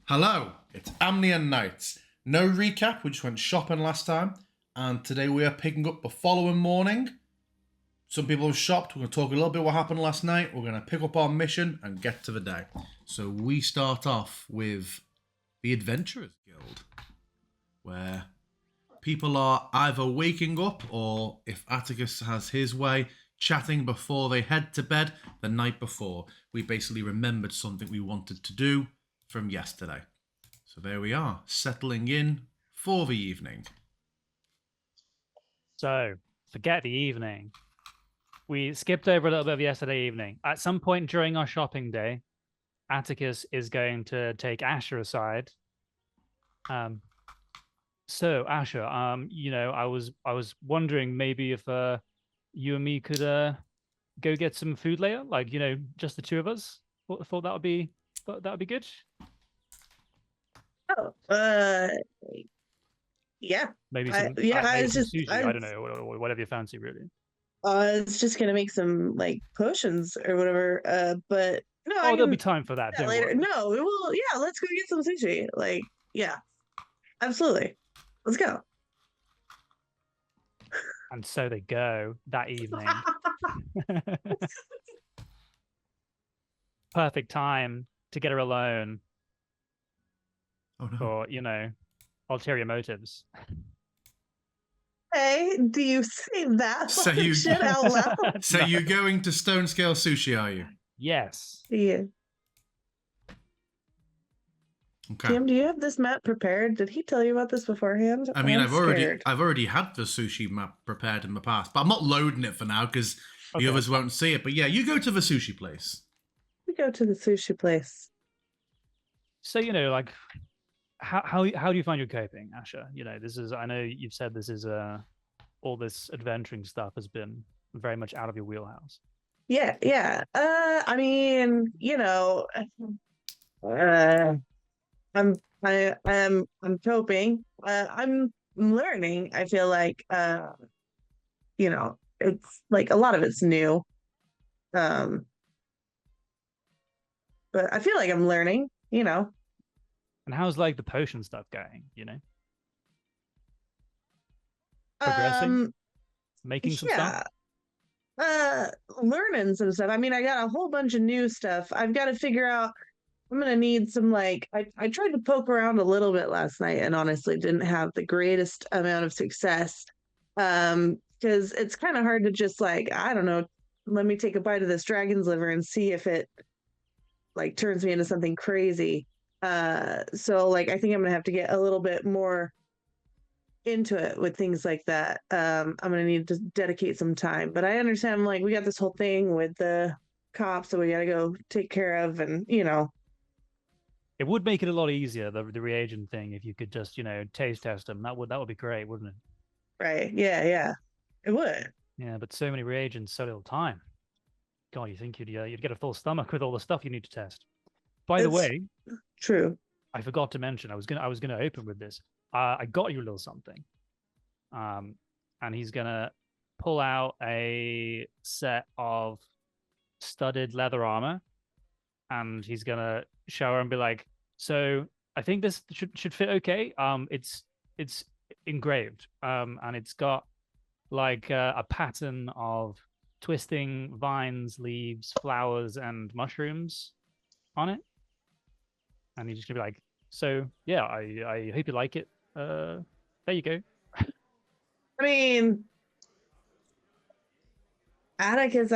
Hello, it's Amnian Nights. No recap, we just went shopping last time, and today we are picking up the following morning. Some people have shopped, we're going to talk a little bit what happened last night, we're going to pick up our mission and get to the day. So we start off with the Adventurers Guild, where people are either waking up or, if Atticus has his way, chatting before they head to bed the night before. We basically remembered something we wanted to do from yesterday. So there we are, settling in for the evening. So, forget the evening. We skipped over a little bit of yesterday evening. At some point during our shopping day, Atticus is going to take Asher aside. So Asher, I was wondering maybe if you and me could go get some food later, like, just the two of us. Thought that would be good. Oh, yeah. Maybe I some was some just sushi. I don't know, whatever you fancy, really. I was just gonna make some like potions or whatever. But no, I there'll can be time for that. do Don't later. worry. No, we will. Yeah, let's go get some sushi. Like, yeah, absolutely. Let's go. And so they go that evening. Perfect time to get her alone. Oh no. For, ulterior motives. Hey, do you say that So you shit out loud? So you're going to Stone Scale Sushi, are you? Yes. Yeah. Okay. Jim, do you have this map prepared? Did he tell you about this beforehand? I mean, I'm I've scared. already had the sushi map prepared in the past, but I'm not loading it for now because the others won't see it. But yeah, you go to the sushi place. We go to the sushi place. So, like, how do you find your coping, Asher? I know you've said this is all this adventuring stuff has been very much out of your wheelhouse. Yeah. I mean, I'm coping. I'm learning. I feel like it's like a lot of it's new. But I feel like I'm learning, And how's like the potion stuff going, Progressing? Making some stuff? Learning some stuff. I mean, I got a whole bunch of new stuff. I've got to figure out. I'm gonna need some I tried to poke around a little bit last night and honestly didn't have the greatest amount of success. Because it's kind of hard to just I don't know, let me take a bite of this dragon's liver and see if it turns me into something crazy. So I think I'm gonna have to get a little bit more into it with things like that. I'm gonna need to dedicate some time. But I understand we got this whole thing with the cops that we gotta go take care of, and It would make it a lot easier, the reagent thing, if you could just, taste test them. That would be great, wouldn't it? Right. Yeah. It would. Yeah, but so many reagents, so little time. God, you think you'd get a full stomach with all the stuff you need to test. By the way, true. I forgot to mention. I was gonna open with this. I got you a little something. And he's gonna pull out a set of studded leather armor, and he's gonna show her and be like, "So I think this should fit okay. It's engraved, and it's got like a pattern of twisting vines, leaves, flowers, and mushrooms on it." And he's just gonna be like, "So yeah, I hope you like it. There you go." I mean, Atticus,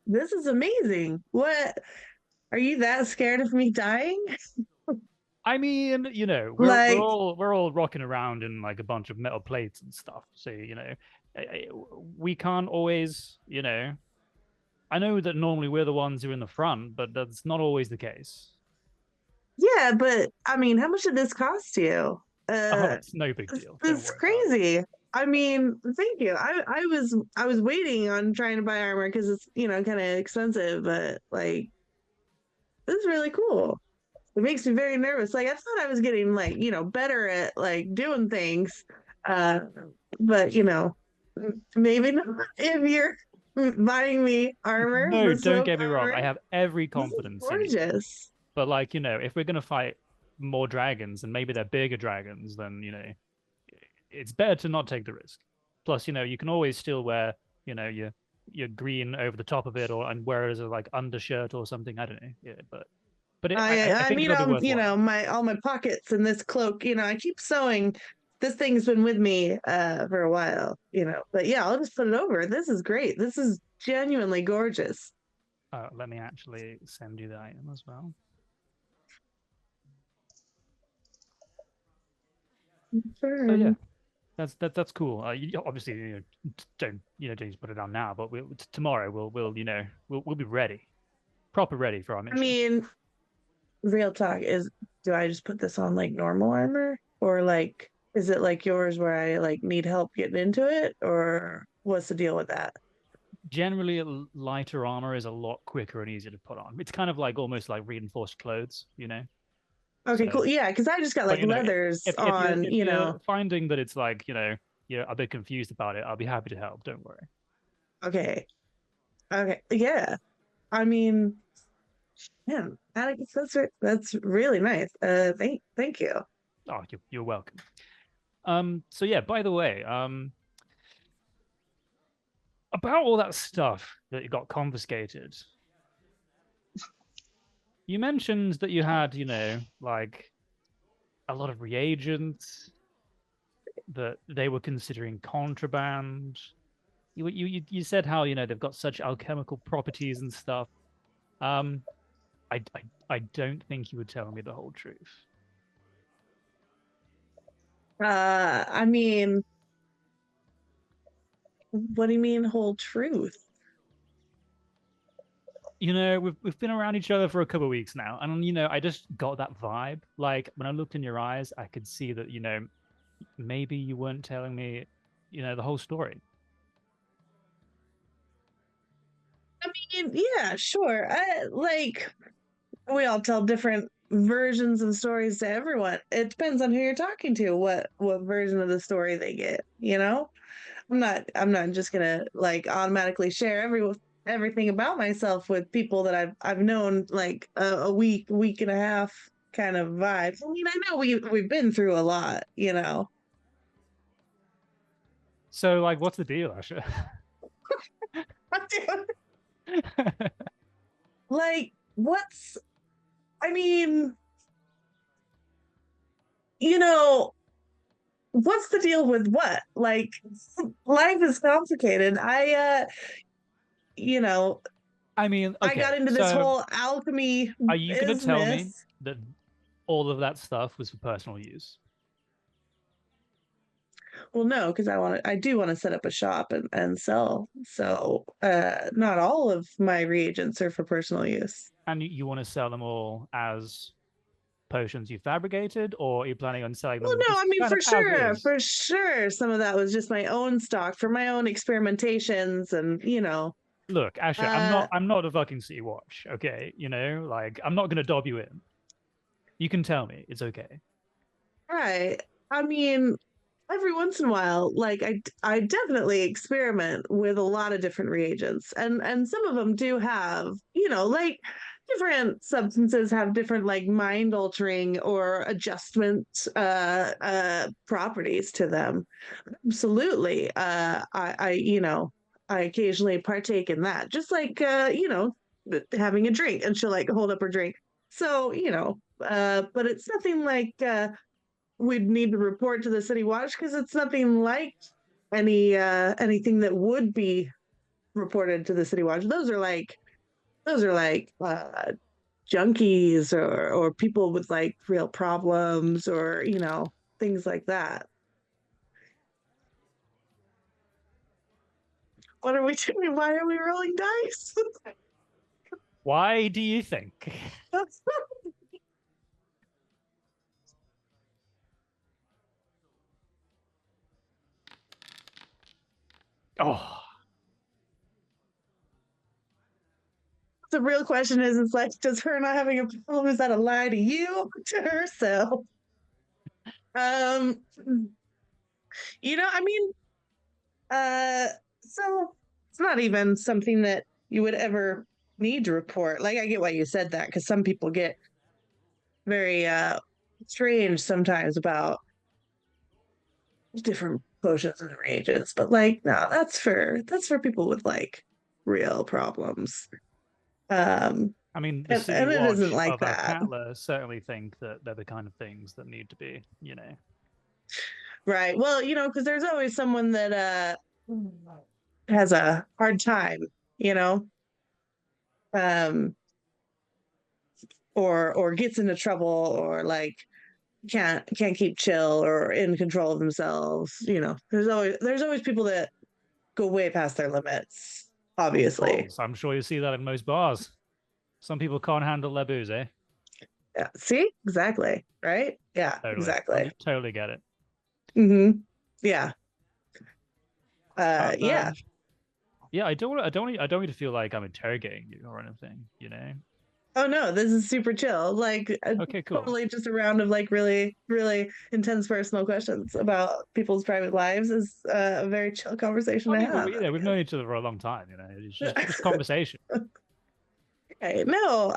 this is amazing. What? Are you that scared of me dying? I mean, we're all rocking around in like a bunch of metal plates and stuff. So, we can't always, I know that normally we're the ones who are in the front, but that's not always the case. Yeah, but I mean, how much did this cost you? It's no big deal. It's crazy. I mean, thank you. I was waiting on trying to buy armor because it's kind of expensive, but this is really cool. It makes me very nervous. I thought I was getting better at doing things, but maybe not if you're buying me armor. No, don't get me wrong. I have every confidence in you. Gorgeous. But if we're gonna fight more dragons, and maybe they're bigger dragons, then it's better to not take the risk. Plus, you can always still wear, your green over the top of it, and wear it as a like undershirt or something. I don't know. Yeah, but I I think mean, it'll be worthwhile. my all my pockets in this cloak. I keep sewing. This thing's been with me for a while. But yeah, I'll just put it over. This is great. This is genuinely gorgeous. Let me actually send you the item as well. So yeah, that's cool. Obviously, don't just put it on now, but tomorrow we'll be ready, proper ready for our I mission. mean, real talk is, do I just put this on like normal armor, or like is it like yours where I like need help getting into it, or what's the deal with that? Generally, lighter armor is a lot quicker and easier to put on. It's kind of like almost like reinforced clothes. Okay, So, cool. Yeah, because I just got but like leathers on, if you're finding that it's like you're a bit confused about it, I'll be happy to help. Don't worry. Okay. Okay. Yeah. I mean, man, Alex, that's really nice. Thank you. Oh, you're welcome. So yeah, by the way, about all that stuff that you got confiscated, you mentioned that you had, like a lot of reagents that they were considering contraband. You said how they've got such alchemical properties and stuff. Um, I don't think you would tell me the whole truth. I mean, what do you mean whole truth? We've been around each other for a couple of weeks now, and I just got that vibe. Like when I looked in your eyes, I could see that maybe you weren't telling me the whole story. I mean, yeah, sure. Like we all tell different versions of stories to everyone. It depends on who you're talking to, what version of the story they get, I'm not just gonna like automatically share everything about myself with people that I've known like a week and a half kind of vibes. I mean, I know we've been through a lot. So, like, what's the deal, Asher? Like, I mean, you know, what's the deal with what? Like, life is complicated. You know, I mean, I got okay, into this so whole alchemy are you going to tell me business. that all of that stuff was for personal use? Well, no, because I do want to set up a shop and sell. So, not all of my reagents are for personal use. And you want to sell them all as potions you fabricated, or are you planning on selling Well, them no, just I mean kind of as is? for sure. Some of that was just my own stock for my own experimentations, and Look, Asher, uh, I'm not a fucking sea watch, okay? Like I'm not gonna dob you in. You can tell me, it's okay. right. I mean, every once in a while, like I definitely experiment with a lot of different reagents, and some of them do have, like different substances have different like mind altering or adjustment properties to them. Absolutely. I occasionally partake in that, just like having a drink, and she'll like hold up her drink. So, but it's nothing like we'd need to report to the city watch, because it's nothing like anything that would be reported to the city watch. Those are like junkies, or people with like real problems, or things like that. What are we doing? Why are we rolling dice? Why do you think? Oh, The real question is, it's like, does her not having a problem, is that a lie to you, to herself? Um, I mean, so it's not even something that you would ever need to report. Like, I get why you said that, because some people get very strange sometimes about different potions and ranges, but like, no, that's for people with like real problems. Um, I mean, the City and it isn't Watch like of that, Athkatla certainly think that they're the kind of things that need to be, right? Well, because there's always someone that has a hard time, you know, um, or gets into trouble, or like can't keep chill or in control of themselves. There's always people that go way past their limits, Of obviously. course, I'm sure you see that in most bars. Some people can't handle their booze, eh? Yeah, see, exactly, right? Yeah, Totally. exactly. Totally get it. Yeah. But Yeah. yeah, I don't want you to feel like I'm interrogating you or anything. Oh no, this is super chill. Like, Okay, cool. totally just a round of like really, really intense personal questions about people's private lives is a very chill conversation I to mean, have. we've known each other for a long time. It's just conversation. Okay, no,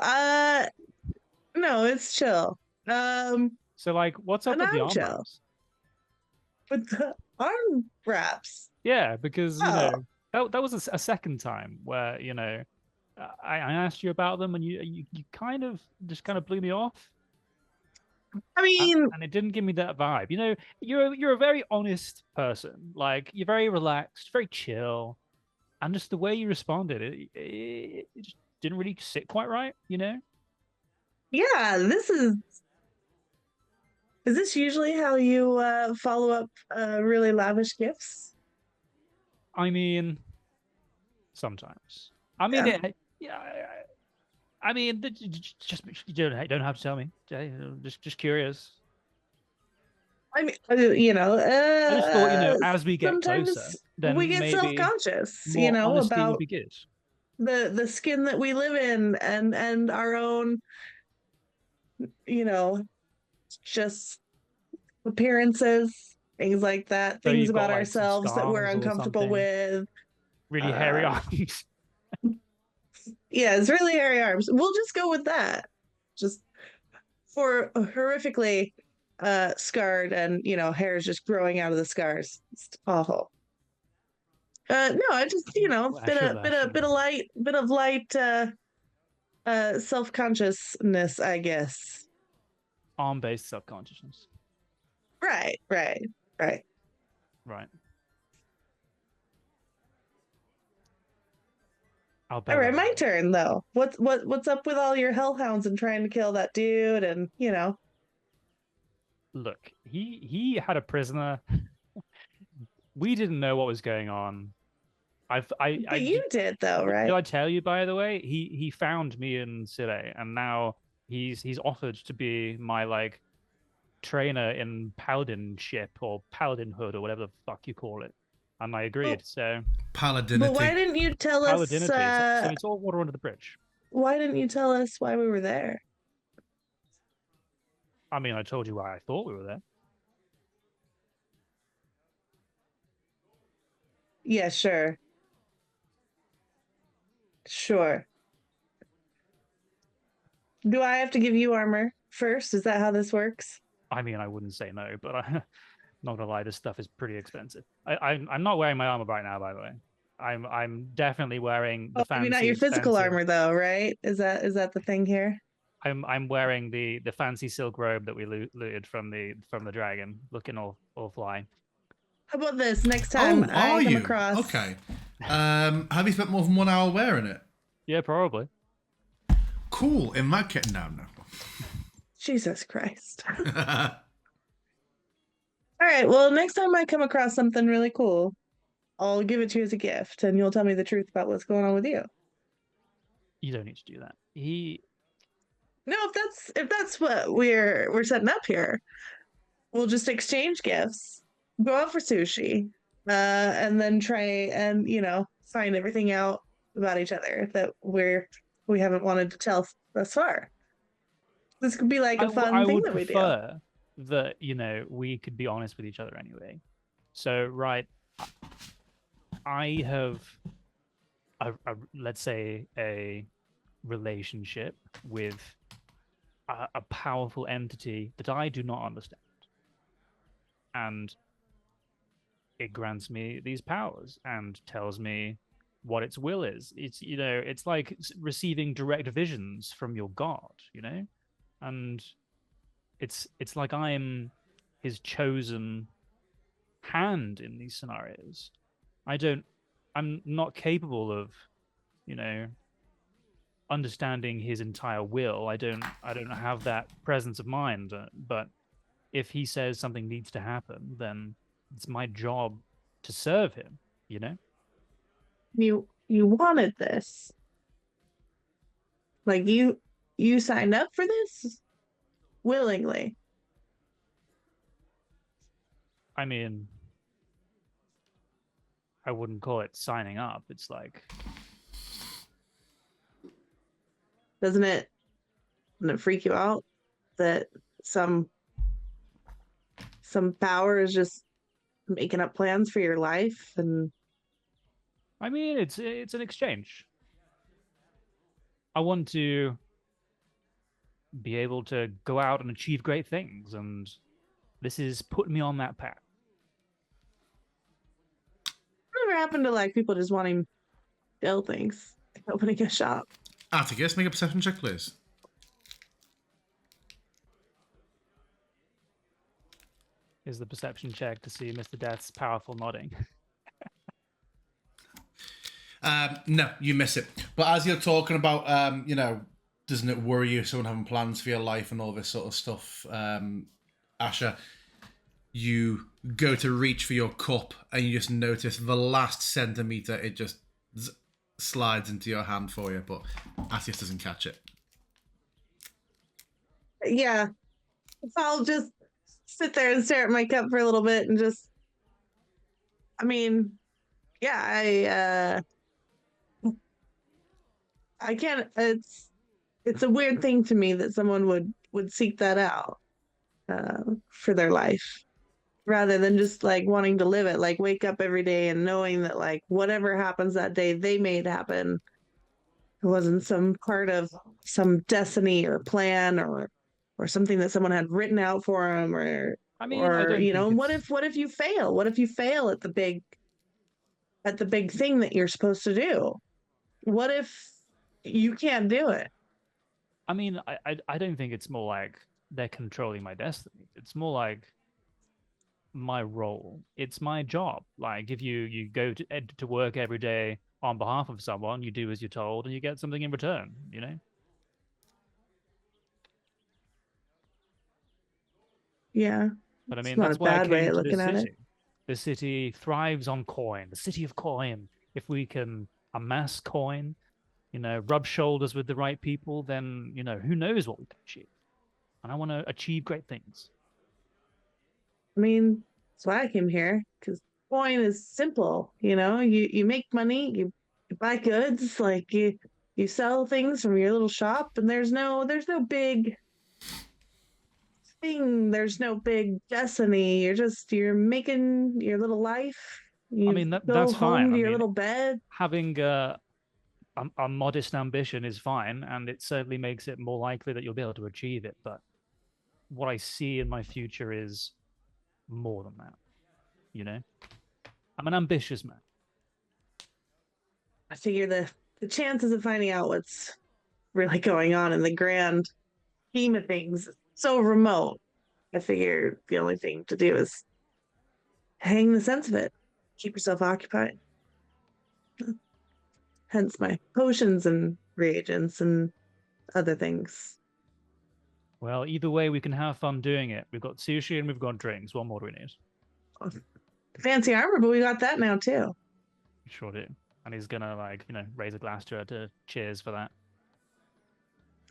it's chill. Um, So like, what's up and with the I'm arm chill. wraps? But the arm wraps. Yeah, because Oh, that was a second time where I asked you about them and you kind of blew me off. I And, mean, and it didn't give me that vibe. You're a very honest person. Like you're very relaxed, very chill, and just the way you responded, it just didn't really sit quite right. yeah, is this usually how you follow up really lavish gifts? I mean, sometimes. I mean, Yeah. yeah. I mean, just you don't have to tell me. Just curious. I mean, I just thought, as we get closer, sometimes we then get maybe self-conscious, more honesty would about be good. the skin that we live in, and our own, you know, just appearances, things like that, So things you've got about like some ourselves that we're scars or uncomfortable something, with. really hairy Uh, arms. yeah, it's really hairy arms. We'll just go with that. Just for horrifically scarred, and hair is just growing out of the scars. It's awful. No, I just Lasher, lasher. bit of light self consciousness, I guess. Arm-based self-consciousness. Right, right, right. Right. I'll All bear right, that in my mind. turn though. What's up with all your hellhounds and trying to kill that dude, and Look, he had a prisoner. We didn't know what was going on. I but you did though, did right? I tell you by the way? He found me in Sire, and now he's offered to be my like trainer in paladinship or paladinhood or whatever the fuck you call it. And I Well, agreed. So but why Paladinity. didn't you tell us? paladinity. So it's all water under the bridge. Why didn't you tell us why we were there? I mean, I told you why I thought we were there. Yeah, sure, sure. Do I have to give you armor first? Is that how this works? I mean, I wouldn't say no, but I'm not gonna lie, this stuff is pretty expensive. I'm not wearing my armor right now, by the way. I'm definitely wearing the Oh, maybe not fancy, your physical expensive. armor though, right? Is that the thing here? I'm wearing the fancy silk robe that we looted from the dragon, looking all fly. How about this? Next time Oh, I are come you? across, Okay. Have you spent more than 1 hour wearing it? Yeah, probably. Cool. In that kit now. Jesus Christ. All right, well, next time I come across something really cool, I'll give it to you as a gift, and you'll tell me the truth about what's going on with you. You don't need to do that. He No, if that's what we're setting up here, we'll just exchange gifts, go out for sushi, and then try and find everything out about each other that we haven't wanted to tell thus far. This could be like a I fun thing would that we do. prefer that we could be honest with each other anyway. So right, I have let's say a relationship with a powerful entity that I do not understand, and it grants me these powers and tells me what its will is. It's it's like receiving direct visions from your god, and it's like I'm his chosen hand in these scenarios. I'm not capable of, you know, understanding his entire will. I don't have that presence of mind. But if he says something needs to happen, then it's my job to serve him. You know. You wanted this. Like you signed up for this willingly. I mean, I wouldn't call it signing up. It's like, Doesn't it freak you out that some power is just making up plans for your life? And I mean, it's an exchange. I want to be able to go out and achieve great things, and this is putting me on that path. whatever happened to like people just wanting to build things, opening a shop? Atticus, make a perception check, please. Is the perception check to see Mr. Death's powerful nodding? No, you miss it. But as you're talking about, doesn't it worry you, someone having plans for your life and all this sort of stuff, Asher, you go to reach for your cup and you just notice the last centimetre, it just slides into your hand for you, but Atticus doesn't catch it. Yeah. So I'll just sit there and stare at my cup for a little bit and just, I mean, yeah, I can't, it's a weird thing to me that someone would seek that out for their life rather than just like wanting to live it, like wake up every day and knowing that like whatever happens that day they made happen. It wasn't some part of some destiny or plan or something that someone had written out for them I mean, I don't think what if you fail? What if you fail at the big thing that you're supposed to do? What if you can't do it? I mean, I don't think it's more like they're controlling my destiny. It's more like my role. It's my job. Like if you go to work every day on behalf of someone, you do as you're told, and you get something in return. Yeah. But I It's mean, not that's a why I bad way came of to this looking at it. city. The city thrives on coin. The city of coin. If we can amass coin, rub shoulders with the right people, then who knows what we can achieve. And I want to achieve great things. I mean, that's why I came here, because coin is simple. You make money, you buy goods, like you sell things from your little shop, and there's no big thing, there's no big destiny. You're making your little life. I You mean, go that's home fine. to I your mean, little bed. having a modest ambition is fine, and it certainly makes it more likely that you'll be able to achieve it. But what I see in my future is more than that. I'm an ambitious man. I figure the chances of finding out what's really going on in the grand scheme of things is so remote. I figure the only thing to do is hang the sense of it, keep yourself occupied. Hence my potions and reagents and other things. Well, either way, we can have fun doing it. We've got sushi and we've got drinks. What more do we need? Fancy armor, but we got that now too. Sure do. And he's gonna raise a glass to her to cheers for that.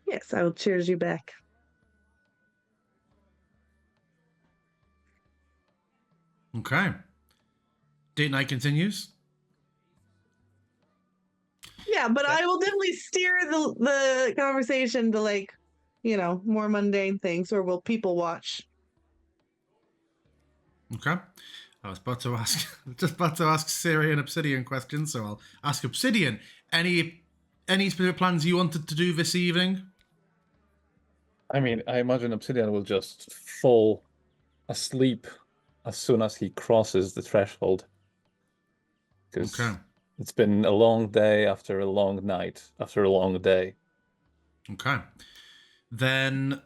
Yes, I will cheers you back. Okay. Date night continues. Yeah, but I will definitely steer the conversation to like, more mundane things, or will people watch? Okay. I was about to ask, just about to ask Siri an Obsidian question, so I'll ask Obsidian. Any specific plans you wanted to do this evening? I mean, I imagine Obsidian will just fall asleep as soon as he crosses the threshold. Because Okay. it's been a long day after a long night, after a long day. Okay. Then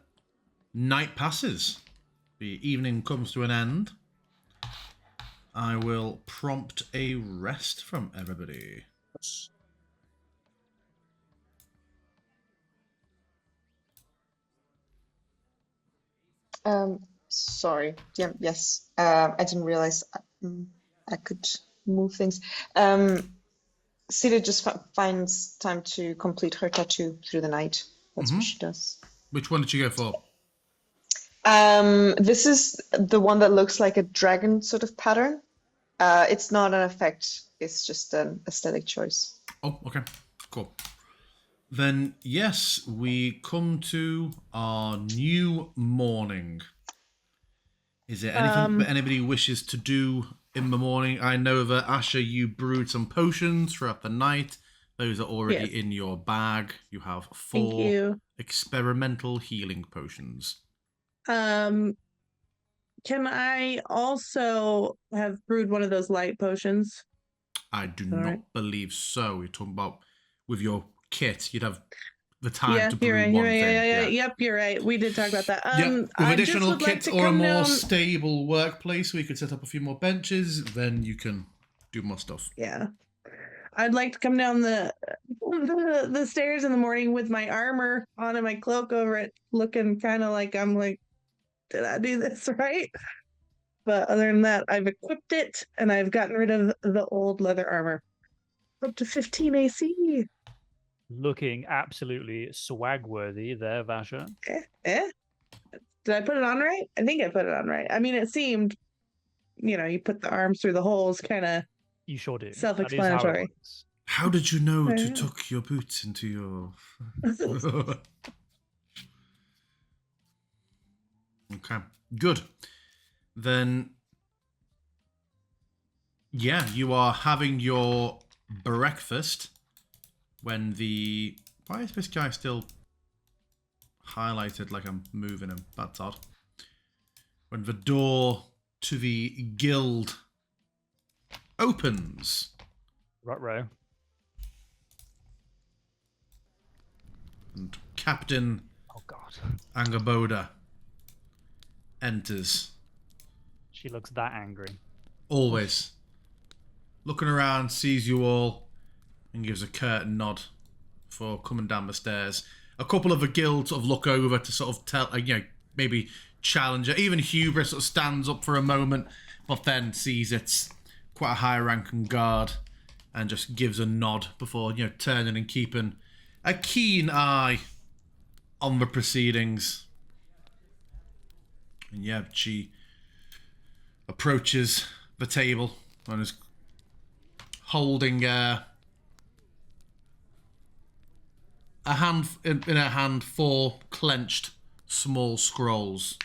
night passes. The evening comes to an end. I will prompt a rest from everybody. Sorry. Yeah, yes. I didn't realize I could move things. Celia just finds time to complete her tattoo through the night. That's what she does. Which one did you go for? This is the one that looks like a dragon sort of pattern. It's not an effect. It's just an aesthetic choice. Oh, okay. Cool. Then, yes, we come to our new morning. Is there anything that anybody wishes to do in the morning? I know that, Asher, you brewed some potions throughout the night. Those are already in your bag. You have 4 experimental healing potions. Can I also have brewed one of those light potions? I do not believe so. You're talking about with your kit, you'd have the time to brew you're right, one you're right, thing. Yeah, yep, you're right. We did talk about that. With I additional just would kits like to or a come more down... stable workplace where you could set up a few more benches, then you can do more stuff. Yeah. I'd like to come down the stairs in the morning with my armor on and my cloak over it, looking kind of like I'm like, did I do this right? But other than that, I've equipped it and I've gotten rid of the old leather armor. Up to 15 AC. Looking absolutely swag-worthy there, Vasha. Did I put it on right? I think I put it on right. I mean, it seemed, you put the arms through the holes, kind of. You sure do. Self-explanatory. How did you know to tuck your boots into your... Okay, good. Then, yeah, you are having your breakfast when the... Why is this guy still highlighted like I'm moving him? That's odd. When the door to the guild opens. Ruh-roh. And Captain Angaboda enters. She looks that angry. Always. Looking around, sees you all, and gives a curt nod for coming down the stairs. A couple of the guild sort of look over to sort of tell, maybe challenge her. Even Hubris sort of stands up for a moment, but then sees it's quite a high-ranking guard and just gives a nod before, turning and keeping a keen eye on the proceedings. And yeah, she approaches the table and is holding a hand in her hand 4 clenched small scrolls.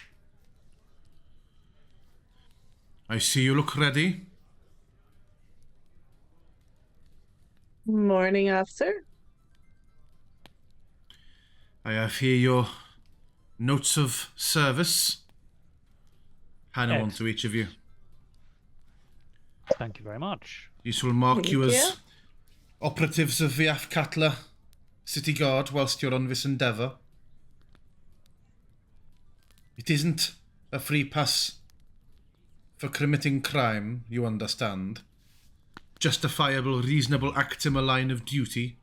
I see you look ready. Morning, officer. I have here your notes of service. Hand them on to each of you. Thank you very much. This will mark you as operatives of the Athkatla City Guard whilst you're on this endeavour. It isn't a free pass for committing crime, you understand. Justifiable, reasonable acts in a line of duty.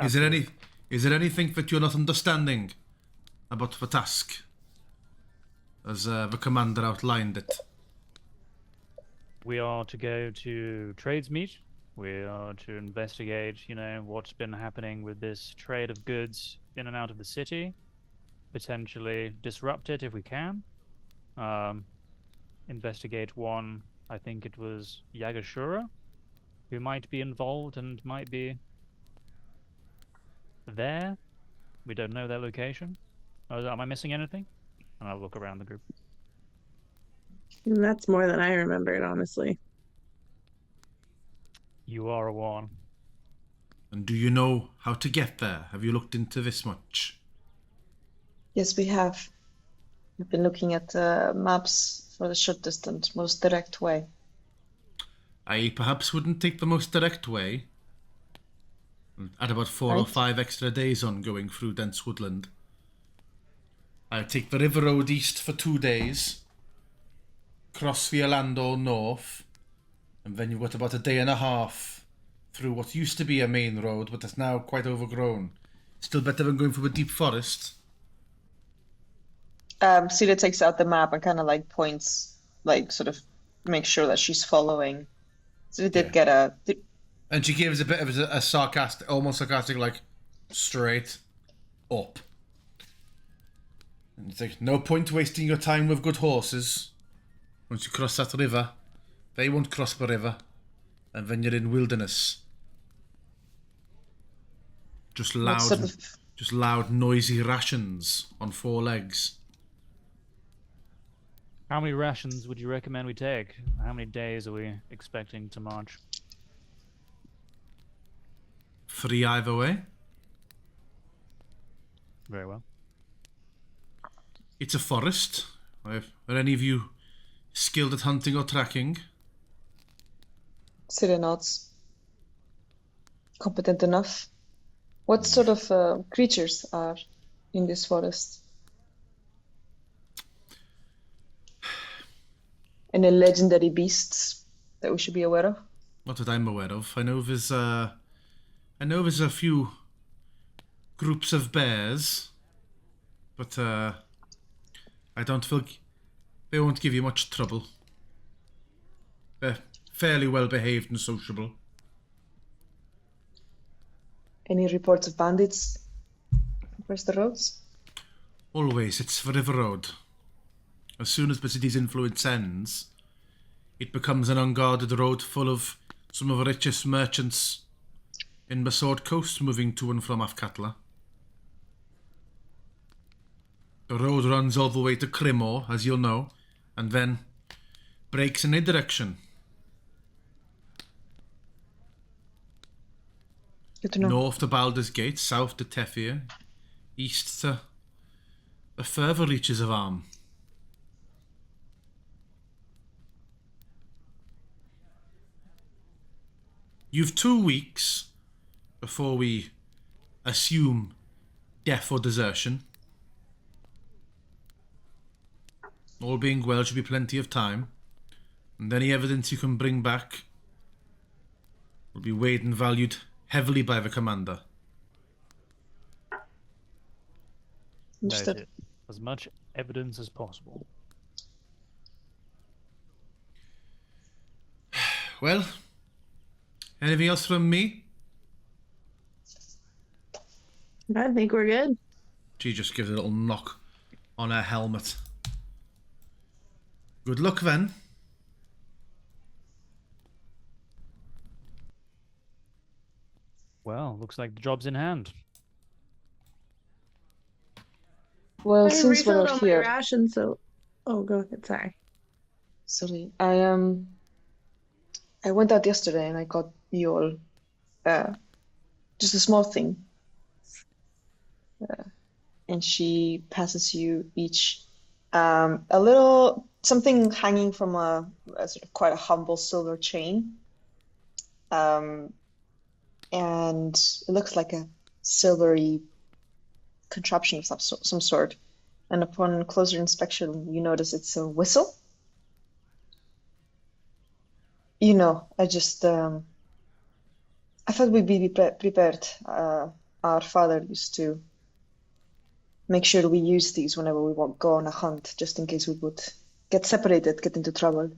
Is there anything that you're not understanding about the task, as the commander outlined it? We are to go to trades meet. We are to investigate, what's been happening with this trade of goods in and out of the city. Potentially disrupt it if we can. Investigate one, I think it was Yagashura, who might be involved and might be there. We don't know their location. Am I missing anything? And I'll look around the group. That's more than I remembered, honestly. You are a one. And do you know how to get there? Have you looked into this much? Yes, we have. We've been looking at maps for the shortest and most direct way. I perhaps wouldn't take the most direct way. Add about 4 or Right. 5 extra days on going through dense woodland. I'll take the river road east for 2 days, cross the Orlando north, and then you've got about a day and a half through what used to be a main road, but is now quite overgrown. Still better than going through a deep forest. Sita takes out the map and kind of like points, like sort of make sure that she's following. So we did Yeah. get a. And she gives a bit of a sarcastic, almost sarcastic, like, straight up. And it's like, no point wasting your time with good horses. Once you cross that river, they won't cross the river. And then you're in wilderness. Just What sort loud, of- just loud, noisy rations on 4 legs. How many rations would you recommend we take? How many days are we expecting to march? 3 either way. Very well. It's a forest. Are any of you skilled at hunting or tracking? Sita nods. Competent enough. What sort of creatures are in this forest? Any legendary beasts that we should be aware of? Not that I'm aware of. I know there's a few groups of bears, but I don't think they won't give you much trouble. They're fairly well behaved and sociable. Any reports of bandits across the roads? Always, it's the river road. As soon as the city's influence ends, it becomes an unguarded road full of some of the richest merchants in the Sword Coast moving to and from Athkatla. The road runs all the way to Crimor, as you'll know, and then breaks in a direction. Good to know. North to Baldur's Gate, south to Tethir, east to the further reaches of Arm. You've 2 weeks before we assume death or desertion. All being well, should be plenty of time. And any evidence you can bring back will be weighed and valued heavily by the commander. Understood. Noted. As much evidence as possible. Well, anything else from me? I think we're good. She just gives a little knock on her helmet. Good luck then. Well, looks like the job's in hand. Well, I since refilled we're all my here, rations, so go ahead. Sorry. sorry, I went out yesterday and I got you all just a small thing. And she passes you each a little something hanging from a sort of quite a humble silver chain. And it looks like a silvery contraption of some sort. And upon closer inspection, you notice it's a whistle. You know, I thought we'd be prepared. Our father used to make sure we use these whenever we won't go on a hunt, just in case we would get separated, get into trouble.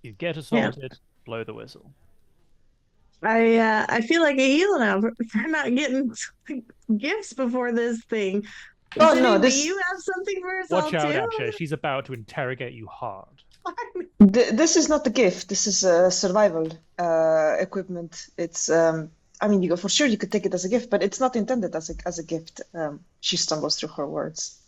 You get assaulted, blow the whistle. I feel like a heel now for not getting gifts before this thing. Oh, Did no, do this- you have something for us all Watch out, too? Amsha. She's about to interrogate you hard. This is not a gift. This is survival equipment. It's I mean, for sure you could take it as a gift, but it's not intended as a gift. She stumbles through her words.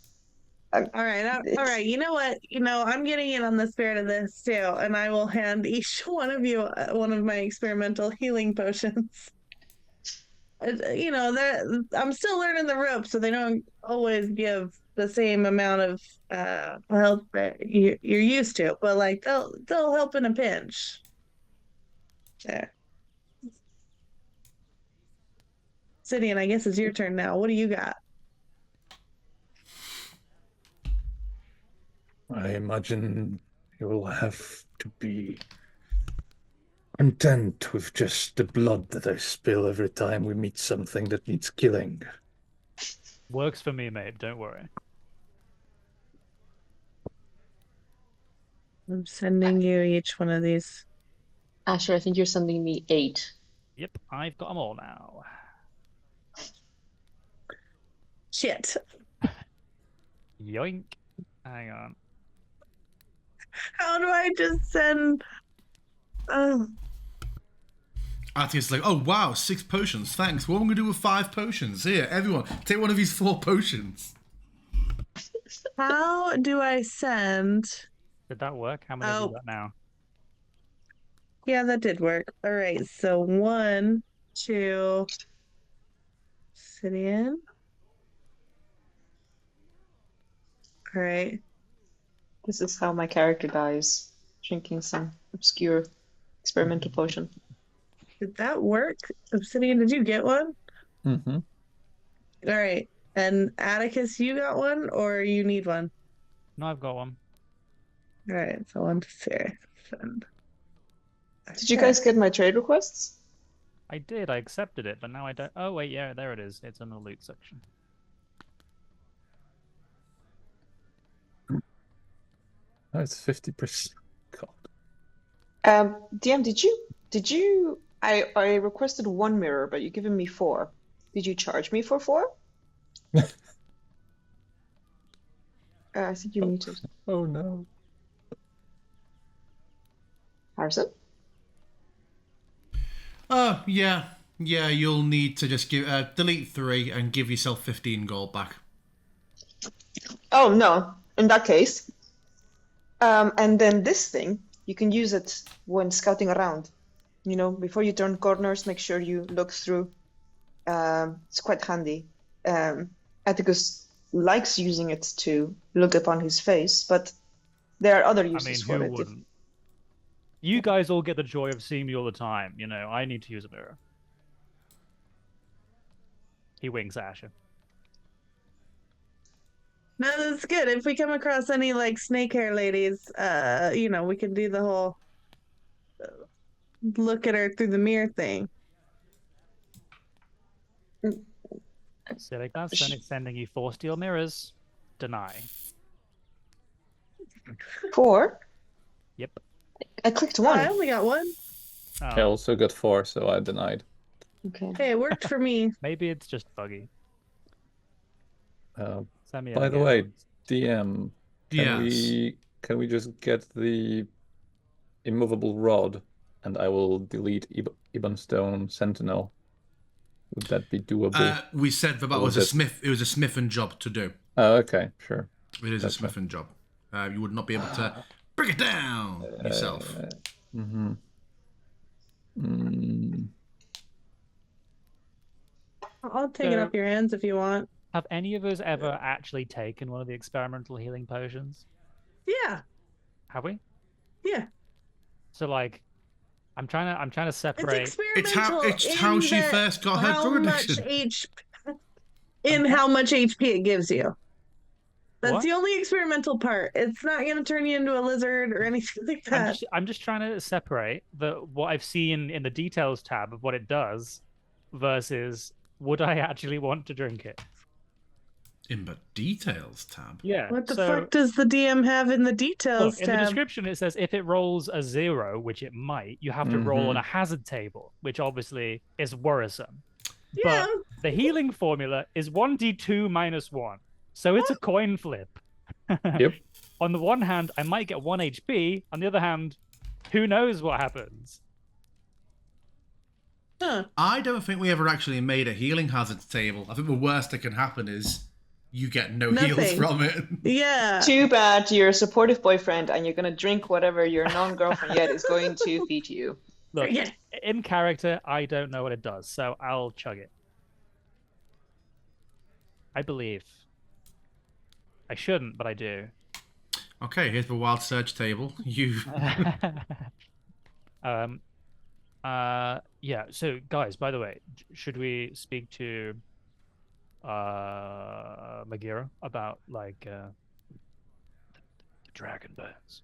All right, all right. You know what? I'm getting in on the spirit of this too, and I will hand each one of you one of my experimental healing potions. You know, I'm still learning the ropes, so they don't always give the same amount of help that you're used to. But like they'll help in a pinch. There, Sidian, I guess it's your turn now. What do you got? I imagine you will have to be content with just the blood that I spill every time we meet something that needs killing. Works for me, mate. Don't worry. I'm sending you each one of these. Asher, I think you're sending me 8. Yep, I've got them all now. Shit. Yoink. Hang on. How do I just send? Atia's like, oh wow, 6 potions, thanks. What am I going to do with 5 potions? Here, everyone, take one of these 4 potions. How do I send? Did that work? How many have Oh. you got now? Yeah, that did work. All right, so 1, 2, Sidian. All right. This is how my character dies, drinking some obscure experimental potion. Did that work? Obsidian, did you get one? Mm-hmm. All right. And Atticus, you got one or you need one? No, I've got one. All right, so 1 to 6. Did you guys get my trade requests? I did. I accepted it, but now I don't. Oh wait, yeah, there it is. It's in the loot section. Oh, it's 50%. God. DM, did you I requested 1 mirror, but you've given me 4. Did you charge me for 4? I think you muted. Oh no. Harrison? Oh, yeah, you'll need to just delete 3 and give yourself 15 gold back. Oh no, in that case. And then this thing, you can use it when scouting around. You know, before you turn corners, make sure you look through. It's quite handy. Atticus likes using it to look upon his face, but there are other I mean, uses who for it. wouldn't? You guys all get the joy of seeing me all the time. You know, I need to use a mirror. He winks at Asher. No, that's good. If we come across any like snake hair ladies, you know, we can do the whole look at her through the mirror thing. Silly that's then it's sending you 4 steel mirrors. Deny. 4? Yep. I clicked Oh, 1. I only got 1. Oh, I also got 4, so I denied. Okay. Hey, it worked for me. maybe it's just buggy. Send me By the again. way, DM, Yes. can we just get the immovable rod, and I will delete Ebonstone Sentinel? Would that be doable? We said that Or was was a it- smith. It was a smithen job to do. Oh, okay, sure. It is That's a smithen job. You would not be able to break it down yourself. Mm-hmm. Mm, I'll take it So- off your hands if you want. Have any of us ever actually taken one of the experimental healing potions? Yeah, Have we? yeah. So like, I'm trying to It's separate. experimental. It's how in she that first got her how drug much addiction. how much HP it gives you. That's What? the only experimental part. It's not going to turn you into a lizard or anything like that. I'm just trying to separate what I've seen in the details tab of what it does versus would I actually want to drink it? In the details tab. Yeah. What the so, fuck does the DM have in the details Look, in the tab? description it says if it rolls a 0, which it might, you have to roll on a hazard table, which obviously is worrisome. Yeah. But the healing formula is 1d2 minus 1. So it's a coin flip. Yep. On the one hand, I might get 1 HP. On the other hand, who knows what happens? Huh. I don't think we ever actually made a healing hazards table. I think the worst that can happen is you get no heals Nothing. from it. Yeah. Too bad you're a supportive boyfriend and you're going to drink whatever your non-girlfriend yet is going to feed you. Look, Yeah. in character, I don't know what it does, so I'll chug it. I believe. I shouldn't, but I do. Okay, here's the wild search table. You. um, yeah. So, guys, by the way, should we speak to Magira about like the dragon bones?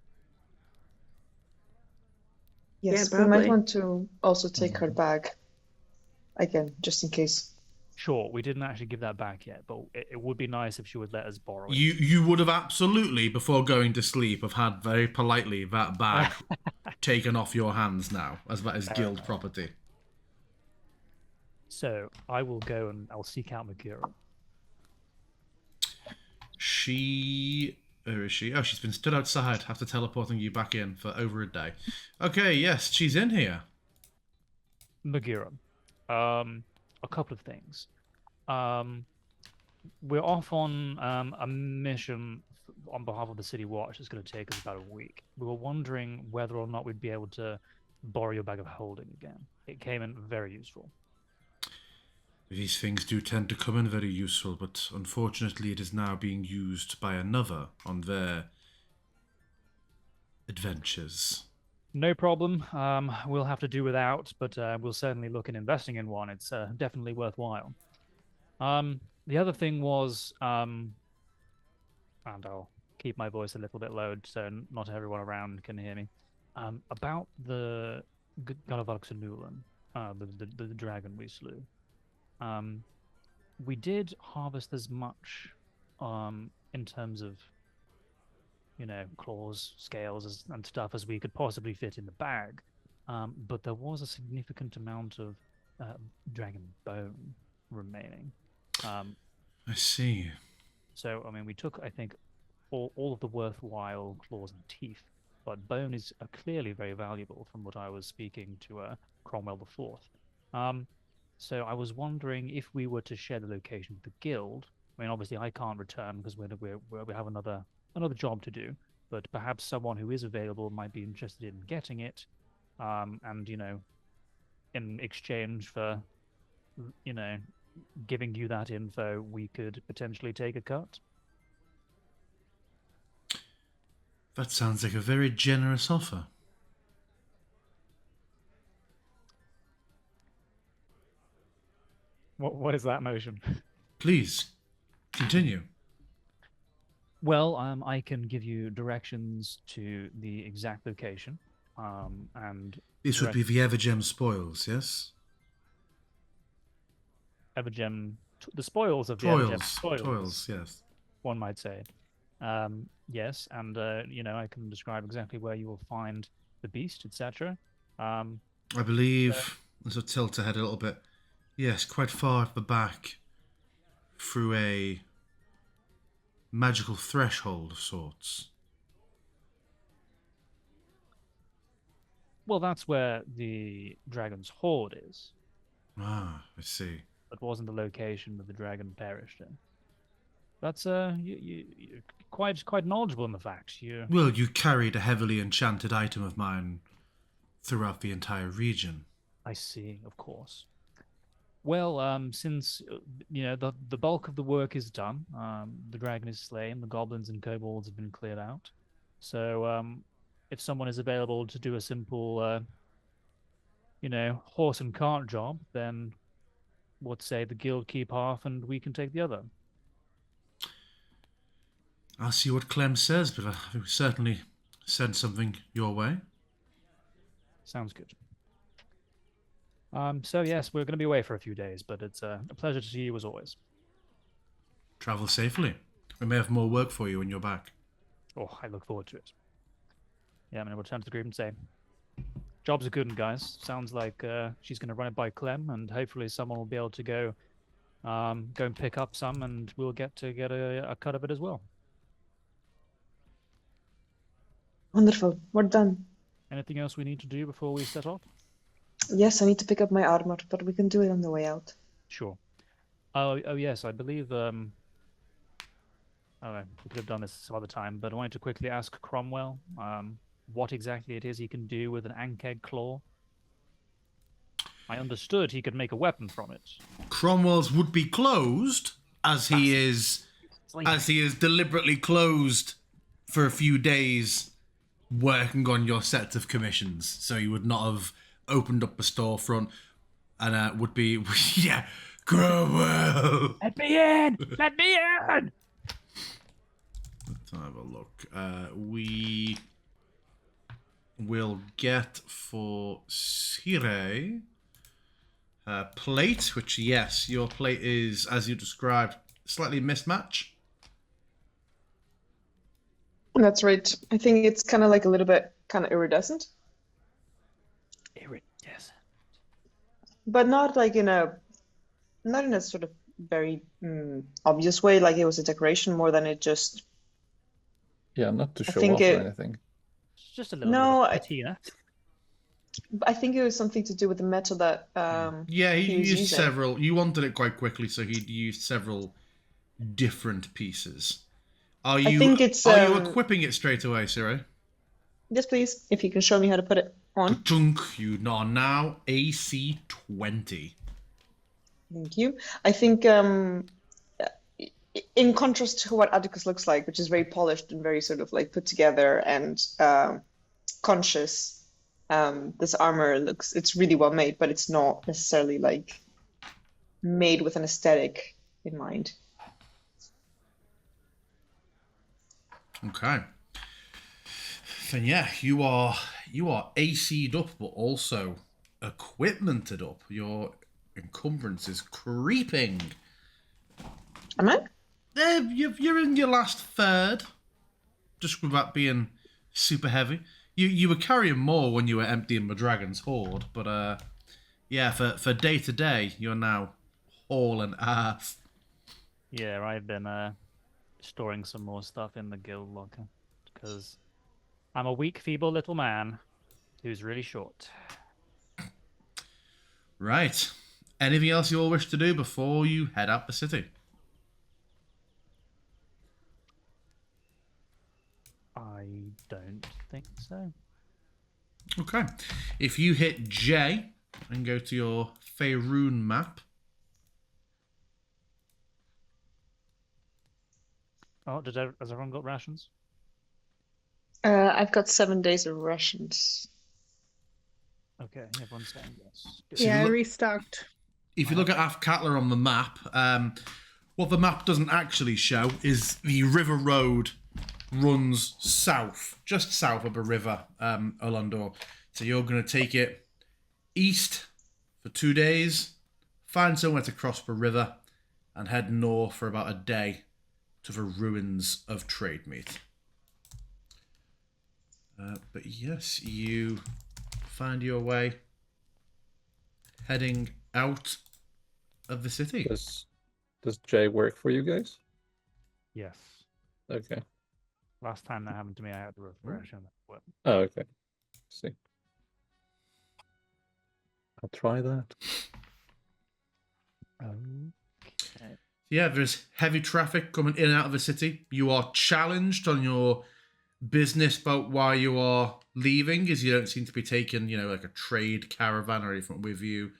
Yes, Yeah, we might probably. want to also take her bag again, just in case. Sure, we didn't actually give that back yet, but it would be nice if she would let us borrow it. You would have absolutely, before going to sleep, have had very politely that bag taken off your hands now, as that is Fair guild enough. property. So I will go and I'll seek out Magira. Where is she? Oh, she's been stood outside after teleporting you back in for over a day. Okay, yes, she's in here. Magira, a couple of things. We're off on a mission on behalf of the City Watch. It's going to take us about a week. We were wondering whether or not we'd be able to borrow your bag of holding again. It came in very useful. These things do tend to come in very useful, but unfortunately it is now being used by another on their adventures. No problem. We'll have to do without, but we'll certainly look at investing in one. It's definitely worthwhile. The other thing was, and I'll keep my voice a little bit low so not everyone around can hear me, about the Galavarxanulan, the dragon we slew. We did harvest as much in terms of, claws, scales, and stuff as we could possibly fit in the bag. But there was a significant amount of dragon bone remaining. I see. So, I mean, we took, I think, all of the worthwhile claws and teeth, but bone is clearly very valuable from what I was speaking to Cromwell the Fourth. So I was wondering if we were to share the location with the guild. I mean, obviously I can't return because we have another job to do, but perhaps someone who is available might be interested in getting it, and in exchange for, giving you that info, we could potentially take a cut. That sounds like a very generous offer. What is that motion? Please, continue. Well, I can give you directions to the exact location, and This would be the Evergem spoils, yes? Evergem, the spoils of the Evergem Toils, yes. one might say. Yes, and I can describe exactly where you will find the beast, etc. I believe, let's tilt ahead a little bit. Yes, quite far at the back, through a magical threshold of sorts. Well, that's where the dragon's hoard is. Ah, I see. That wasn't the location that the dragon perished in. That's you're quite knowledgeable in the fact. Well, you carried a heavily enchanted item of mine throughout the entire region. I see, of course. Well, since the bulk of the work is done, the dragon is slain, the goblins and kobolds have been cleared out. So, if someone is available to do a simple, horse and cart job, then let's say the guild keep half and we can take the other. I'll see what Clem says, but I will certainly send something your way. Sounds good. So yes, we're going to be away for a few days, but it's a pleasure to see you as always. Travel safely. We may have more work for you when you're back. Oh, I look forward to it. Yeah, I'm going to return to the group and say, jobs are good, guys. Sounds like she's going to run it by Clem, and hopefully someone will be able to go and pick up some, and we'll get a cut of it as well. Wonderful. We're done. Anything else we need to do before we set off? Yes, I need to pick up my armor, but we can do it on the way out. Sure. Oh yes, I believe. I don't know, we could have done this some other time, but I wanted to quickly ask Cromwell what exactly it is he can do with an Ankeg claw. I understood he could make a weapon from it. Cromwell's would be closed, as he is deliberately closed for a few days working on your set of commissions. So he would not have opened up a storefront and would be, yeah, Crowell. Let me in! Let me in! Let's have a look. We will get for Sire plate, which, yes, your plate is, as you described, slightly mismatch. That's right. I think it's kind of like a little bit kind of iridescent, Yes. but not like not in a sort of very obvious way, like it was a decoration more than it just. Yeah, not to I show think off or anything. It's just a little No, bit of patina. I think it was something to do with the metal that Yeah, he was used using. several. You wanted it quite quickly, so he used several different pieces. Are you? think it's, Are you equipping it straight away, Siri? Yes, please, if you can show me how to put it on. Chunk, you are now AC 20. Thank you. I think in contrast to what Atticus looks like, which is very polished and very sort of like put together and conscious, this armor it's really well made, but it's not necessarily like made with an aesthetic in mind. Okay. Then yeah, you are AC'd up, but also equipmented up. Your encumbrance is creeping. Am I? You're in your last third, just without being super heavy. You were carrying more when you were emptying the dragon's hoard, but yeah, for day to day, you're now hauling ass. Yeah, I've been storing some more stuff in the guild locker because I'm a weak, feeble little man who's really short. Right. Anything else you all wish to do before you head out the city? I don't think so. Okay. If you hit J and go to your Faerun map. Oh, has everyone got rations? I've got 7 days of rations. Okay, everyone's saying yes. Good. So Yeah, I look- restocked. If you look at Athkatla on the map, what the map doesn't actually show is the river road runs south, just south of the river, Ulundor. So you're going to take it east for 2 days, find somewhere to cross the river, and head north for about a day to the ruins of Trademeet. But yes, you find your way heading out of the city. Does Jay work for you guys? Yes. Okay. Last time that happened to me, I had to refresh on that. Oh, okay. See. I'll try that. Okay. Yeah, there's heavy traffic coming in and out of the city. You are challenged on your business about why you are leaving, as you don't seem to be taking, like a trade caravan or anything with you.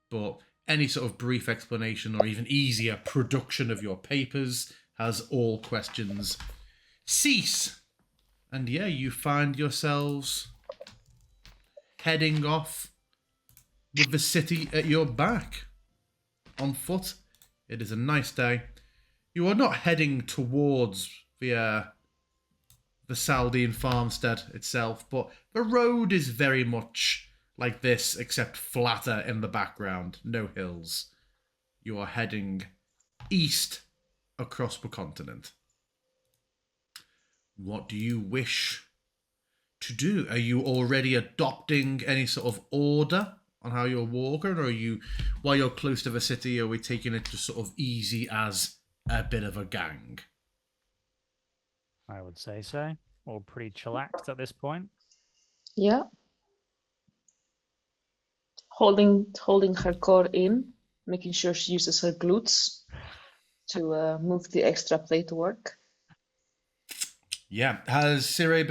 But any sort of brief explanation or even easier production of your papers has all questions cease. And yeah, you find yourselves heading off with the city at your back on foot. It is a nice day. You are not heading towards the Saldean farmstead itself, but the road is very much like this, except flatter in the background. No hills. You are heading east across the continent. What do you wish to do? Are you already adopting any sort of order on how you're walking, or are you, while you're close to the city, are we taking it just sort of easy as a bit of a gang? I would say so. Or pretty chillaxed at this point. Yeah. Holding her core in, making sure she uses her glutes to move the extra plate to work. Yeah. Has Siri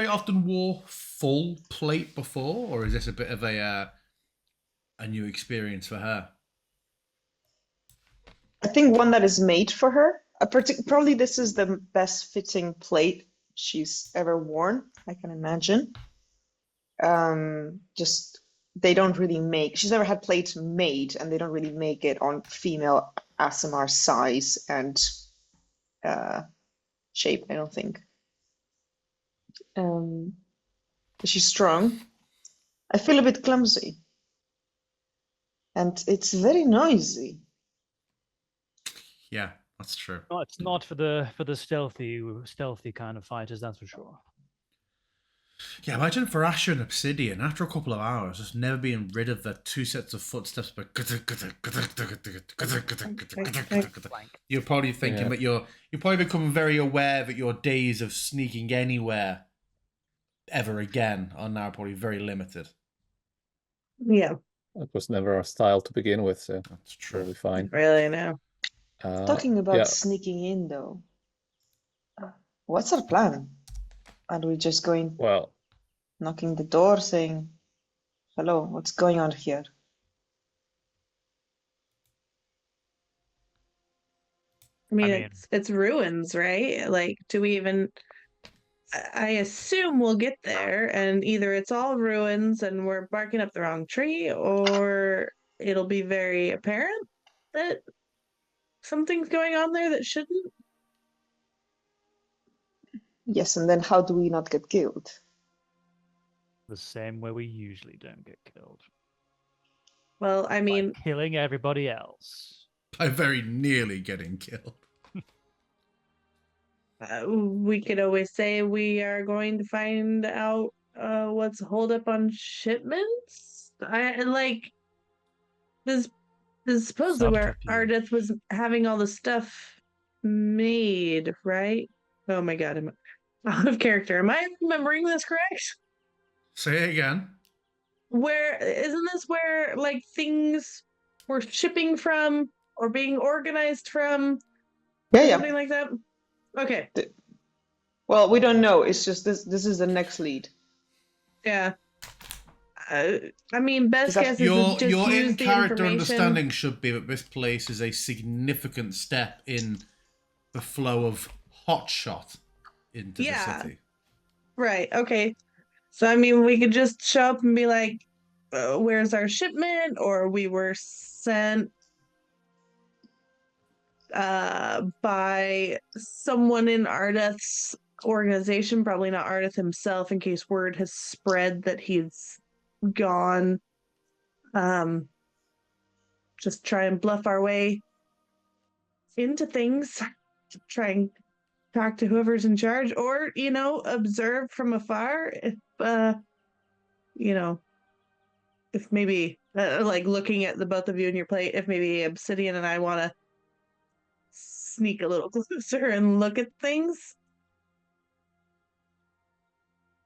often wore full plate before, or is this a bit of a new experience for her? I think one that is made for her. Probably this is the best fitting plate she's ever worn, I can imagine. Just they don't really make. She's never had plates made, and they don't really make it on female ASMR size and shape, I don't think. She's strong. I feel a bit clumsy. And it's very noisy. Yeah, that's true. No, it's not for the stealthy kind of fighters, that's for sure. Yeah, imagine for Asher and Obsidian, after a couple of hours, just never being rid of the two sets of footsteps, but you're probably thinking that you're probably becoming very aware that your days of sneaking anywhere ever again are now probably very limited. Yeah, It was never our style to begin with, so That's true. totally fine. really now. Talking about yeah. sneaking in, though, what's our plan? Are we just going Well, knocking the door saying, hello, what's going on here? I mean, mean- it's ruins, right? Like, do we even? I assume we'll get there, and either it's all ruins and we're barking up the wrong tree, or it'll be very apparent that something's going on there that shouldn't. Yes, and then how do we not get killed? The same way we usually don't get killed. Well, I mean, By killing everybody else. By very nearly getting killed. we could always say we are going to find out what's hold up on shipments. I like this is supposedly where Subterfuge. Ardith was having all the stuff made, right? Oh my god, I'm out of character. Am I remembering this correct? Say it again. Where isn't this where like things were shipping from or being organized from? Yeah, Something yeah. like that. Okay. Well, we don't know. It's just this is the next lead. Yeah. I mean, best that- guess is Your to just use the in-character information. understanding should be that this place is a significant step in the flow of hotshot into the Yeah. city. Right. Okay. So I mean, we could just show up and be like, "Where's our shipment?" Or we were sent by someone in Ardith's organization, probably not Ardith himself, in case word has spread that he's gone. Just try and bluff our way into things. Try and talk to whoever's in charge, or observe from afar. If if maybe like looking at the both of you in your plate, if maybe Obsidian and I want to sneak a little closer and look at things.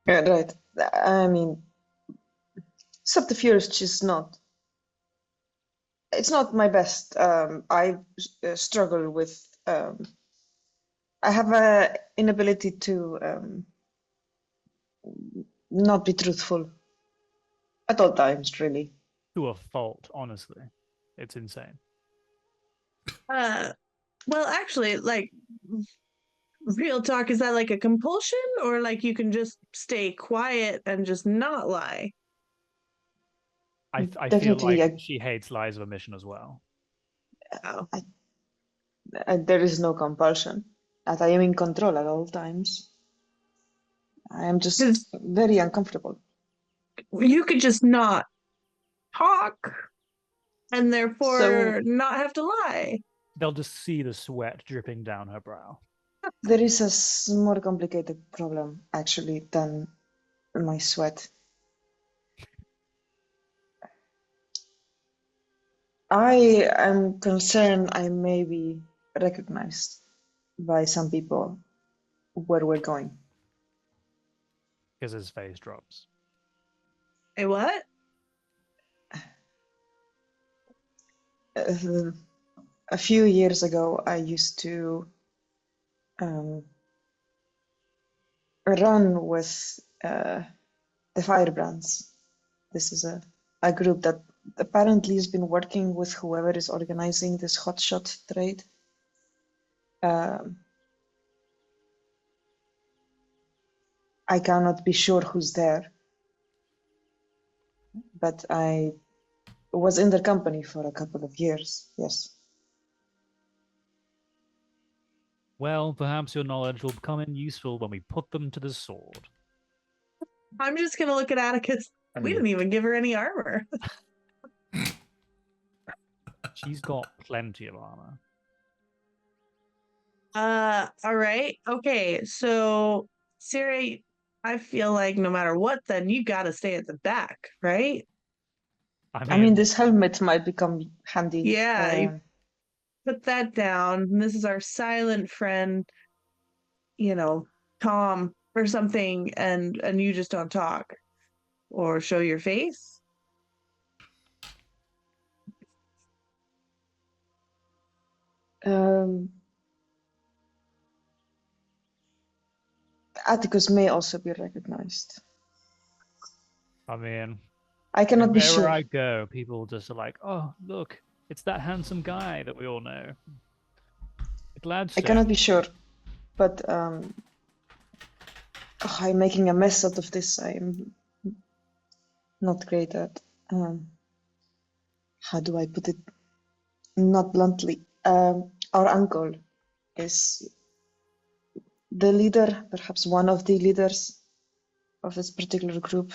Yeah, right. I mean, subterfuge is just not. It's not my best. I struggle with. I have a inability to not be truthful at all times, really. To a fault, honestly. It's insane. Well, actually, like real talk, is that like a compulsion, or like you can just stay quiet and just not lie? I feel Definitely, like she hates lies of omission as well. Oh. There is no compulsion, as I am in control at all times. I am just very uncomfortable. You could just not talk and therefore not have to lie. They'll just see the sweat dripping down her brow. There is a more complicated problem, actually, than my sweat. I am concerned I may be recognized by some people where we're going. Because his face drops. A what? A few years ago, I used to run with the Firebrands. This is a group that apparently has been working with whoever is organizing this hotshot trade. I cannot be sure who's there, but I was in their company for a couple of years, yes. Well, perhaps your knowledge will come in useful when we put them to the sword. I'm just gonna look at Atticus. I We mean, didn't even give her any armor. She's got plenty of armor. All right. Okay, so Siri, I feel like no matter what, then you gotta stay at the back, right? I mean, this helmet might become handy. Yeah, you put that down. This is our silent friend, Tom or something, and you just don't talk or show your face. Atticus may also be recognized. I mean, I cannot be wherever sure. I go, people just are like, "Oh, look, it's that handsome guy that we all know." I cannot be sure, but I'm making a mess out of this. I'm not great at. How do I put it? Not bluntly. Our uncle is the leader, perhaps one of the leaders of this particular group.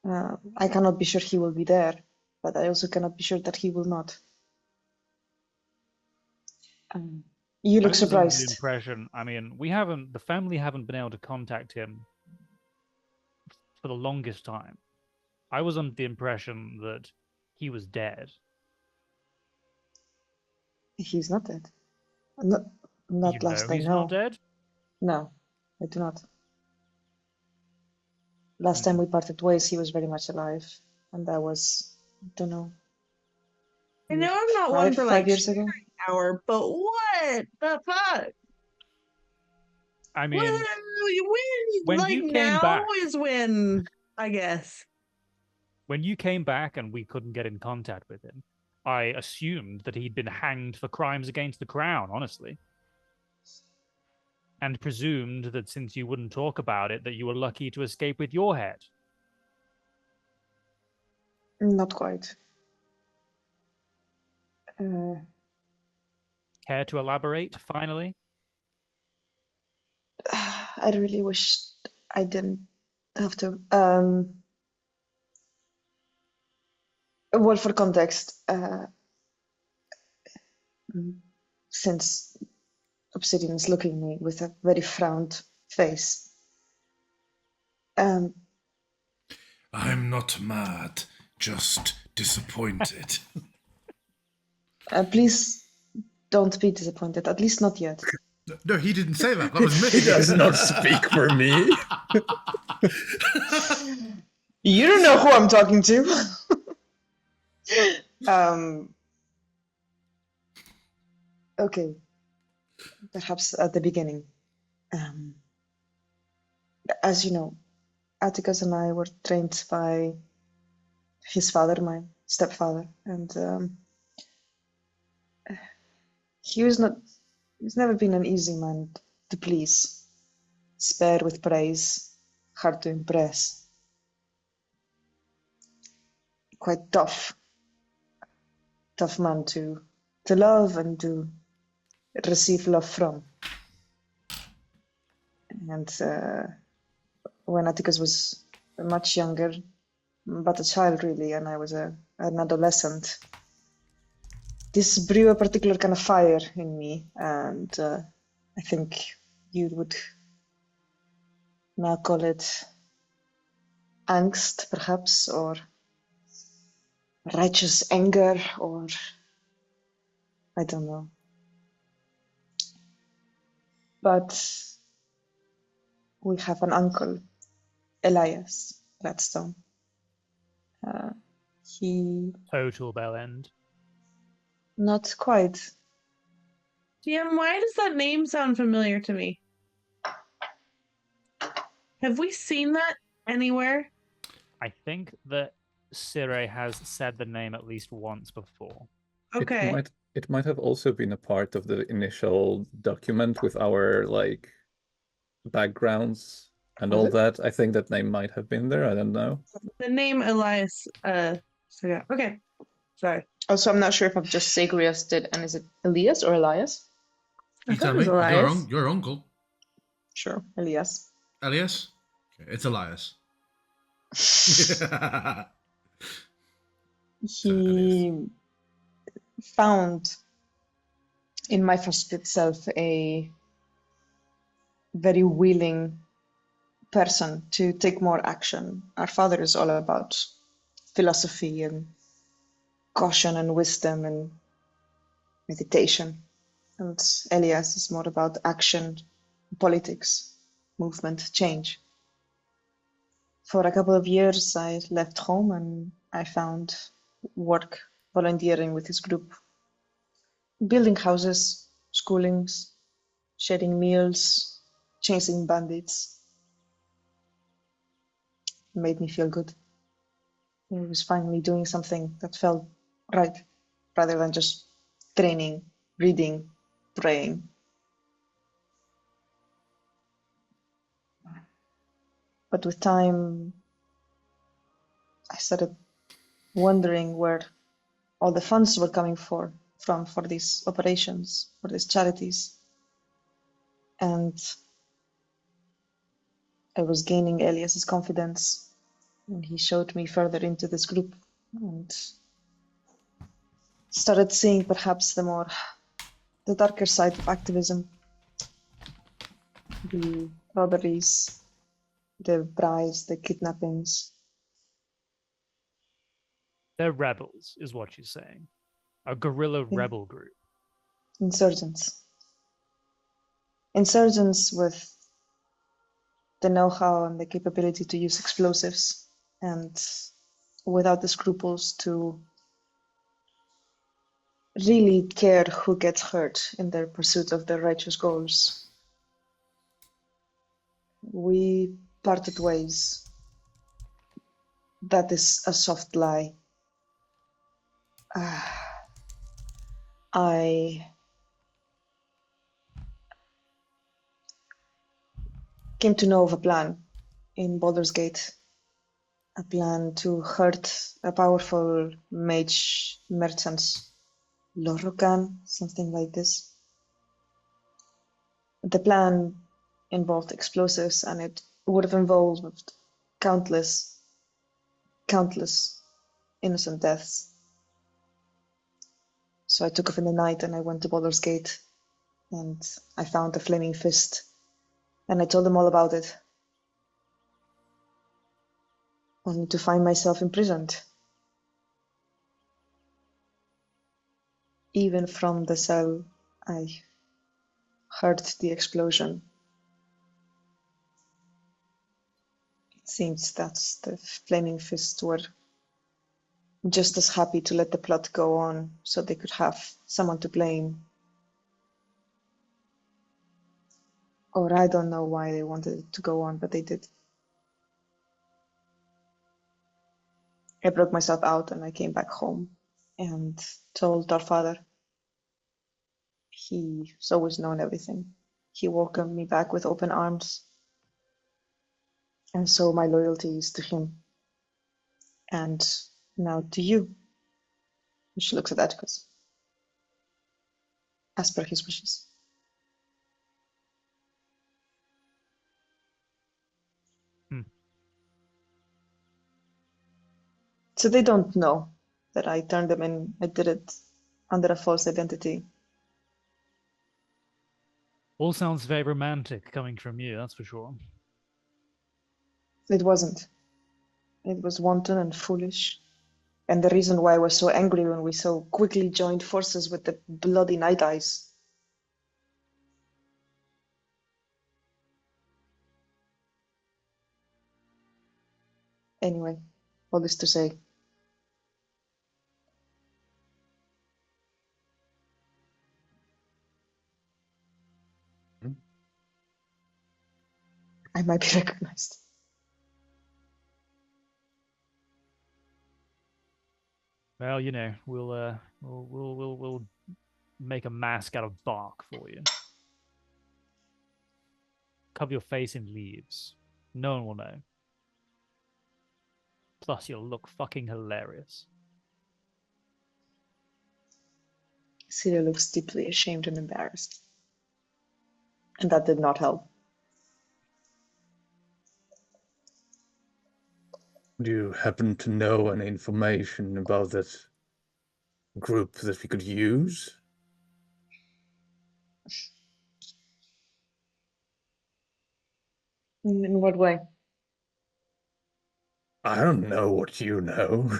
I cannot be sure he will be there, but I also cannot be sure that he will not. You look I was under the surprised. impression, I mean, the family haven't been able to contact him for the longest time. I was under the impression that he was dead. He's not dead. Not last I he's know. not dead? No, I do not. Last time we parted ways, he was very much alive, and that was, I don't know. I know I'm not one for 5 years ago. hour, but what the fuck? I mean, when when like you came now back- is when, I guess. when you came back and we couldn't get in contact with him, I assumed that he'd been hanged for crimes against the crown, honestly. And presumed that since you wouldn't talk about it, that you were lucky to escape with your head. Not quite. Care to elaborate, finally? I really wish I didn't have to. Well, for context, since Obsidian is looking at me with a very frowned face. I'm not mad, just disappointed. Please don't be disappointed, at least not yet. No, he didn't say that. That was me. He does not speak for me. You don't know who I'm talking to. Okay, perhaps at the beginning. As you know, Atticus and I were trained by his father, my stepfather, and he's never been an easy man to please, spare with praise, hard to impress, quite tough man to love and to receive love from. And when Atticus was much younger, but a child really, and I was an adolescent, this brew a particular kind of fire in me, and I think you would now call it angst, perhaps, or righteous anger, or I don't know. But we have an uncle, Elias Gladstone. He... Total bell end. Not quite. DM, why does that name sound familiar to me? Have we seen that anywhere? I think that Sire has said the name at least once before. Okay. It might have also been a part of the initial document with our like backgrounds and Was all it? that. I think that name might have been there. I don't know. The name Elias. So yeah. Okay. Sorry. Also, I'm not sure if I've just Sagrius did, and is it Elias or Elias? I You thought tell it was me. Elias. Your uncle, Sure, Elias. Elias. Okay, it's Elias. He found in my frustrated self a very willing person to take more action. Our father is all about philosophy and caution and wisdom and meditation. And Elias is more about action, politics, movement, change. For a couple of years, I left home and I found work volunteering with his group, building houses, schoolings, sharing meals, chasing bandits. It made me feel good. I was finally doing something that felt right, rather than just training, reading, praying. But with time, I started wondering where all the funds were coming from for these operations, for these charities. And I was gaining Elias's confidence, and he showed me further into this group and started seeing perhaps the darker side of activism, the robberies, the bribes, the kidnappings. They're rebels, is what you're saying. A guerrilla Yeah. rebel group. Insurgents. Insurgents with the know-how and the capability to use explosives, and without the scruples to really care who gets hurt in their pursuit of their righteous goals. We parted ways. That is a soft lie. I came to know of a plan in Baldur's Gate, a plan to hurt a powerful mage merchant, Lorokan, something like this. The plan involved explosives, and it would have involved countless innocent deaths. So I took off in the night and I went to Baldur's Gate, and I found the Flaming Fist, and I told them all about it, only to find myself imprisoned. Even from the cell, I heard the explosion. It seems that the Flaming Fist were just as happy to let the plot go on so they could have someone to blame. Or I don't know why they wanted it to go on, but they did. I broke myself out and I came back home and told our father. He's always known everything. He welcomed me back with open arms. And so my loyalty is to him. And now to you. She looks at Atticus. As per his wishes. So they don't know that I turned them in. I did it under a false identity. All sounds very romantic coming from you, that's for sure. It wasn't. It was wanton and foolish. And the reason why I was so angry when we so quickly joined forces with the bloody Night Eyes. Anyway, all this to say, I might be recognized. Well, we'll make a mask out of bark for you. Cover your face in leaves. No one will know. Plus, you'll look fucking hilarious. Celia looks deeply ashamed and embarrassed. And that did not help. Do you happen to know any information about that group that we could use? In what way? I don't know what you know.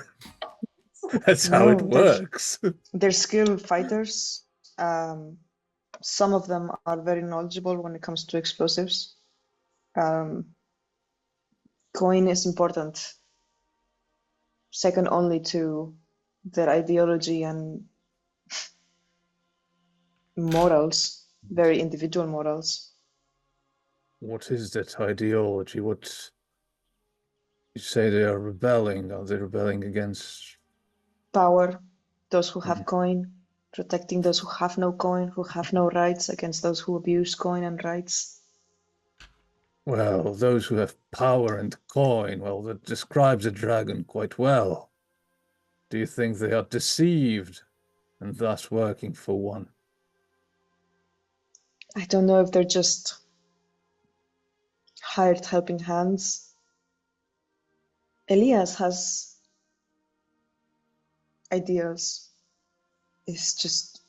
That's how it No, works. they're skilled fighters. Some of them are very knowledgeable when it comes to explosives. Coin is important, second only to their ideology and morals, very individual morals. What is that ideology? What you say they are rebelling? Are they rebelling against? Power, those who have coin, protecting those who have no coin, who have no rights, against those who abuse coin and rights. Well, those who have power and coin, well, that describes a dragon quite well. Do you think they are deceived and thus working for one? I don't know if they're just hired helping hands. Elias has ideas. He's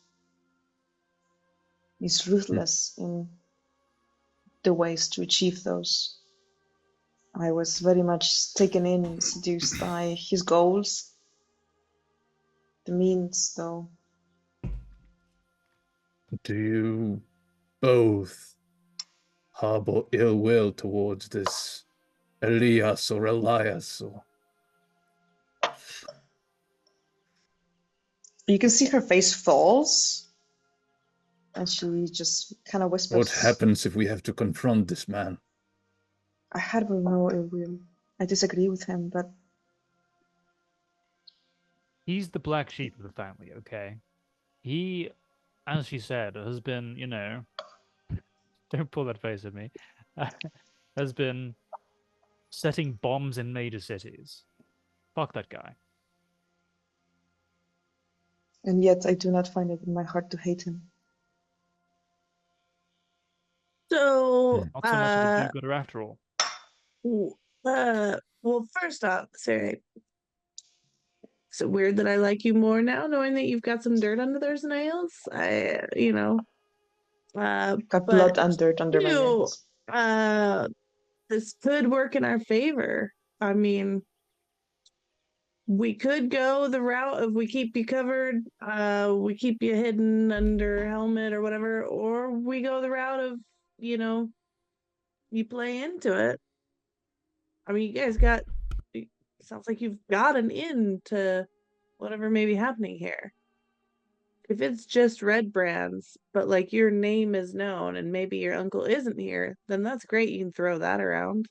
ruthless in the ways to achieve those. I was very much taken in and seduced by his goals. The means, though. Do you both harbor ill will towards this Elias or Elias? Or... You can see her face falls, and she just kind of whispers. What happens if we have to confront this man? I harbor no ill will. I disagree with him, but He's the black sheep of the family, okay? He, as she said, has been, don't pull that face at me, has been setting bombs in major cities. Fuck that guy. and yet I do not find it in my heart to hate him. So, Not so much of a do-gooder after all. well, first off, Sarah, is it weird that I like you more now, knowing that you've got some dirt under those nails? Got but blood and dirt under my you, nails. this could work in our favor. I mean, we could go the route of we keep you covered, we keep you hidden under helmet or whatever, or we go the route of, you play into it. I mean, you guys sounds like you've got an in to whatever may be happening here. If it's just red brands, but like your name is known and maybe your uncle isn't here, then that's great. You can throw that around.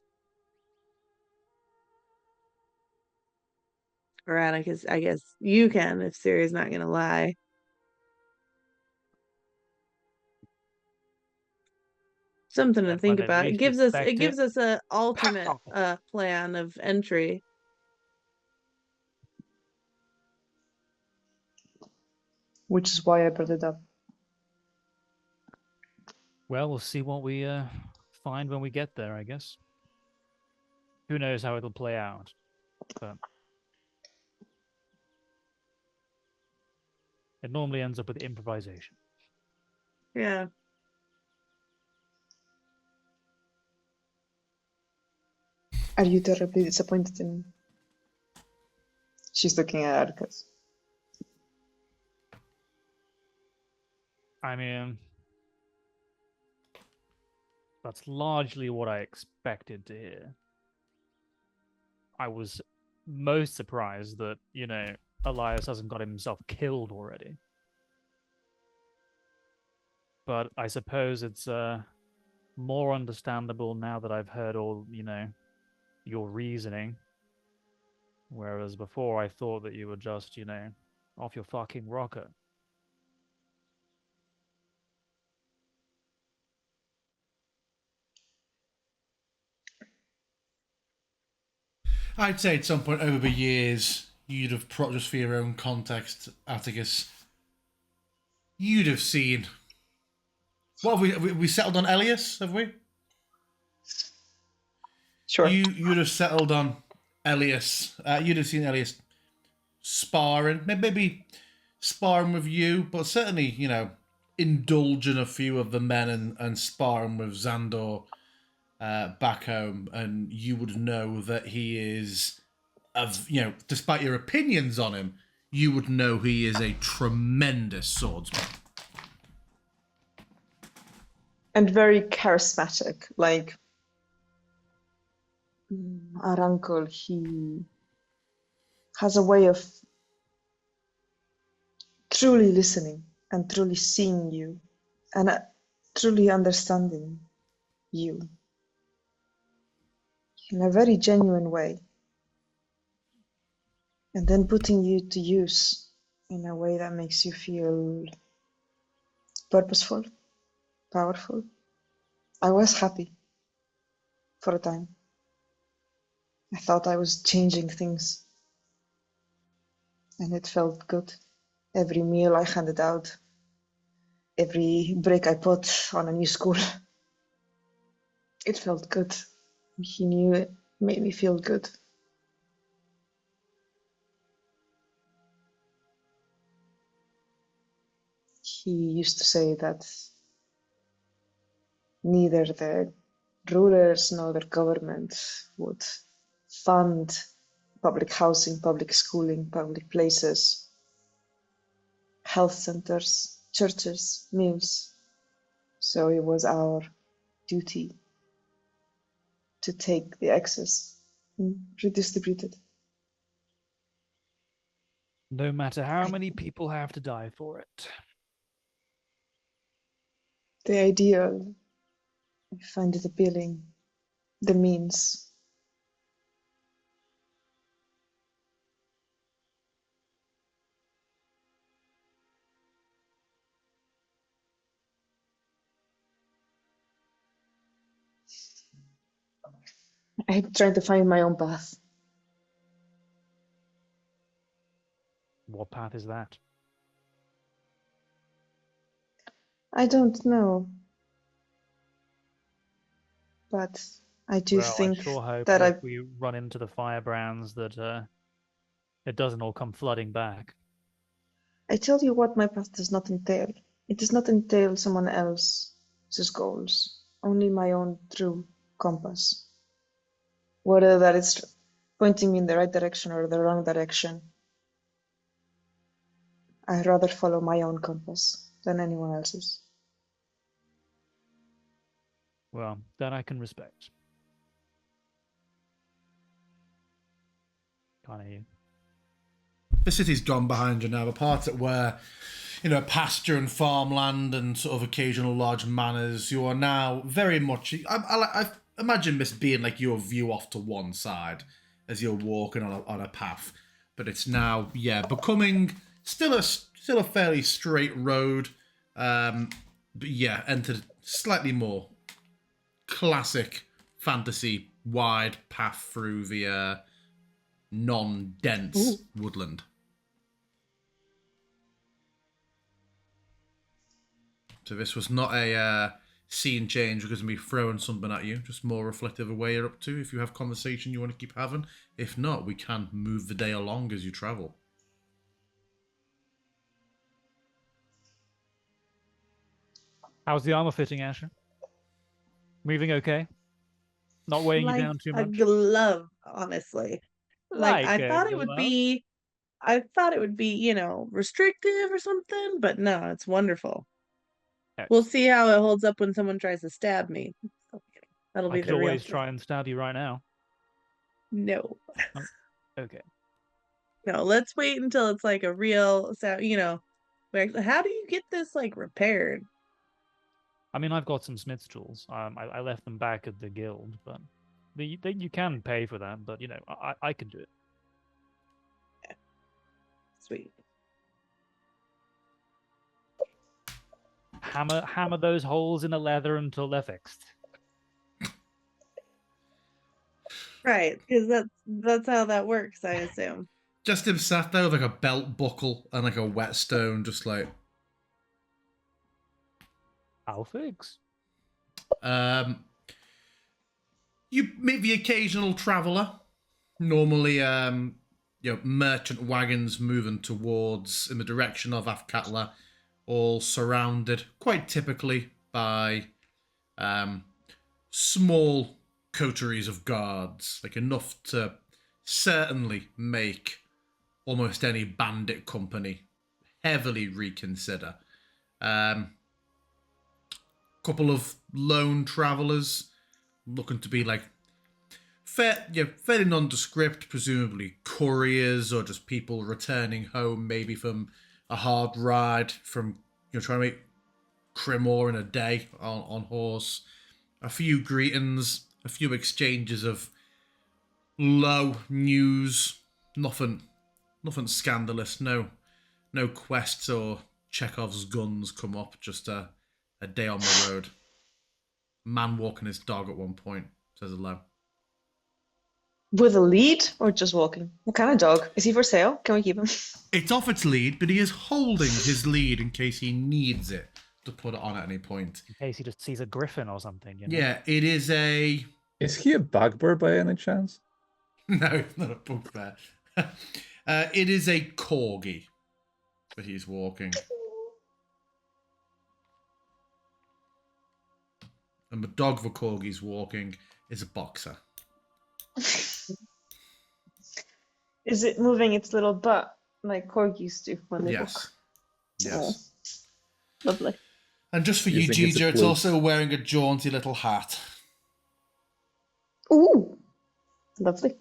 Or I guess you can if Siri's not gonna lie. Something to think I'd at about. It least gives expect us a alternate plan of entry. Which is why I brought it up. Well, we'll see what we find when we get there, I guess. Who knows how it'll play out, but it normally ends up with improvisation. Yeah. Are you terribly disappointed in me? She's looking at Atticus. I mean, that's largely what I expected to hear. I was most surprised that, Elias hasn't got himself killed already. But I suppose it's more understandable now that I've heard all, your reasoning. Whereas before I thought that you were just, off your fucking rocker. I'd say at some point over the years, you'd have, just for your own context, Atticus, you'd have seen. What have we settled on Elias, have we? Sure. You'd have settled on Elias. You'd have seen Elias sparring, maybe sparring with you, but certainly, indulging a few of the men and sparring with Xandor back home, and you would know that he is, despite your opinions on him, you would know he is a tremendous swordsman. And very charismatic, like our uncle, he has a way of truly listening and truly seeing you and truly understanding you in a very genuine way, and then putting you to use in a way that makes you feel purposeful, powerful. I was happy for a time. I thought I was changing things, and it felt good. Every meal I handed out, every brick I put on a new school, it felt good. He knew it made me feel good. He used to say that neither the rulers nor the government would fund public housing, public schooling, public places, health centers, churches, meals. So it was our duty to take the excess and redistribute it. No matter how many people have to die for it. The ideal, I find it appealing. The means. I'm trying to find my own path. What path is that? I don't know. But I do Well, think I sure hope that if we run into the firebrands that it doesn't all come flooding back. I tell you what my path does not entail. It does not entail someone else's goals, only my own true compass. Whether that is pointing me in the right direction or the wrong direction, I'd rather follow my own compass than anyone else's. Well, that I can respect. Can't hear you. The city's gone behind you now. The parts that were, pasture and farmland and sort of occasional large manors, you are now very much. I imagine this being like your view off to one side as you're walking on a path, but it's now becoming still a fairly straight road, but entered slightly more classic fantasy wide path through the non-dense woodland. So this was not a scene change because of me throwing something at you, just more reflective of where you're up to. If you have conversation you want to keep having. If not, we can move the day along as you travel. How's the armor fitting, Asher? Moving okay? Not weighing you down too a much? glove, honestly. Like I a thought it would glove? be restrictive or something, but no, it's wonderful. We'll see how it holds up when someone tries to stab me. That'll I be could the real always thing. try and stab you right now. No. Okay. No, let's wait until it's like a real how do you get this like repaired? I mean, I've got some smith's tools. I left them back at the guild, but you can pay for that. But I can do it. Sweet. Hammer those holes in the leather until they're fixed. Right, because that's how that works, I assume. Just him sat there with like a belt buckle and like a whetstone, just like. I'll fix. You meet the occasional traveller. Normally, merchant wagons moving towards in the direction of Athkatla, all surrounded quite typically by small coteries of guards, like enough to certainly make almost any bandit company heavily reconsider. Couple of lone travellers looking to be like fairly nondescript, presumably couriers or just people returning home, maybe from a hard ride from trying to make Crimor in a day on horse. A few greetings, a few exchanges of low news, nothing scandalous. No quests or Chekhov's guns come up. Just a day on the road. Man walking his dog at one point says hello. With a lead or just walking? What kind of dog? Is he for sale? Can we keep him? It's off its lead, but he is holding his lead in case he needs it to put it on at any point. In case he just sees a griffin or something. You know? Yeah, it is a... Is he a bugbear by any chance? No, it's not a bugbear. It is a corgi that he's walking. And the dog the corgi's walking is a boxer. Is it moving its little butt like corgis do when they Yes. walk? Yes. Oh, lovely. And just for You you, think it's a Gija, it's clue? also wearing a jaunty little hat. Ooh, lovely.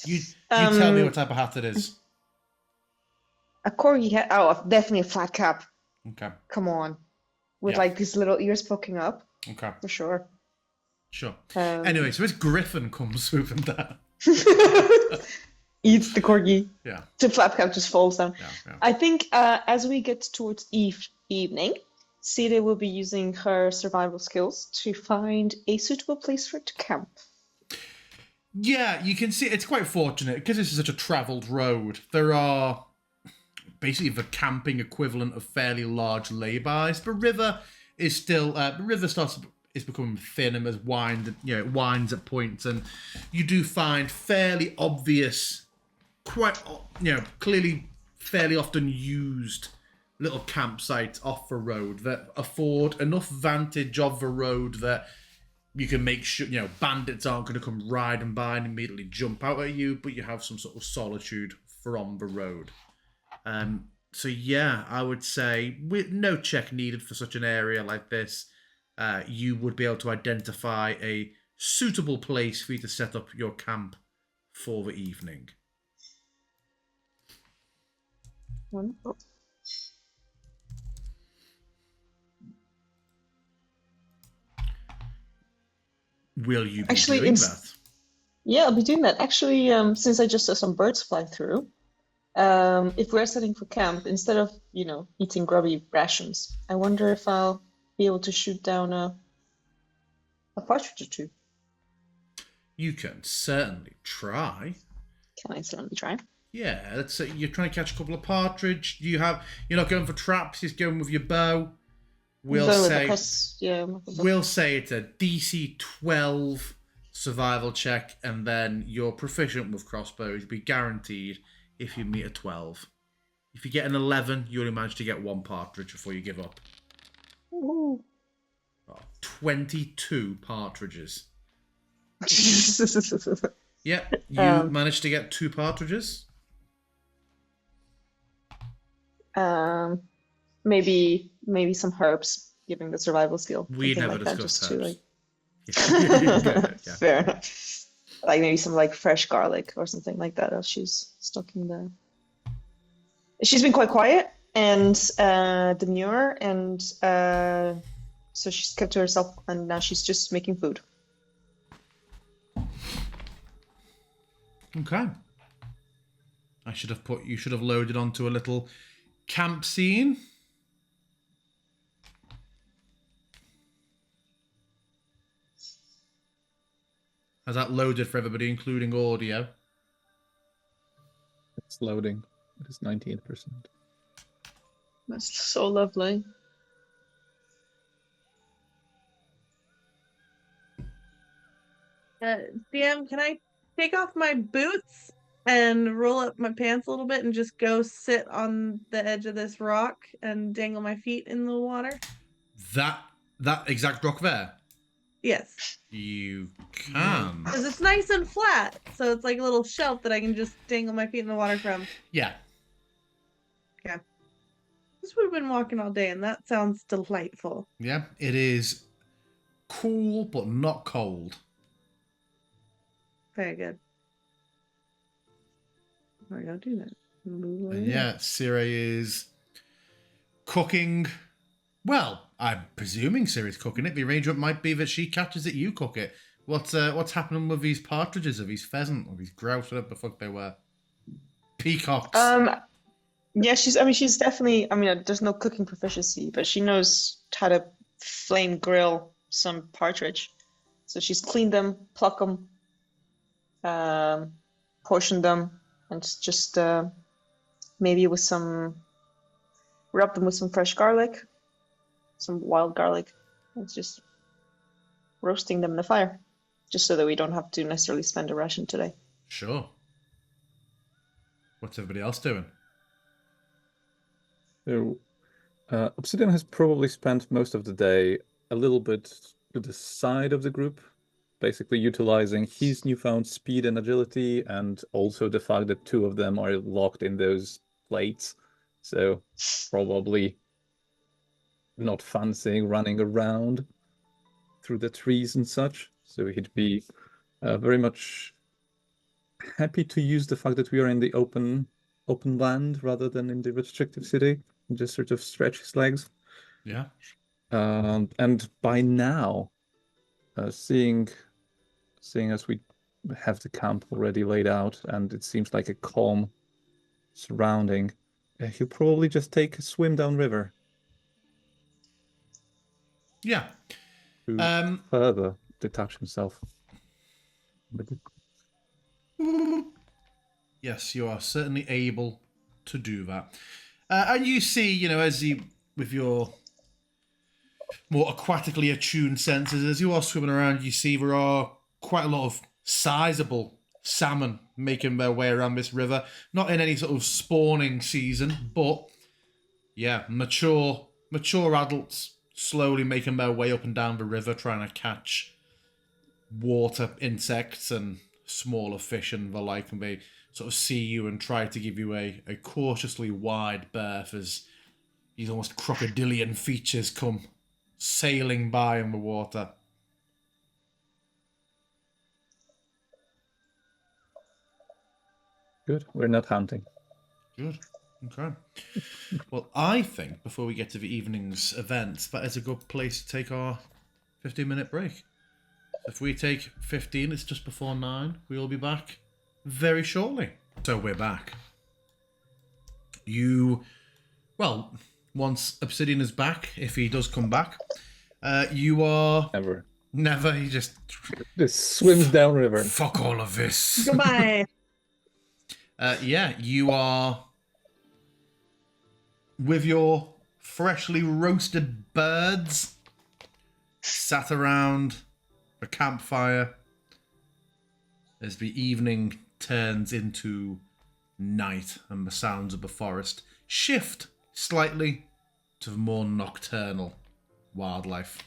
You tell me what type of hat it is. A corgi hat. Oh, definitely a flat cap. Okay. Come on, with Yeah. like these little ears poking up Okay. for sure. Sure. Um, Anyway, so this griffin comes swooping down. Eats the corgi. Yeah. The flap cap just falls down. Yeah. I think as we get towards evening, Sita will be using her survival skills to find a suitable place for it to camp. Yeah, you can see it's quite fortunate because this is such a travelled road. There are basically the camping equivalent of fairly large lay-bys. The river is still is becoming thin and it winds at points, and you do find fairly obvious, quite clearly fairly often used little campsites off the road that afford enough vantage of the road that you can make sure bandits aren't going to come riding by and immediately jump out at you, but you have some sort of solitude from the road. So yeah, I would say with no check needed for such an area like this, you would be able to identify a suitable place for you to set up your camp for the evening. Wonderful. Will you be Actually, doing it's- that? Yeah, I'll be doing that. Actually, since I just saw some birds fly through, if we're setting for camp, instead of, eating grubby rations, I wonder if I'll be able to shoot down a partridge or two. You can certainly try. Can I certainly try? Yeah, let's say you're trying to catch a couple of partridge. You're not going for traps. You're going with your bow. We'll Go with say it's a DC 12 survival check, and then you're proficient with crossbows. You'll be guaranteed if you meet a 12. If you get an 11, you only manage to get one partridge before you give up. Ooh. 22 partridges. Yeah, you managed to get 2 partridges. Maybe some herbs, giving the survival skill. We something never like that, discussed just to, herbs. Yeah. Fair enough. Like maybe some like fresh garlic or something like that as she's stocking the. She's been quite quiet and demure, and so she's kept to herself, and now she's just making food. Okay. You should have loaded onto a little camp scene. Has that loaded for everybody, including audio? It's loading. It is 19%. That's so lovely. DM, can I take off my boots and roll up my pants a little bit and just go sit on the edge of this rock and dangle my feet in the water? That exact rock there? Yes. You can. Because it's nice and flat, so it's like a little shelf that I can just dangle my feet in the water from. Yeah. Okay. Because we've been walking all day, and that sounds delightful. Yeah, it is cool, but not cold. Very good. I gotta do that. And yeah, Siri is cooking. Well, I'm presuming Siri's cooking it. The arrangement might be that she catches it, you cook it. What's happening with these partridges, or these pheasant, or these grouse, whatever the fuck they were? Peacocks. Yeah, she's definitely, there's no cooking proficiency, but she knows how to flame grill some partridge. So she's cleaned them, plucked them, portioned them, and just maybe rub them with some fresh garlic, some wild garlic. It's just roasting them in the fire, just so that we don't have to necessarily spend a ration today. Sure. What's everybody else doing? So, Obsidian has probably spent most of the day a little bit to the side of the group, basically utilizing his newfound speed and agility, and also the fact that two of them are locked in those plates. So, probably not fancying running around through the trees and such. So, he'd be very much happy to use the fact that we are in the open land rather than in the restrictive city, and just sort of stretch his legs. Yeah. And by now, seeing as we have the camp already laid out and it seems like a calm surrounding, he'll probably just take a swim downriver Yeah. to further detach himself. Yes, you are certainly able to do that. And you see, as you, with your more aquatically attuned senses, as you are swimming around, you see there are quite a lot of sizable salmon making their way around this river. Not in any sort of spawning season, but yeah, mature adults slowly making their way up and down the river, trying to catch water insects and smaller fish and the like, and they sort of see you and try to give you a cautiously wide berth as these almost crocodilian features come sailing by in the water. Good. We're not hunting. Good. Okay. Well, I think before we get to the evening's events, that is a good place to take our 15-minute break. If we take 15, it's just before 9. We will be back very shortly. So we're back. Once Obsidian is back, if he does come back, you are... Never. He just swims downriver. Fuck all of this. Goodbye. Yeah, you are with your freshly roasted birds sat around a campfire as the evening turns into night and the sounds of the forest shift slightly to the more nocturnal wildlife.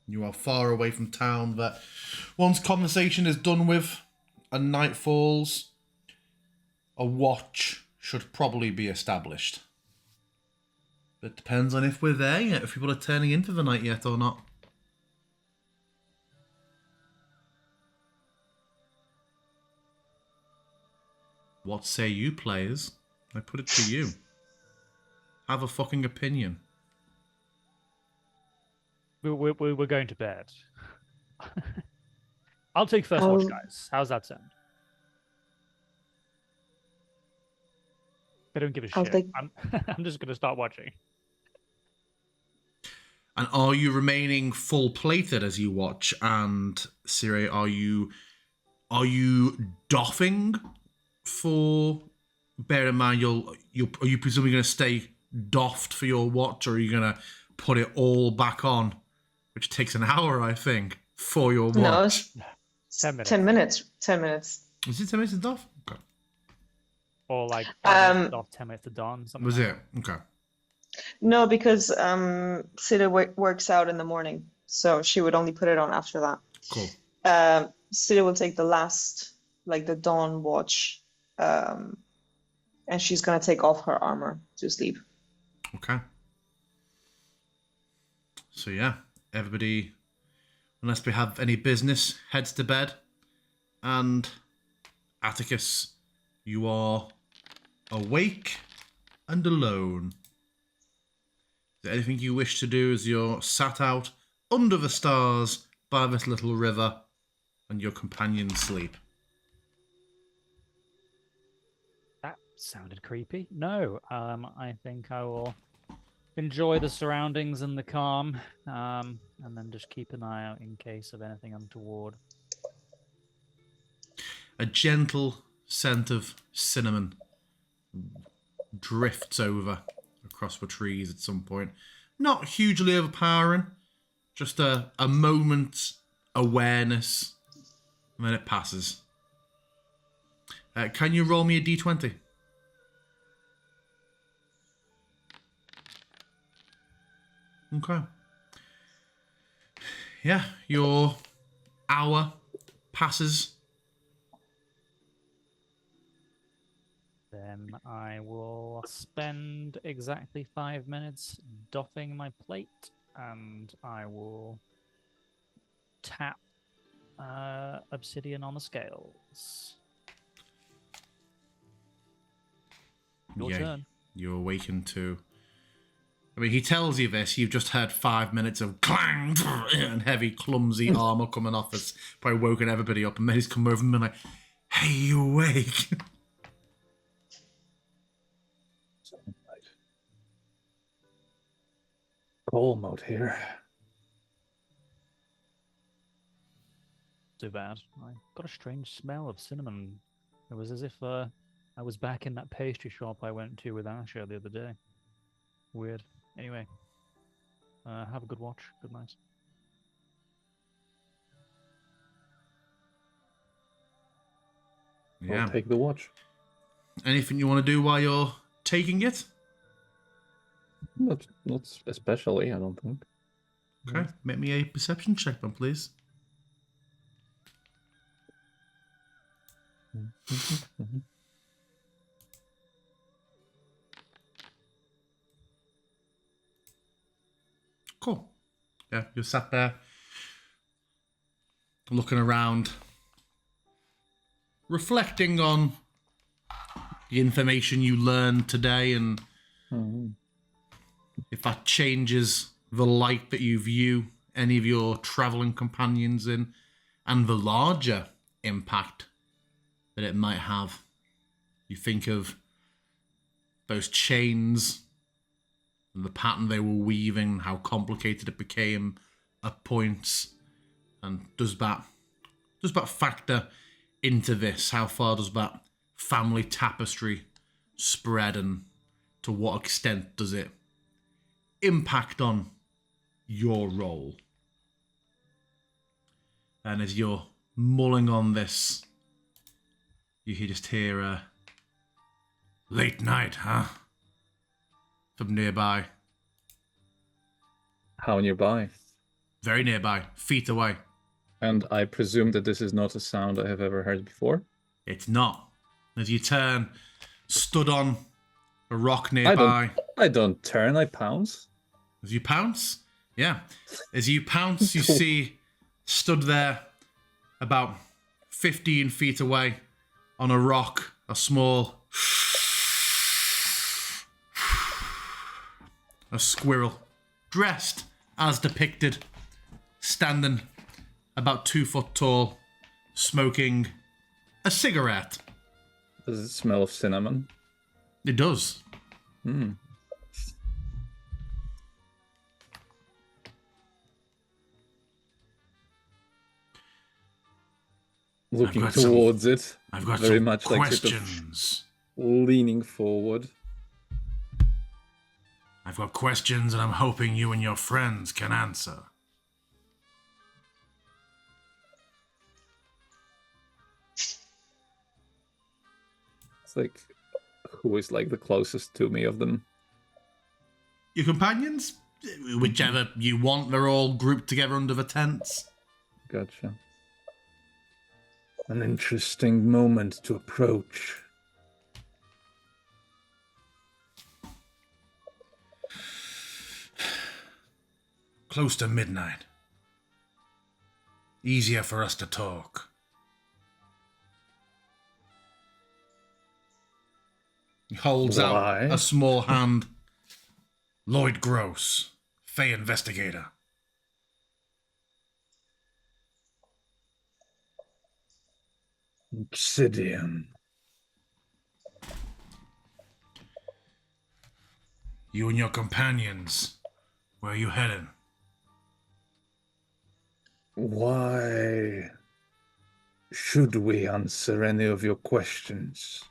You are far away from town, that once conversation is done with and night falls, a watch should probably be established. It depends on if we're there yet, if people are turning into the night yet or not. What say you, players? I put it to you. Have a fucking opinion. We're going to bed. I'll take first watch, guys. How's that sound? I don't give a shit. I'm just gonna start watching. And are you remaining full plated as you watch? And Siri, are you doffing for? Bear in mind, are you presumably going to stay doffed for your watch, or are you going to put it all back on, which takes an hour, I think, for your watch? No, it's 10 minutes. 10 minutes. 10 minutes. Was it 10 minutes to doff? Okay. Or like 5 minutes off, 10 minutes to dawn. Something Was like it? Okay. No, because Sita works out in the morning, so she would only put it on after that. Cool. Sita will take the last, like the dawn watch, and she's gonna take off her armor to sleep. Okay. So yeah, everybody, unless we have any business, heads to bed. And Atticus, you are awake and alone. Is there anything you wish to do as you're sat out under the stars by this little river and your companions sleep? that. Sounded creepy. No, I think I will enjoy the surroundings and the calm, and then just keep an eye out in case of anything untoward. A gentle scent of cinnamon drifts over across the trees at some point. Not hugely overpowering, just a moment's awareness, and then it passes. Can you roll me a d20? Okay. Yeah, your hour passes. Then I will spend exactly 5 minutes doffing my plate, and I will tap obsidian on the scales. Your turn. You're awakened to... I mean, he tells you this, you've just heard 5 minutes of clang and heavy, clumsy armour coming off us. Probably woken everybody up, and then he's come over and been like, hey, you awake? Calm out here. Too bad. I got a strange smell of cinnamon. It was as if I was back in that pastry shop I went to with Asher the other day. Weird. Anyway, have a good watch. Good night. Yeah. I'll take the watch. Anything you want to do while you're taking it? Not especially, I don't think. Okay, make me a perception check then, please. Cool. Yeah, you're sat there looking around, reflecting on the information you learned today and if that changes the light that you view any of your traveling companions in and the larger impact that it might have. You think of those chains and the pattern they were weaving, how complicated it became at points, and does that factor into this? How far does that family tapestry spread, and to what extent does it impact on your role? And as you're mulling on this, you just hear a late night, huh? From nearby. How nearby? Very nearby, feet away. And I presume that this is not a sound I have ever heard before? It's not. As you turn, stood on a rock nearby. I don't turn, I pounce. As you pounce? Yeah. As you pounce, you see stood there about 15 feet away on a rock, a small... a squirrel, dressed as depicted standing about 2 foot tall, smoking a cigarette. Does it smell of cinnamon? It does. Hmm. Looking got towards it, I've got very some much like sort of questions. leaning forward. I've got questions and I'm hoping you and your friends can answer. It's like, who is like the closest to me of them? Your companions? Whichever you want, they're all grouped together under the tents. Gotcha. An interesting moment to approach. Close to midnight. Easier for us to talk. He holds Why? out a small hand. Lloyd Gross, Fey investigator. Obsidian. You and your companions, where are you heading? Why should we answer any of your questions?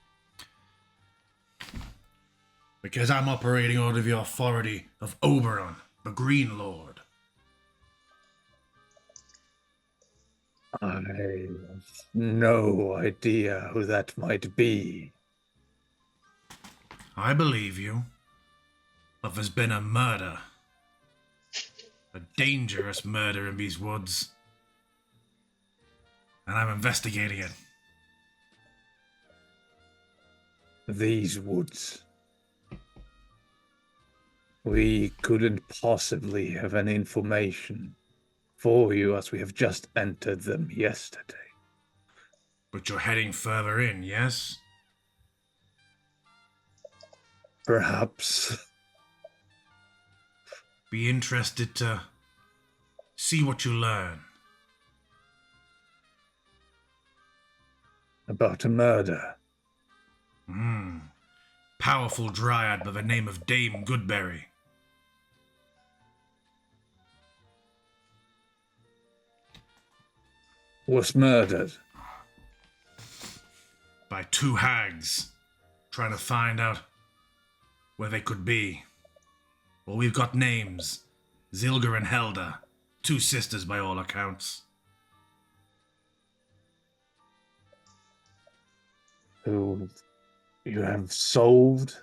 Because I'm operating under the authority of Oberon, the Green Lord. I have no idea who that might be. I believe you, but there's been a murder. A dangerous murder in these woods. And I'm investigating it. These woods. We couldn't possibly have any information for you as we have just entered them yesterday. But you're heading further in, yes? Perhaps. Be interested to see what you learn. About a murder. Powerful dryad by the name of Dame Goodberry. Was murdered. By 2 hags. Trying to find out where they could be. Well, we've got names. Zilga and Helda. 2 sisters by all accounts. Who you have solved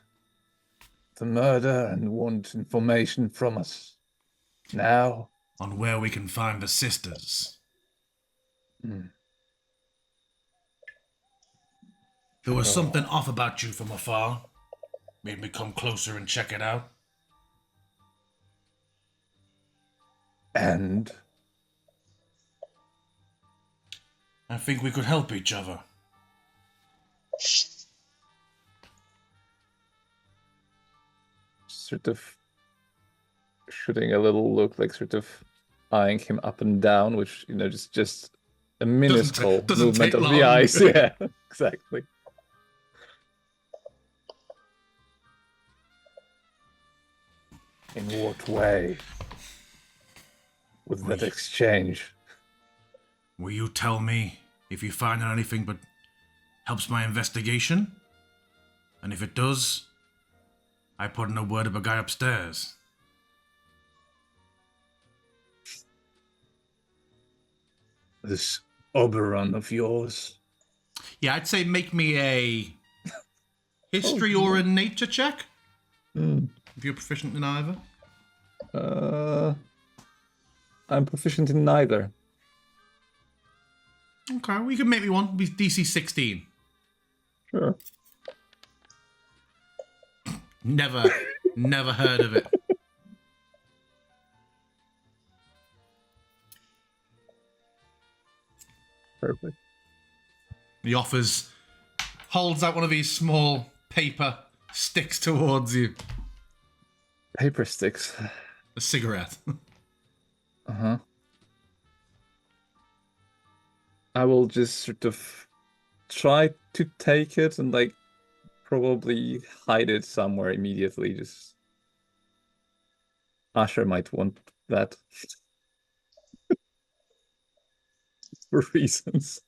the murder and want information from us now? On where we can find the sisters. There was something off about you from afar. Made me come closer and check it out. And I think we could help each other. sort of shooting a little look, like sort of eyeing him up and down, which, you know, just a minuscule doesn't movement take of long. the eyes. Yeah, exactly. In what way was that exchange? Will you tell me if you find out anything but helps my investigation? And if it does, I put in a word of a guy upstairs. This Oberon of yours? Yeah, I'd say make me a history or a nature check. If you're proficient in either. I'm proficient in neither. Okay, well, you can make me one. Be DC 16. Sure. Never heard of it. Perfect. He holds out one of these small paper sticks towards you. Paper sticks. A cigarette. Uh-huh. I will just sort of try to take it and like probably hide it somewhere immediately. Just Asher might want that for reasons.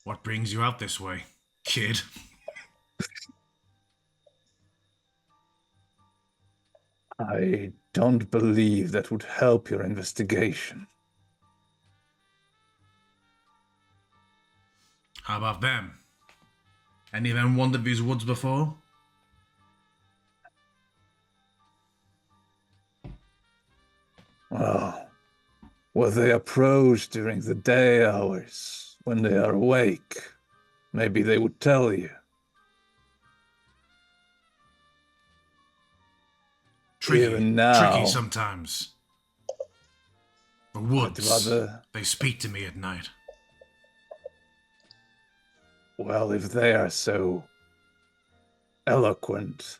What brings you out this way, kid? I don't believe that would help your investigation. How about them? Any of them wandered these woods before? Oh, were they approached during the day hours when they are awake? Maybe they would tell you. Here and now, Tricky sometimes. The woods, rather- they speak to me at night. well, if they are so eloquent,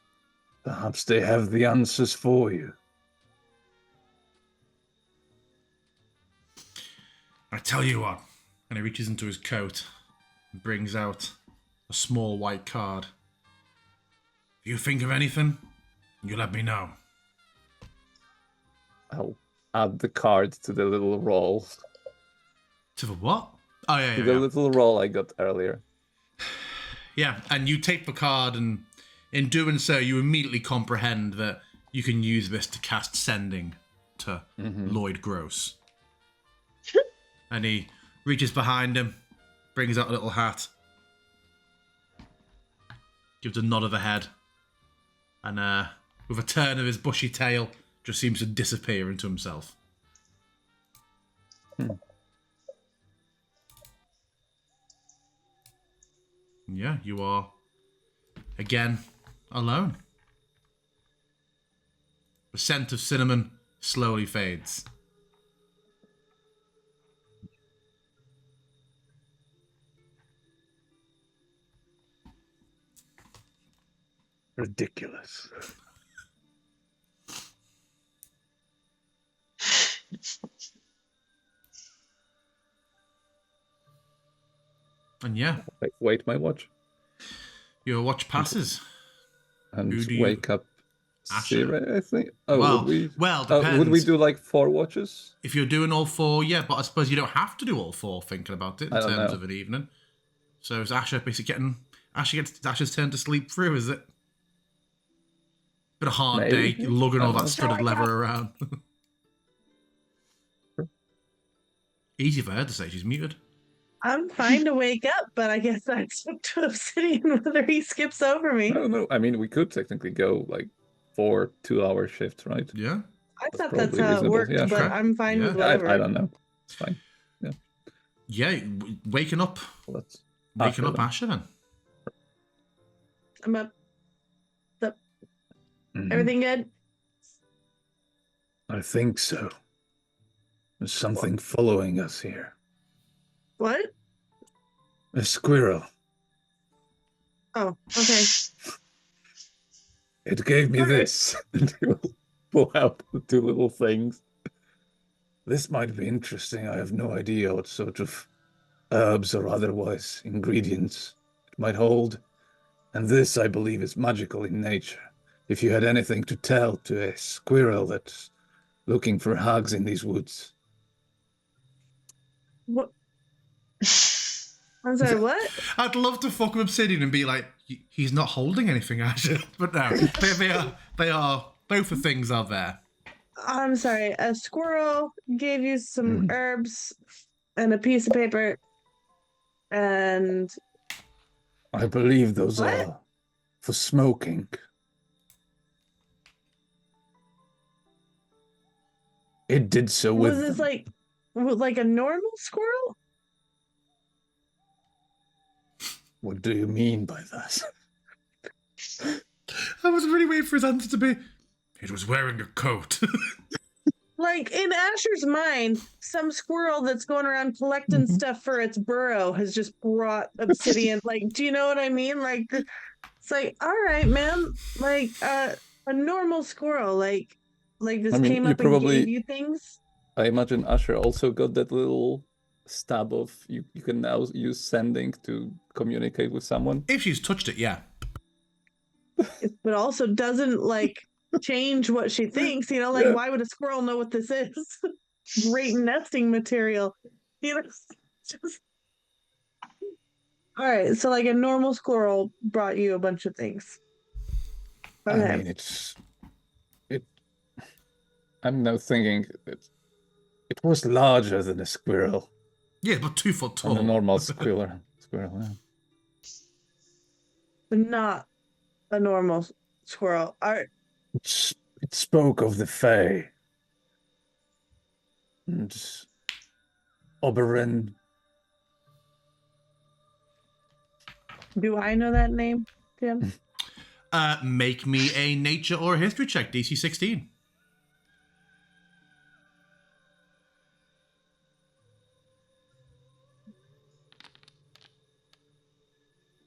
perhaps they have the answers for you. I tell you what, and he reaches into his coat and brings out a small white card. If you think of anything, you let me know. I'll add the card to the little roll. To the what? Oh, yeah, To yeah, the yeah. little roll I got earlier. Yeah, and you take the card, and in doing so, you immediately comprehend that you can use this to cast Sending to Lloyd Gross. And he reaches behind him, brings out a little hat, gives a nod of the head, and with a turn of his bushy tail, just seems to disappear into himself. Yeah, you are, again, alone. The scent of cinnamon slowly fades. Ridiculous. And yeah, Wait my watch. your watch passes. And Who do you- wake up Asher? Siri, I think. Oh, Well, would we? well, Would we depends. do like 4 watches? If you're doing all 4, yeah, but I suppose you don't have to do all 4 thinking about it in I don't terms know. of an evening. So is Asher basically getting... It's Asher's turn to sleep through, is it? Been a hard Maybe. day, lugging I all don't that know. studded leather around. Easy for her to say, she's muted. I'm fine to wake up, but I guess that's up to Obsidian whether he skips over me. No. I mean, we could technically go like 4 2-hour shifts, right? Yeah? I That's thought that's probably how it reasonable. worked, Yeah, but sure. I'm fine Yeah. with whatever. I don't know. It's fine. Yeah, waking up. Let's Waking Asher up then. Asher then. I'm up. Mhm. Everything good? I think so. There's something following us here. What? A squirrel. Oh, okay. It gave me Alright. this. And he will pull out the 2 little things. This might be interesting. I have no idea what sort of herbs or otherwise ingredients it might hold. And this, I believe, is magical in nature. If you had anything to tell to a squirrel that's looking for hags in these woods. What? I'm sorry, what? I'd love to fuck with Obsidian and be like, he's not holding anything, Asher. But no, they are, both the things are there. I'm sorry. A squirrel gave you some herbs and a piece of paper. And I believe those What? are for smoking. It did so with was this them. like a normal squirrel? What do you mean by that? I was really waiting for his answer to be, it was wearing a coat. Like in Asher's mind, some squirrel that's going around collecting stuff for its burrow has just brought obsidian. Like, do you know what I mean? Like, it's like, all right, man. Like a normal squirrel, like this I mean, came you up and probably- gave you things. I imagine Asher also got that little stab of you can now use sending to communicate with someone. If she's touched it, yeah. But also doesn't like change what she thinks. Like Yeah. why would a squirrel know what this is? Great nesting material. Just all right. So like a normal squirrel brought you a bunch of things. Okay. I mean, I'm now thinking that it was larger than a squirrel. Yeah, but 2 foot tall. And a normal squirrel. Yeah. But not a normal squirrel. All right. It spoke of the Fae. And Oberyn. Do I know that name, Tim? Make me a nature or a history check, DC 16.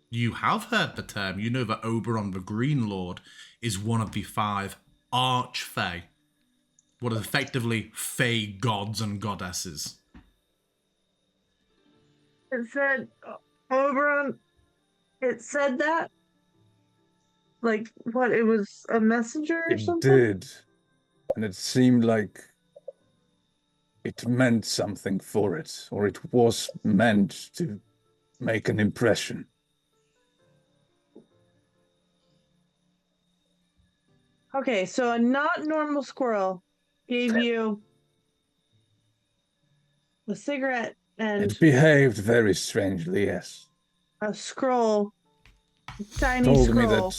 You have heard the term. You know that Oberon the Green Lord is one of the 5 Arch-Fae. What are effectively Fae gods and goddesses. It said Oberon. It said that. Like what? It was a messenger or It something. did. And it seemed like it meant something for it, or it was meant to make an impression. Okay, so a not normal squirrel gave you a cigarette and It behaved very strangely, yes. a scroll, a tiny scroll.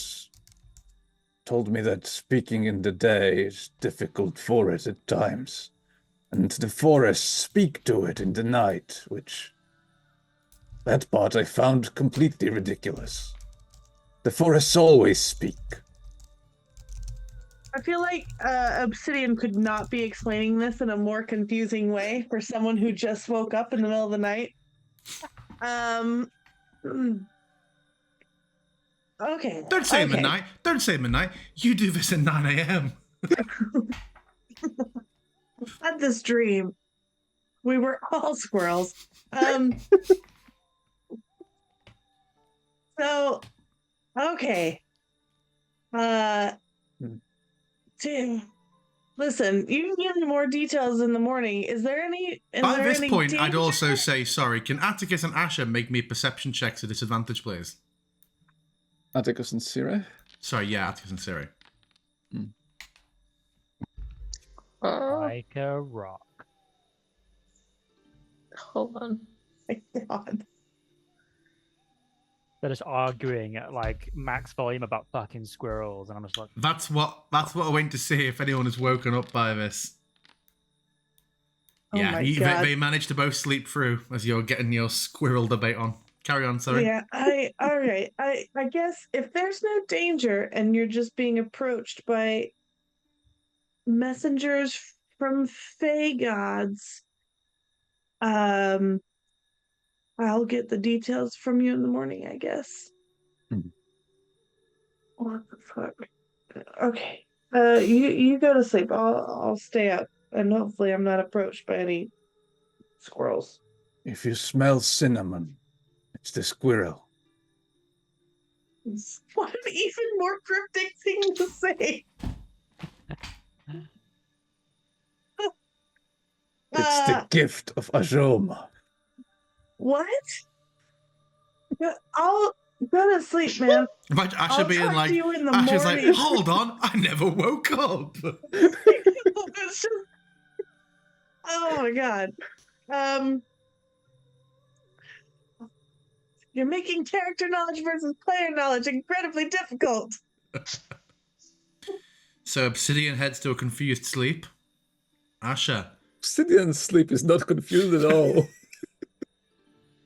Told me that speaking in the day is difficult for it at times. And the forests speak to it in the night, which that part I found completely ridiculous. The forests always speak. I feel like Obsidian could not be explaining this in a more confusing way for someone who just woke up in the middle of the night. Okay. Don't say okay. midnight. Don't say midnight. You do this at 9 a.m. Had this dream. We were all squirrels. So, okay. Tim, listen, you can give me more details in the morning. Is there any? By this point, danger? I'd also say, sorry, can Atticus and Asher make me perception checks at disadvantage, please? Atticus and Sire? Sorry, yeah, Atticus and Siri. Like a rock. Hold on. My God. They're just arguing at like max volume about fucking squirrels, and I'm just like, That's what I went to see if anyone is woken up by this. Oh Yeah, my God. they managed to both sleep through as you're getting your squirrel debate on. Carry on, sorry. Yeah, all right. I guess if there's no danger and you're just being approached by messengers from Fae gods, I'll get the details from you in the morning, I guess. What the fuck? Okay. You go to sleep. I'll stay up, and hopefully I'm not approached by any squirrels. If you smell cinnamon, it's the squirrel. What an even more cryptic thing to say. It's the gift of Ajoma. What? I'll go to sleep, man. Imagine Asher I'll being talk like, to you in the Asher's morning. like, hold on, I never woke up. It's just... Oh my God. You're making character knowledge versus player knowledge incredibly difficult. So Obsidian heads to a confused sleep. Asher. Obsidian's sleep is not confused at all.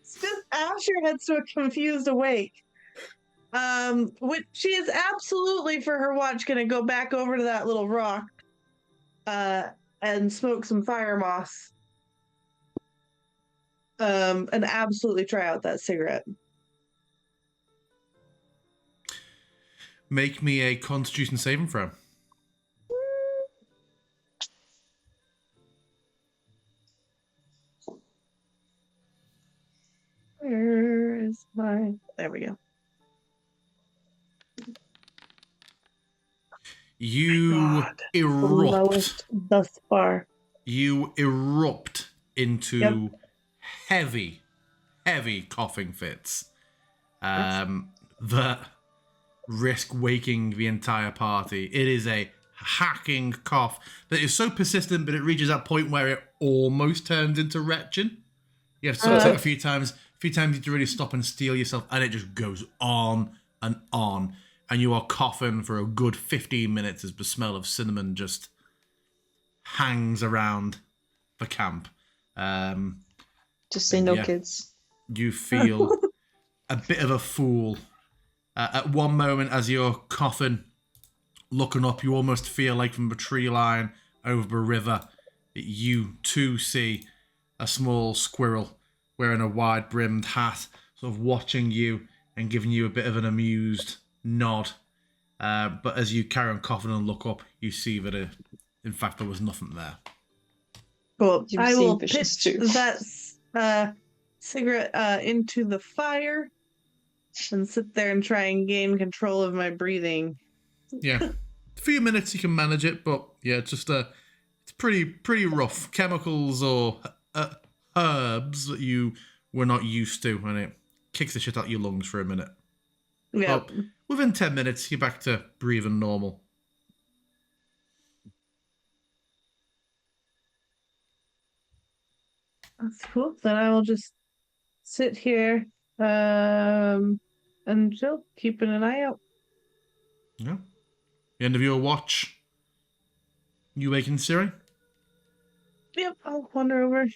It's just Asher heads to a confused awake. Which she is absolutely for her watch gonna go back over to that little rock and smoke some fire moss. And absolutely try out that cigarette. Make me a Constitution saving throw. is my. There we go. You God, the erupt. lowest thus far. You erupt into Yep. heavy, heavy coughing fits That's- that risk waking the entire party. It is a hacking cough that is so persistent, but it reaches that point where it almost turns into retching. You have to a few times you have to really stop and steel yourself, and it just goes on and on. And you are coughing for a good 15 minutes as the smell of cinnamon just hangs around the camp. Just say no, yeah. kids. You feel a bit of a fool. At one moment, as you're coughing, looking up, you almost feel like from the tree line over the river, you too see a small squirrel wearing a wide-brimmed hat, sort of watching you and giving you a bit of an amused nod. But as you carry on coughing and look up, you see that, in fact, there was nothing there. Cool. You've I seen will visions pitch too. that cigarette into the fire and sit there and try and gain control of my breathing. Yeah. A few minutes you can manage it, but yeah, it's just it's pretty rough. Chemicals or herbs that you were not used to, and it kicks the shit out your lungs for a minute. Yeah. But within 10 minutes, you're back to breathing normal. That's cool. Then I will just sit here and chill, keeping an eye out. Yeah. The end of your watch, you waken Siri. Yep, I'll wander over.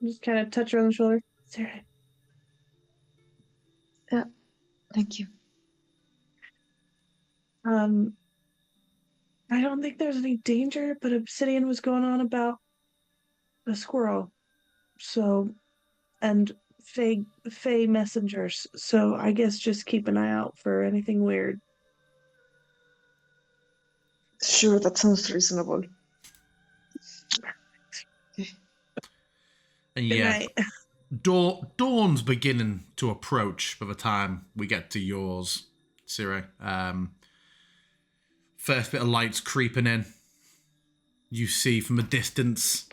Just kind of touch her on the shoulder. Sarah. Yeah, thank you. I don't think there's any danger, but Obsidian was going on about a squirrel. So, and Fey messengers. So I guess just keep an eye out for anything weird. Sure, that sounds reasonable. And Good yeah, night. dawn's beginning to approach by the time we get to yours, Siri. First bit of light's creeping in. You see from a distance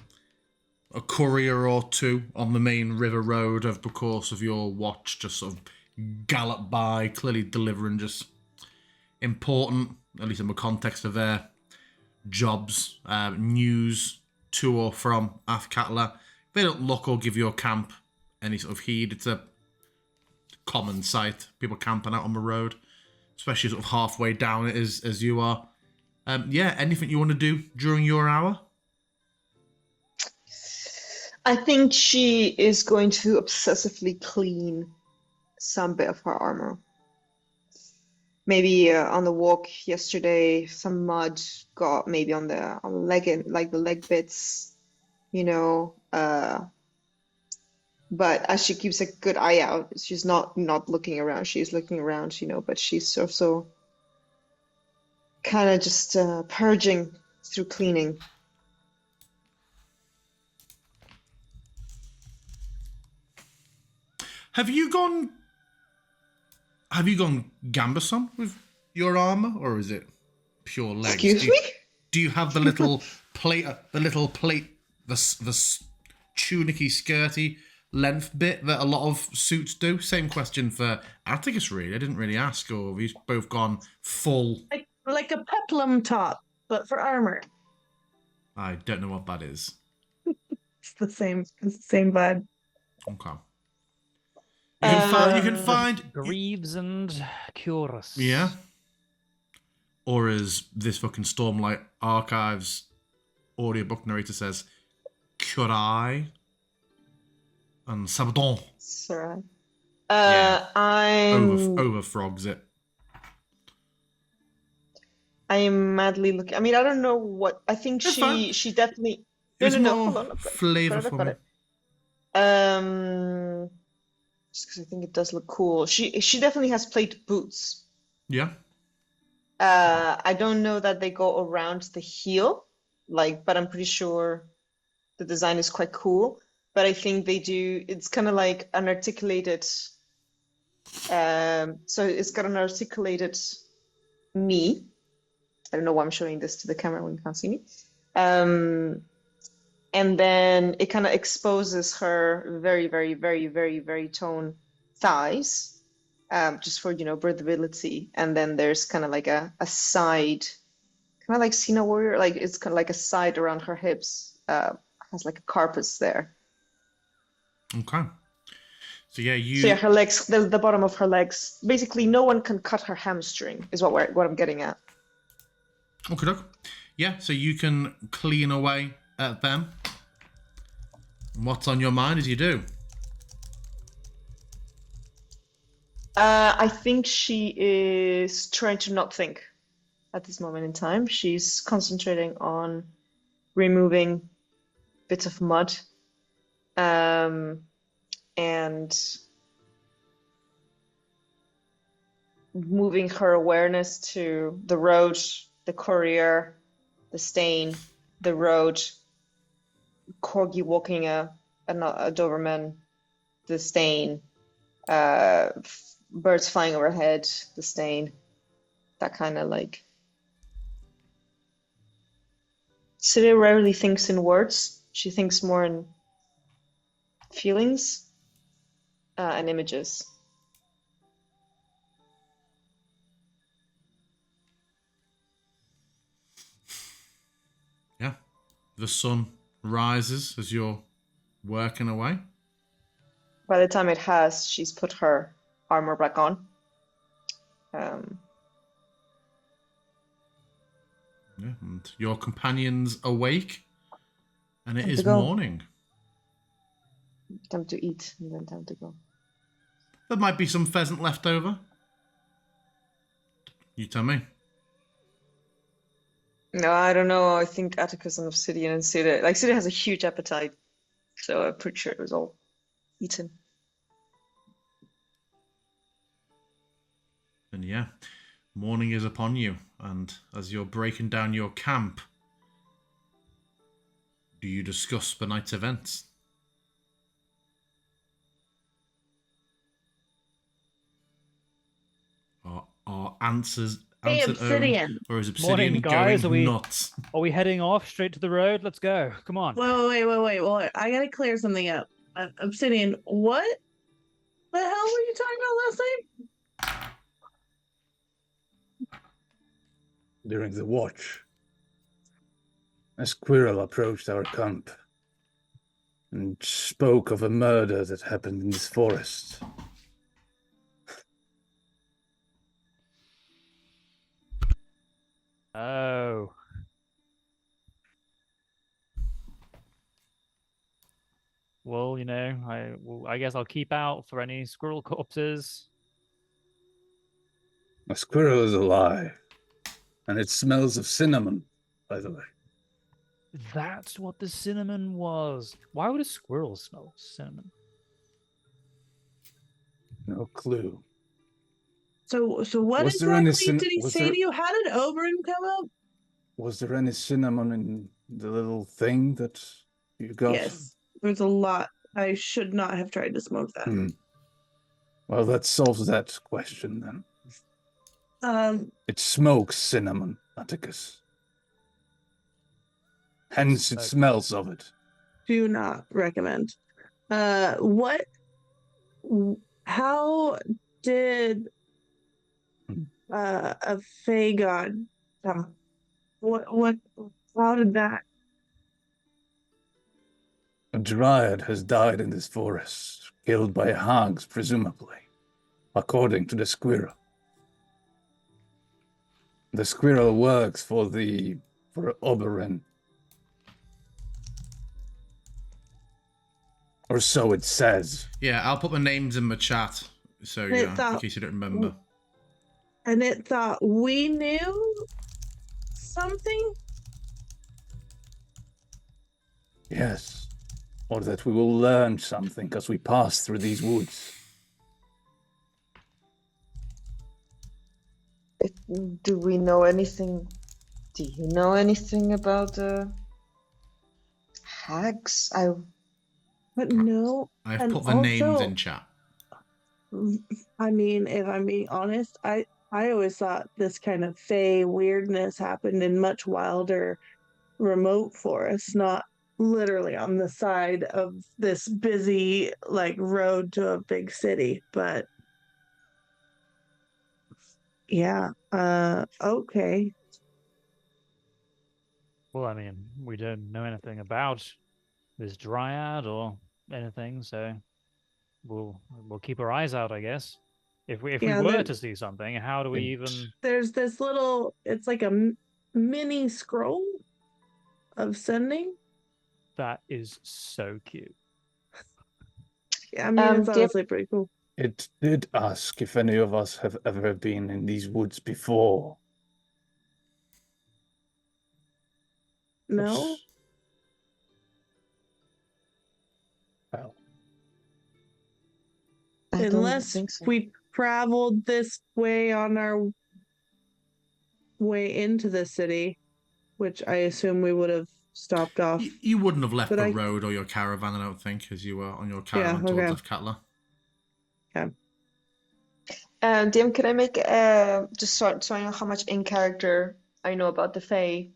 a courier or two on the main river road over the course of your watch just sort of gallop by, clearly delivering just important, at least in the context of their jobs, news to or from Athkatla. They don't look or give your camp any sort of heed. It's a common sight, people camping out on the road, especially sort of halfway down it as you are. Yeah, anything you want to do during your hour? I think she is going to obsessively clean some bit of her armor. Maybe on the walk yesterday, some mud got maybe on the leg, like the leg bits, you know. But as she keeps a good eye out, she's not looking around. She's looking around, you know. But she's also kind of just purging through cleaning. Have you gone gambeson with your armor, or is it pure legs? Excuse me? Do you have the little plate, the tunicky, skirty length bit that a lot of suits do? Same question for Atticus, really. I didn't really ask, or have you both gone full? Like a peplum top, but for armor. I don't know what that is. It's the same vibe. Okay. You can find Greaves and Curus. Yeah. Or as this fucking Stormlight Archives audiobook narrator says, Kurai and Sabadon. Sorry. Yeah. I'm Over frogs it. I am madly looking. I mean, I don't know what. I think It's fine. she definitely. It's No. more Hold on. I've got flavorful. it. Just because I think it does look cool. She definitely has plate boots. Yeah. I don't know that they go around the heel, but I'm pretty sure the design is quite cool. But I think they do. It's kind of like an articulated So it's got an articulated me. I don't know why I'm showing this to the camera when you can't see me. And then it kind of exposes her very, very, very, very, very toned thighs, just for, breathability. And then there's kind of like a side, kind of like Sina Warrior, like it's kind of like a side around her hips, has like a carpus there. Okay. So yeah, So yeah, her legs, the bottom of her legs, basically no one can cut her hamstring, is what I'm getting at. Okay, yeah. So you can clean away at them. What's on your mind as you do? I think she is trying to not think at this moment in time. She's concentrating on removing bits of mud, and moving her awareness to the road, the courier, the stain, the road, Corgi walking a Doberman, the stain, birds flying overhead, the stain, that kind of like. Cyril rarely thinks in words. She thinks more in feelings and images. Yeah. The sun rises as you're working away. By the time it has, she's put her armor back on. Yeah, and your companion's awake, and it Time to is go. morning. Time to eat and then time to go. There might be some pheasant left over. You tell me. No, I don't know. I think Atticus and Obsidian and Sida, like Sida has a huge appetite, so I'm pretty sure it was all eaten. And yeah, morning is upon you, and as you're breaking down your camp, do you discuss the night's events? Are answers Hey, answered Obsidian. or is Obsidian Morning, guys. going nuts? Are we heading off straight to the road? Let's go. Come on. Wait. I gotta clear something up. Obsidian, what the hell were you talking about last night? During the watch, a squirrel approached our camp and spoke of a murder that happened in this forest. Oh. Well, I guess I'll keep out for any squirrel corpses. A squirrel is alive, and it smells of cinnamon, by the way. That's what the cinnamon was. Why would a squirrel smell cinnamon? No clue. So what Was there any exactly did he was say there- to you? How did Oberyn come up? Was there any cinnamon in the little thing that you got? Yes, there's a lot. I should not have tried to smoke that. Well, that solves that question then. It smokes cinnamon, Atticus. Hence it smells of it. Do not recommend. How did a Fey god die? How did that? A dryad has died in this forest, killed by hags, presumably, according to the squirrel. The squirrel works for Oberyn. Or so it says. Yeah, I'll put the names in the chat, so in case you don't remember. And it thought we knew something? Yes. Or that we will learn something as we pass through these woods. Do we know anything? Do you know anything about hags? But no. I've and put the names also- in chat. I mean, if I'm being honest, I always thought this kind of fey weirdness happened in much wilder, remote forests, not literally on the side of this busy like road to a big city. But yeah, okay. Well, I mean, we don't know anything about this dryad or anything, so we'll keep our eyes out, I guess. If we Yeah, were to see something, how do we It- even? there's this little. It's like a mini scroll of sending. That is so cute. Yeah, I mean, it's DM, honestly pretty cool. It did ask if any of us have ever been in these woods before. No, Well, I don't unless think so. we traveled this way on our way into the city, which I assume we would have stopped off. You wouldn't have left But the road or your caravan, I don't think, as you were on your Yeah, caravan towards okay. Athkatla. DM, can I make just so I know how much in character I know about the Fae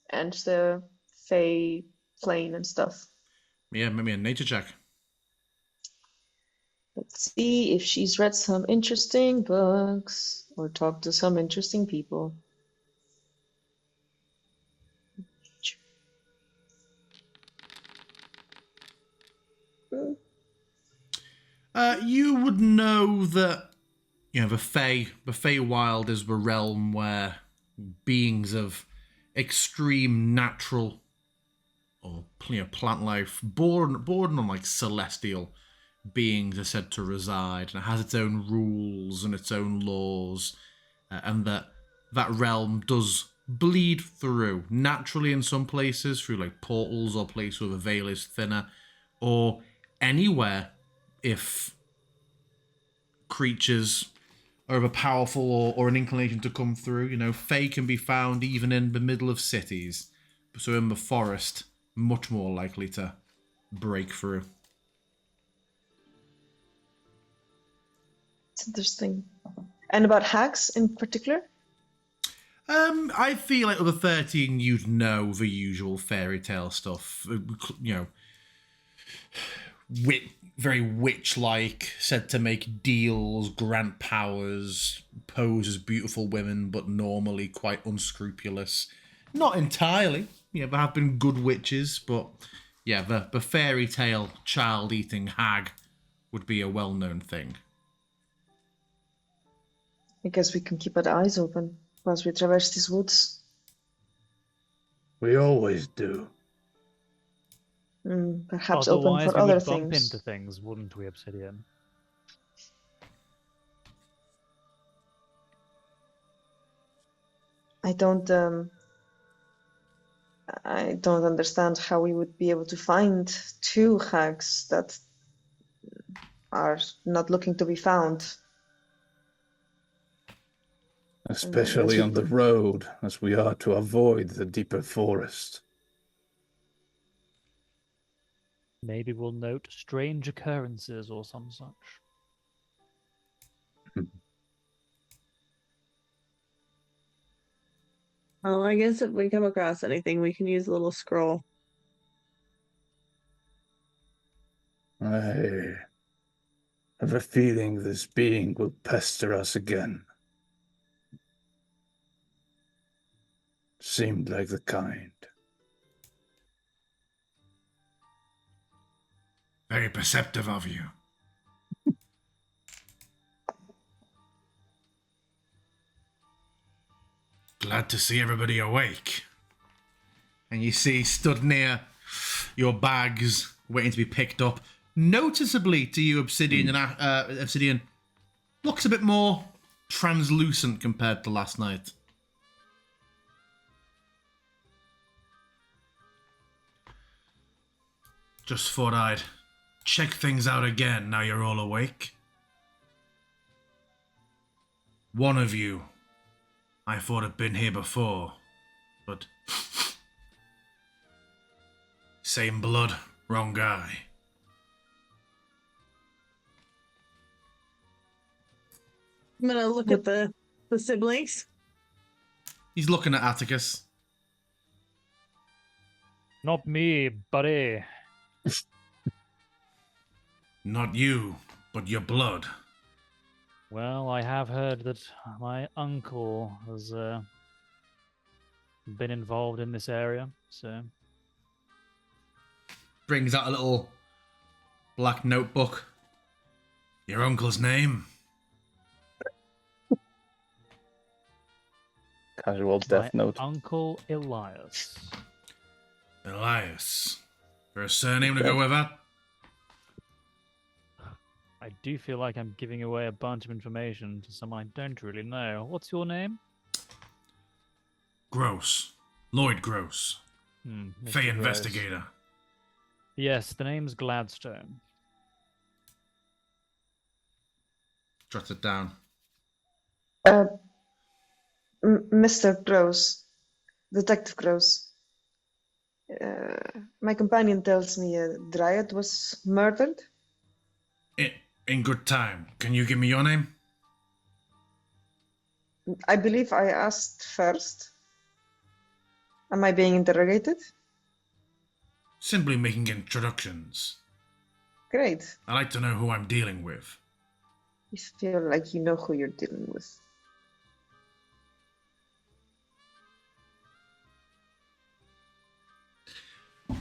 and the Fae plane and stuff? Yeah, maybe a nature check. Let's see if she's read some interesting books or talked to some interesting people. You would know that the Feywild is the realm where beings of extreme natural or plant life, born on like celestial beings, are said to reside, and it has its own rules and its own laws, and that realm does bleed through naturally in some places through like portals or places where the veil is thinner, or anywhere if creatures are of a powerful or an inclination to come through. Fae can be found even in the middle of cities. So in the forest, much more likely to break through. It's interesting. And about hags in particular? I feel like with the 13, you'd know the usual fairy tale stuff. Very witch-like, said to make deals, grant powers, pose as beautiful women, but normally quite unscrupulous. Not entirely. There have been good witches, but yeah, the fairy tale child-eating hag would be a well-known thing. I guess we can keep our eyes open whilst we traverse these woods. we always do. Perhaps open Otherwise, for we other would bump things. into things, wouldn't we, Obsidian? I don't understand how we would be able to find two hags that are not looking to be found. Especially on the road, as we are to avoid the deeper forest. Maybe we'll note strange occurrences or some such. Well, I guess if we come across anything, we can use a little scroll. I have a feeling this being will pester us again. Seemed like the kind. Very perceptive of you. Glad to see everybody awake. And you see, stood near your bags, waiting to be picked up, noticeably to you, Obsidian, and Obsidian, looks a bit more translucent compared to last night. Just thought I'd check things out again now you're all awake. One of you, I thought had been here before, but same blood, wrong guy. I'm gonna look at the siblings. He's looking at Atticus. Not me, buddy. Not you, but your blood. Well, I have heard that my uncle has been involved in this area, so Brings out a little black notebook. Your uncle's name? Casual my death note. uncle Elias. Elias. For a surname to go with that? I do feel like I'm giving away a bunch of information to someone I don't really know. What's your name? Gross. Lloyd Gross. Mr. Fey Gross. investigator. Yes, the name's Gladstone. Jot it down. Mr. Gross, Detective Gross. My companion tells me a dryad was murdered. In good time. Can you give me your name? I believe I asked first. Am I being interrogated? Simply making introductions. Great. I like to know who I'm dealing with. You feel like you know who you're dealing with.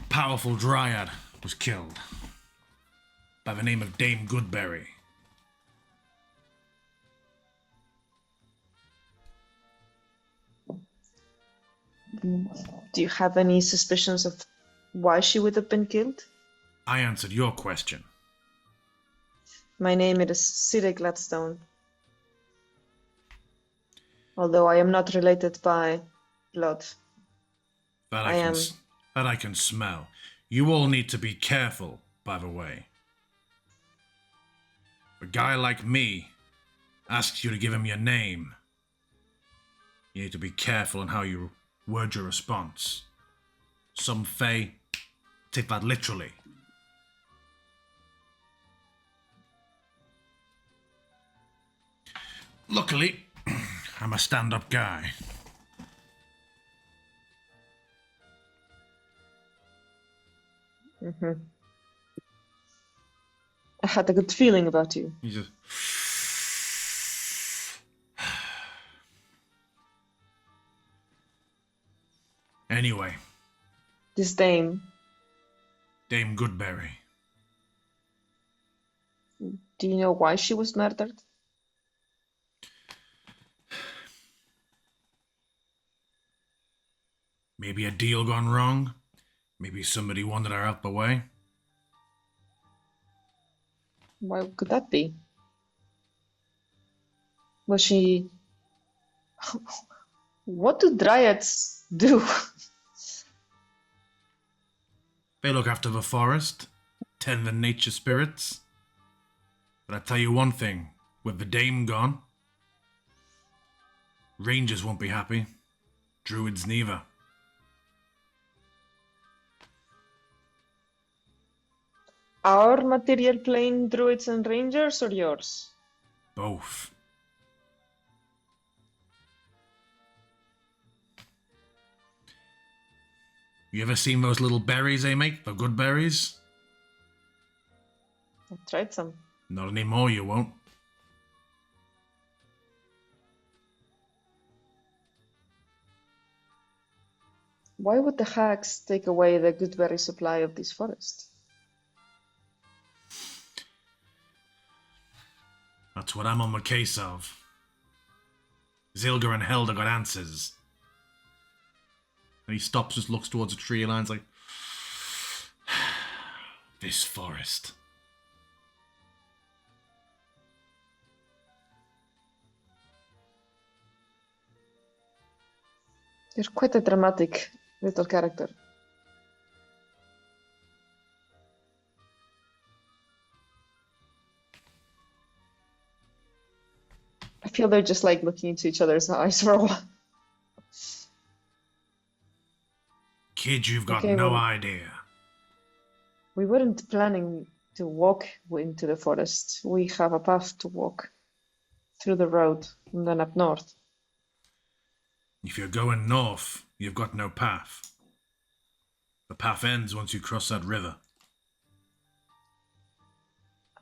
Powerful dryad was killed by the name of Dame Goodberry. Do you have any suspicions of why she would have been killed? I answered your question. My name is Sire Gladstone. Although I am not related by blood. That I am. That I can smell. You all need to be careful, by the way. A guy like me asks you to give him your name. You need to be careful on how you word your response. Some Fae take that literally. Luckily, I'm a stand-up guy. I had a good feeling about you. He just... Anyway, This dame, Dame Goodberry. do you know why she was murdered? Maybe a deal gone wrong. Maybe somebody wanted her out the way. Why could that be? Was she... What do dryads do? They look after the forest, tend the nature spirits. But I tell you one thing, with the dame gone, rangers won't be happy. Druids neither. Our material plane druids and rangers, or yours? Both. You ever seen those little berries they make? The good berries? I've tried some. Not anymore, you won't. Why would the hags take away the goodberry supply of this forest? That's what I'm on the case of. Zilga and Helda got answers. And he stops, just looks towards a tree and line's like, this forest. You're quite a dramatic little character. I feel they're just like looking into each other's eyes for a while. Kid, you've got Okay, no well- idea. We weren't planning to walk into the forest. We have a path to walk through the road and then up north. If you're going north, you've got no path. The path ends once you cross that river.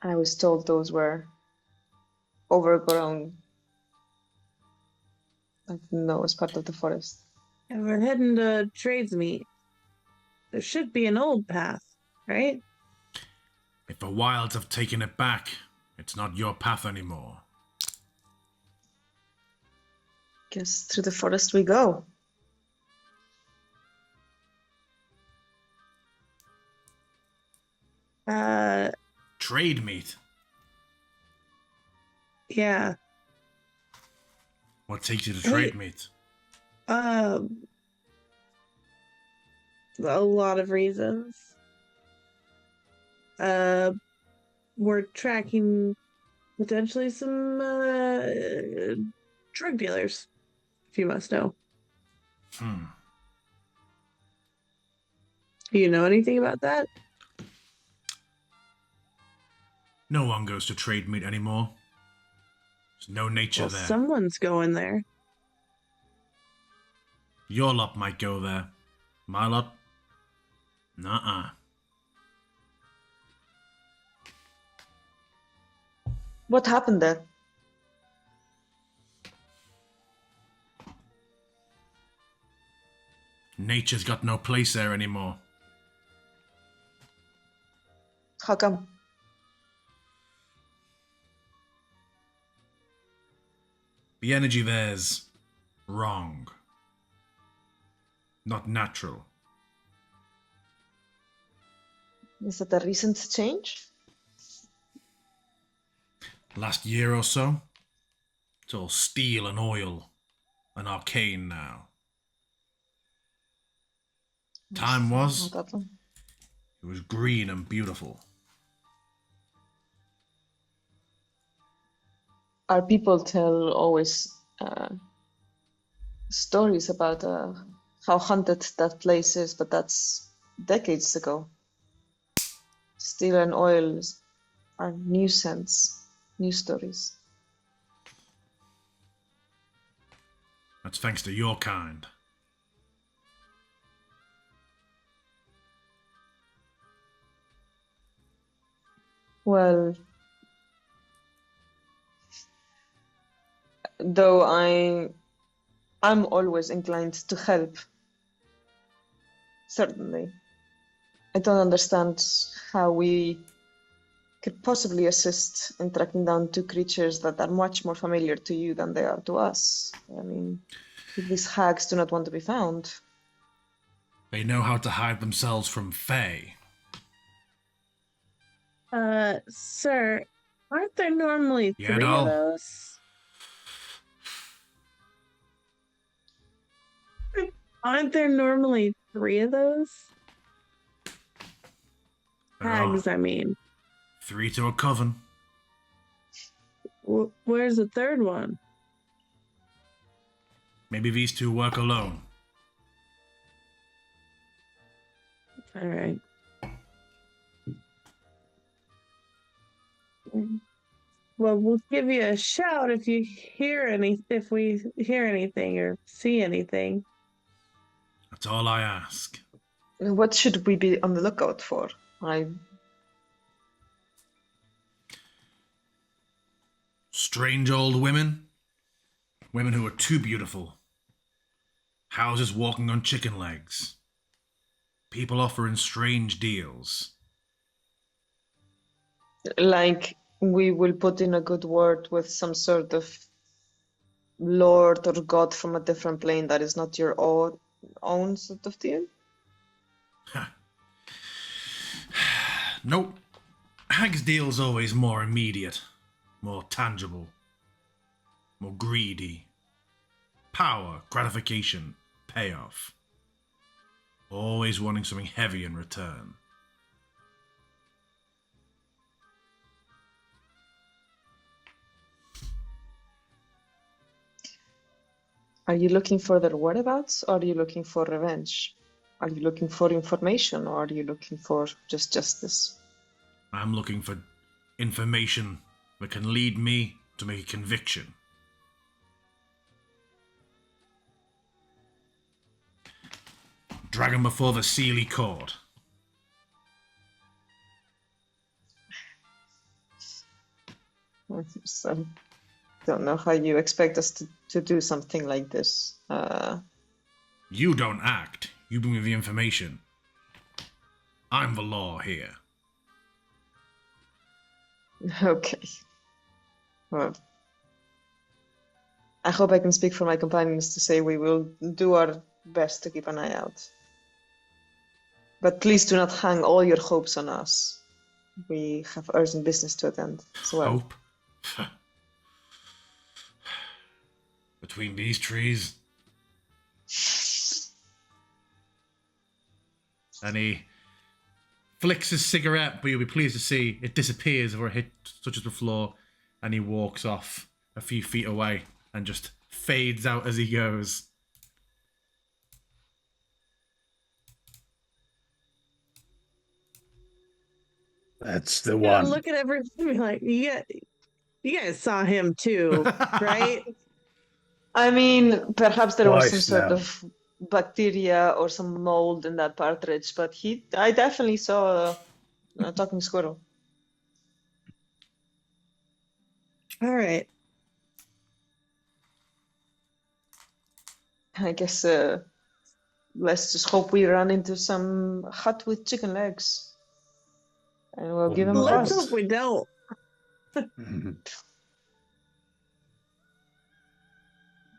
I was told those were overgrown. I didn't know it was part of the forest. And we're heading to trades meet. There should be an old path, right? If the wilds have taken it back, it's not your path anymore. Guess through the forest we go. Trade meet? Yeah. What takes you to trade meet? A lot of reasons. We're tracking potentially some drug dealers, if you must know. Do you know anything about that? No one goes to trade meet anymore. There's no nature Well, there. someone's going there. Your lot might go there. My lot? Nuh-uh. What happened there? Nature's got no place there anymore. How come? The energy there's wrong. Not natural. Is that a recent change? Last year or so, it's all steel and oil and arcane now. Time was, Not that long. it was green and beautiful. Our people tell always stories about how haunted that place is, but that's decades ago. Steel and oil are new scents, new stories. That's thanks to your kind. Well, though I'm always inclined to help. Certainly. I don't understand how we could possibly assist in tracking down two creatures that are much more familiar to you than they are to us. I mean, if these hags do not want to be found. They know how to hide themselves from Fae. Sir, aren't there normally Yeah, 3 no. of those? Aren't there normally 3 of those? There Hags, are I mean. 3 to a coven. Where's the third one? Maybe these 2 work alone. All right. Well, we'll give you a shout if we hear anything or see anything. That's all I ask. What should we be on the lookout for? Strange old women. Women who are too beautiful. Houses walking on chicken legs. People offering strange deals. Like we will put in a good word with some sort of lord or god from a different plane that is not your own sort of deal? Nope. Hag's deal's always more immediate, more tangible, more greedy. Power, gratification, payoff. Always wanting something heavy in return. Are you looking for their whereabouts, or are you looking for revenge? Are you looking for information, or are you looking for just justice? I'm looking for information that can lead me to make a conviction. Drag him before the Sealy Court. So, don't know how you expect us to do something like this. You don't act. You bring me the information. I'm the law here. Okay. Well, I hope I can speak for my companions to say we will do our best to keep an eye out. But please do not hang all your hopes on us. We have urgent business to attend as well. Hope? Between these trees? And he flicks his cigarette, but you'll be pleased to see it disappears before it touches the floor, and he walks off a few feet away and just fades out as he goes. That's the Yeah, one. look at everything like you guys saw him too, right? I mean, perhaps there was some Twice sort now. of bacteria or some mold in that partridge, but I definitely saw a talking squirrel. All right. I guess let's just hope we run into some hut with chicken legs. And we'll give him a Let's bus. hope we don't. Mhm.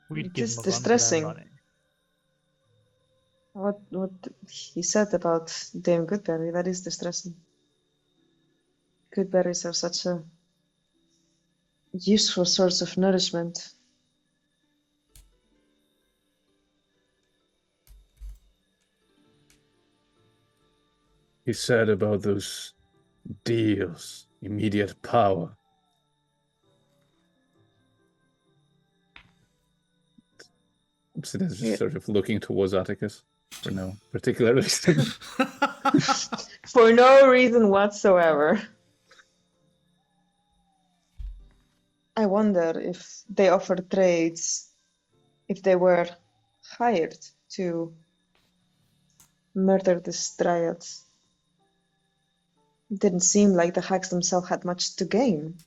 We'd It give is them a run for their distressing. money. What he said about Dame Goodberry, that is distressing. Goodberries are such a useful source of nourishment. He said about those deals, immediate power. Obsidian's just Yeah. sort of looking towards Atticus for no particular reason. For no reason whatsoever. I wonder if they offer trades, if they were hired to murder this dryad. It didn't seem like the hags themselves had much to gain.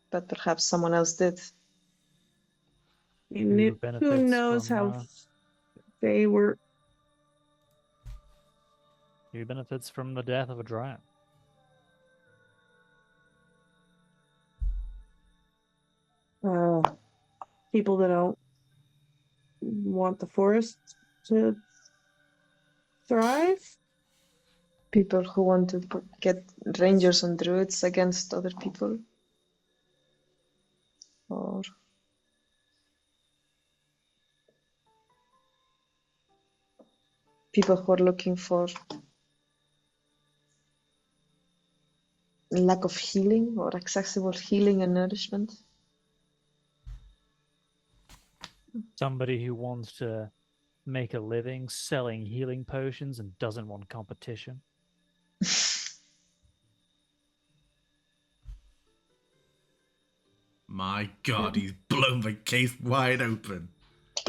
But perhaps someone else did. And Who who benefits knows from, how they were. Who benefits from the death of a dryad? People that don't want the forest to thrive. People who want to get rangers and druids against other people. Or people who are looking for lack of healing or accessible healing and nourishment. Somebody who wants to make a living selling healing potions and doesn't want competition. My God, he's blown the case wide open.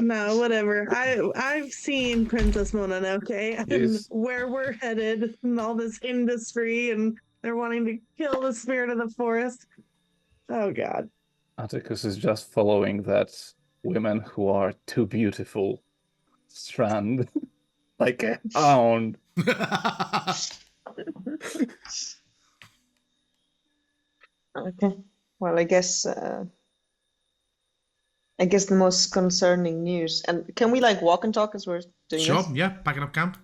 No, whatever. I've seen Princess Monon, okay, and Yes. where we're headed, and all this industry, and they're wanting to kill the spirit of the forest. Oh God. Atticus is just following that women who are too beautiful strand like a hound. Okay. Well, I guess the most concerning news. And can we like walk and talk as we're doing Sure, this? yeah, packing up camp.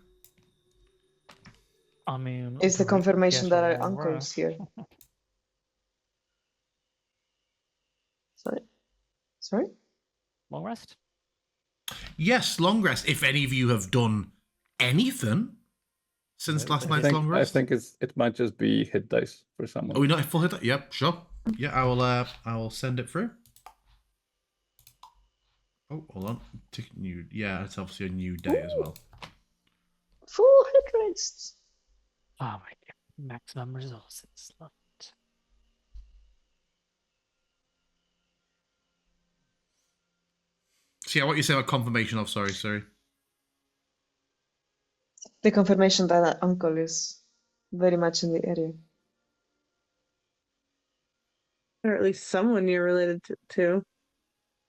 I mean, Is the can we confirmation get that a our long uncle is rest? here? Sorry. Sorry? Long rest? Yes, long rest. If any of you have done anything since No, last but night's it's- long I rest. think it might just be hit dice for someone. Are we not at full hit? Yep, sure. Yeah, I will send it through. Oh, hold on. Tick new. Yeah, it's obviously a new day as well. Full hit rates. Oh my God. Maximum resources. So yeah, what you say about confirmation of? Sorry. The confirmation that uncle is very much in the area. Or at least someone you're related to.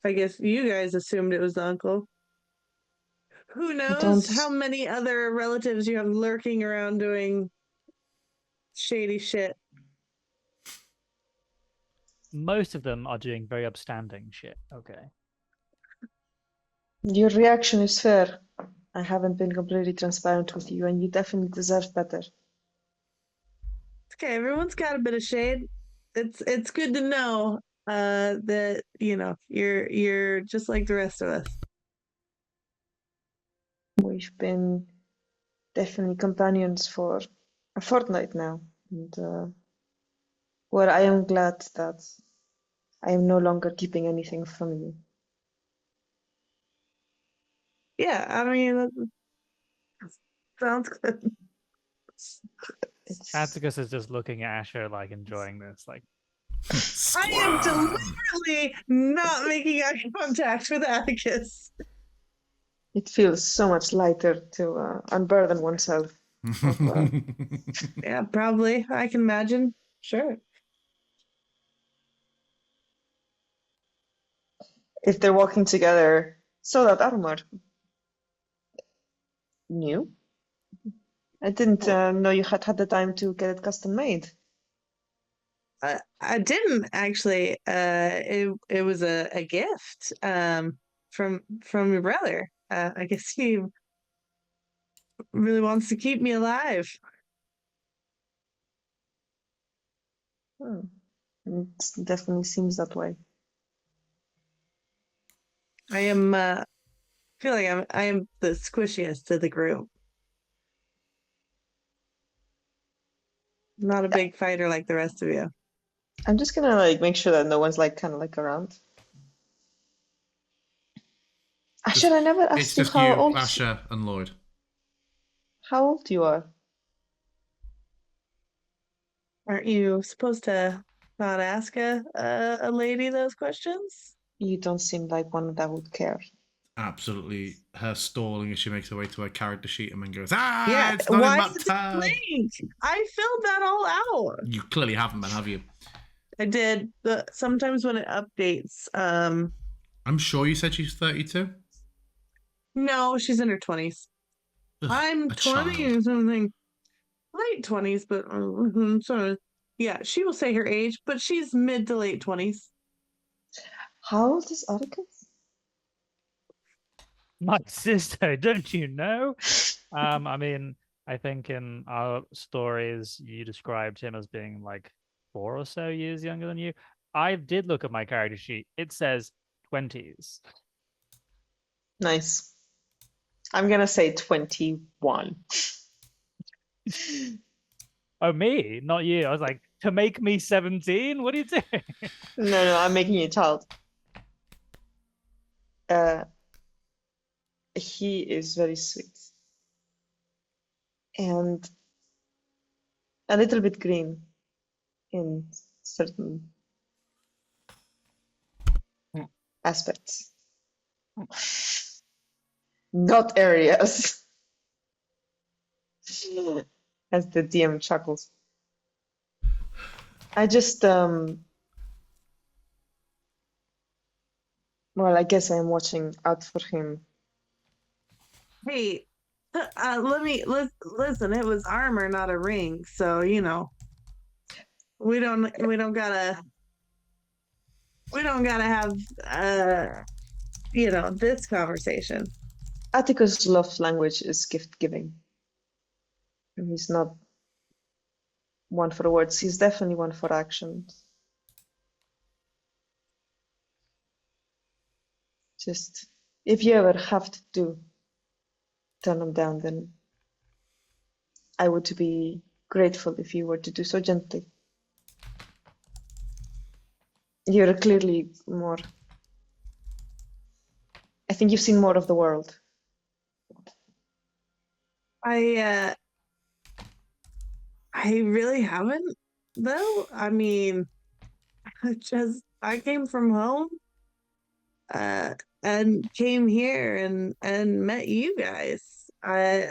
I guess you guys assumed it was the uncle. Who knows how many other relatives you have lurking around doing shady shit. Most of them are doing very upstanding shit. Okay. Your reaction is fair. I haven't been completely transparent with you, and you definitely deserve better. Okay, everyone's got a bit of shade. It's good to know that you're just like the rest of us. We've been definitely companions for a fortnight now, and well, I am glad that I am no longer keeping anything from you. Yeah, I mean, that sounds good. Atticus is just looking at Asher, like enjoying this. Like, I am deliberately not making eye contact with Atticus. It feels so much lighter to unburden oneself. Yeah, probably. I can imagine. Sure. If they're walking together, so that armor. New? I didn't know you had the time to get it custom made. I didn't actually. It was a gift from your brother. I guess he really wants to keep me alive. It definitely seems that way. I am feel like I am the squishiest of the group. Not a big fighter like the rest of you. I'm just gonna like make sure that no one's like kind of like around. Asher, I never It's asked you just you, how old Asher, and Lloyd. you are. Aren't you supposed to not ask a lady those questions? You don't seem like one that would care. Absolutely, her stalling as she makes her way to her character sheet and then goes, "Ah, Yeah, it's not why in that is it tab." blank? I filled that all out. You clearly haven't been, have you? I did. Sometimes when it updates, I'm sure you said she's 32. no, she's in her 20s. Ugh, I'm a 20 child. or something. Late 20s, but so yeah, she will say her age, but she's mid to late 20s. How old is Atticus? my sister, don't you know? I mean, I think in our stories you described him as being like 4 or so years younger than you. I did look at my character sheet. It says 20s. Nice. I'm gonna say 21. Oh, me, not you. I was like, to make me 17? What are you doing? No, I'm making you a child. He is very sweet. And a little bit green in certain aspects. Not areas. As the DM chuckles. I just well, I guess I'm watching out for him. Hey, listen. It was armor, not a ring. So we don't gotta have this conversation. Atticus' love language is gift giving. He's not one for words, he's definitely one for actions. Just if you ever have to turn him down, then I would be grateful if you were to do so gently. You're clearly more. I think you've seen more of the world. I really haven't, though. I mean, I came from home. and came here and met you guys. I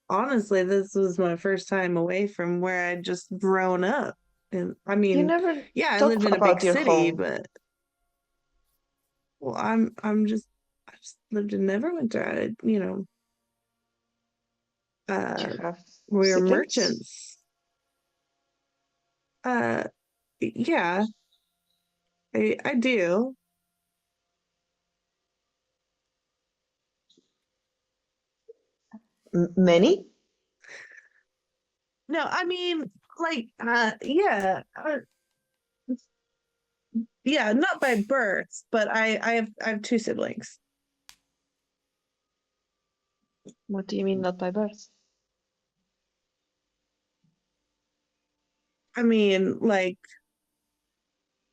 honestly, this was my first time away from where I'd just grown up. And I You mean, never yeah, I lived talk in a big about your city, home. but well, I just lived in Neverwinter. Do Uh, you have we were siblings? merchants. Uh, yeah, I do. Many? No, I mean, like, yeah, not by birth, but I have two siblings. What do you mean not by birth? I mean, like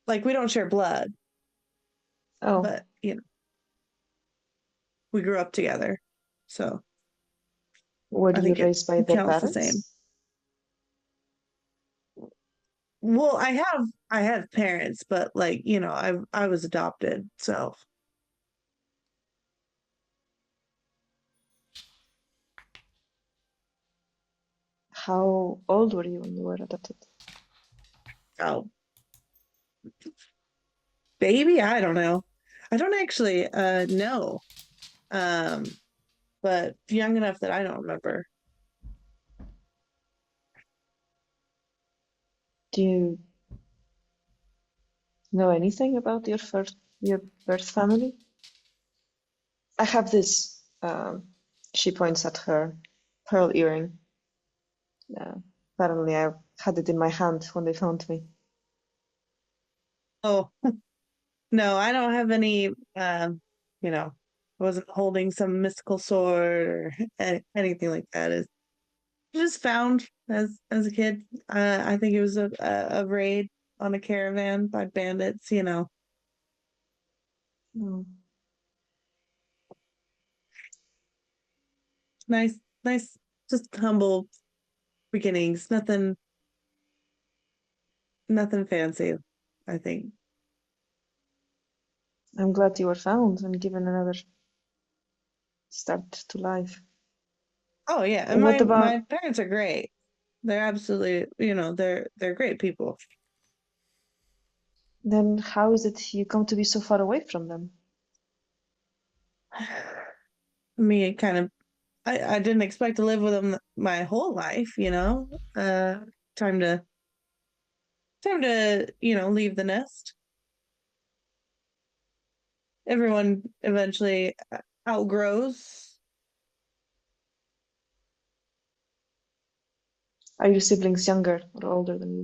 we don't share blood, Oh, but we grew up together, so were I you think it raised by their counts the same. parents? Well, I have parents, but I was adopted, so How old were you when you were adopted? oh, baby, I don't know. I don't actually know. Um, but young enough that I don't remember. Do you know anything about your birth family? I have this. She points at her pearl earring. Apparently, I had it in my hand when they found me. Oh, no, I don't have any I wasn't holding some mystical sword or anything like that. It's just found as a kid. I think it was a raid on a caravan by bandits. Oh, Nice, just humble beginnings. Nothing fancy, I think. I'm glad you were found and given another start to life. Oh yeah, and What about my parents are great. They're absolutely, they're great people. then? How is it you come to be so far away from them? I mean, it kind of I didn't expect to live with them my whole life. Time to leave the nest. Everyone eventually outgrows. Are your siblings younger or older than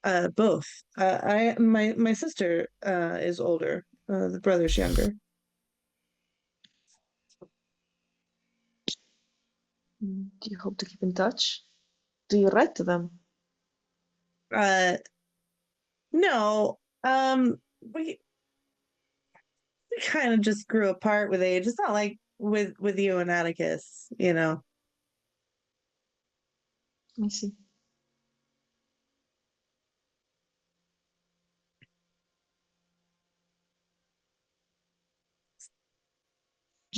you? Both. My sister is older. The brother's younger. Do you hope to keep in touch? Do you write to them? Uh, no. We kind of just grew apart with age. It's not like with you and Atticus. I see.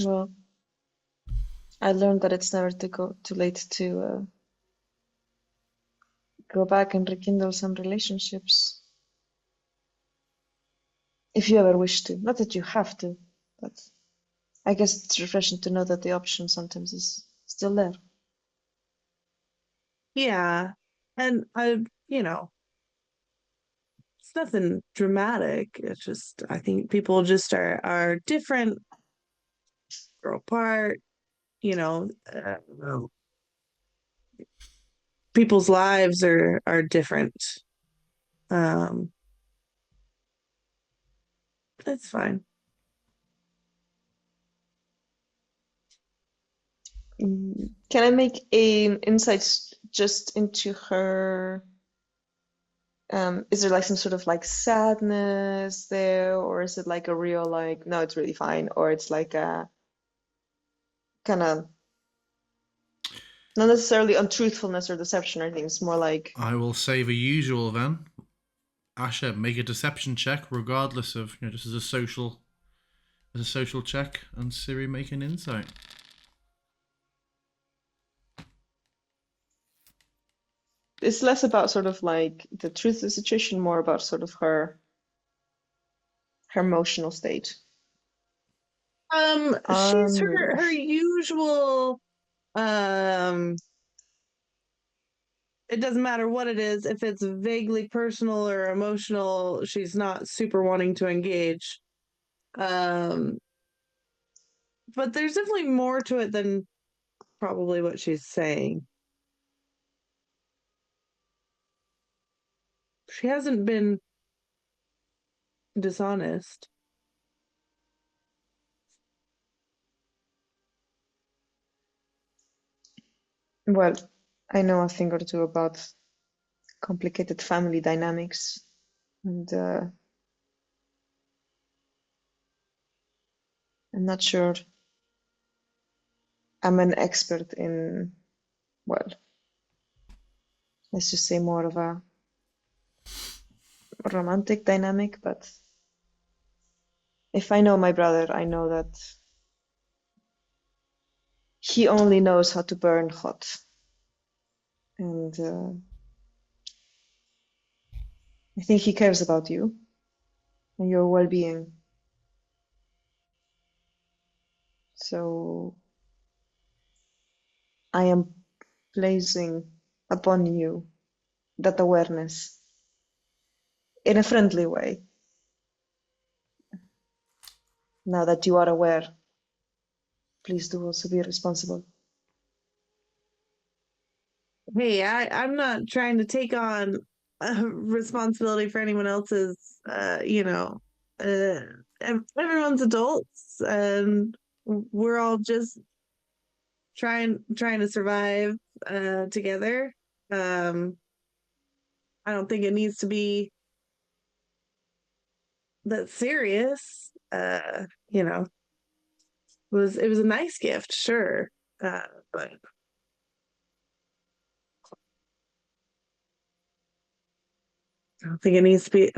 Well, I learned that it's never too late to go back and rekindle some relationships. If you ever wish to. Not that you have to, but I guess it's refreshing to know that the option sometimes is still there. Yeah, and it's nothing dramatic. It's just I think people just are different, grow apart. You know, uh, people's lives are different. Um, that's fine. Can I make an insight just into her? Is there like some sort of like sadness there, or is it like a real like, no, it's really fine, or it's like a kind of not necessarily untruthfulness or deception or anything. It's more like I will say the usual then. Asher, make a deception check, regardless of, just as a social as a social check, and Siri make an insight. It's less about sort of like the truth of the situation, more about sort of her emotional state. She's Unreal. her usual it doesn't matter what it is, if it's vaguely personal or emotional, she's not super wanting to engage. But there's definitely more to it than probably what she's saying. She hasn't been dishonest. Well, I know a thing or two about complicated family dynamics, and I'm not sure I'm an expert in, well, let's just say more of a romantic dynamic, but if I know my brother, I know that he only knows how to burn hot. And I think he cares about you and your well-being. So I am placing upon you that awareness in a friendly way. Now that you are aware, please do also be responsible. Hey, I'm not trying to take on responsibility for anyone else's, everyone's adults and we're all just trying to survive together. I don't think it needs to be that serious. It was a nice gift, sure. But I don't think it needs to be.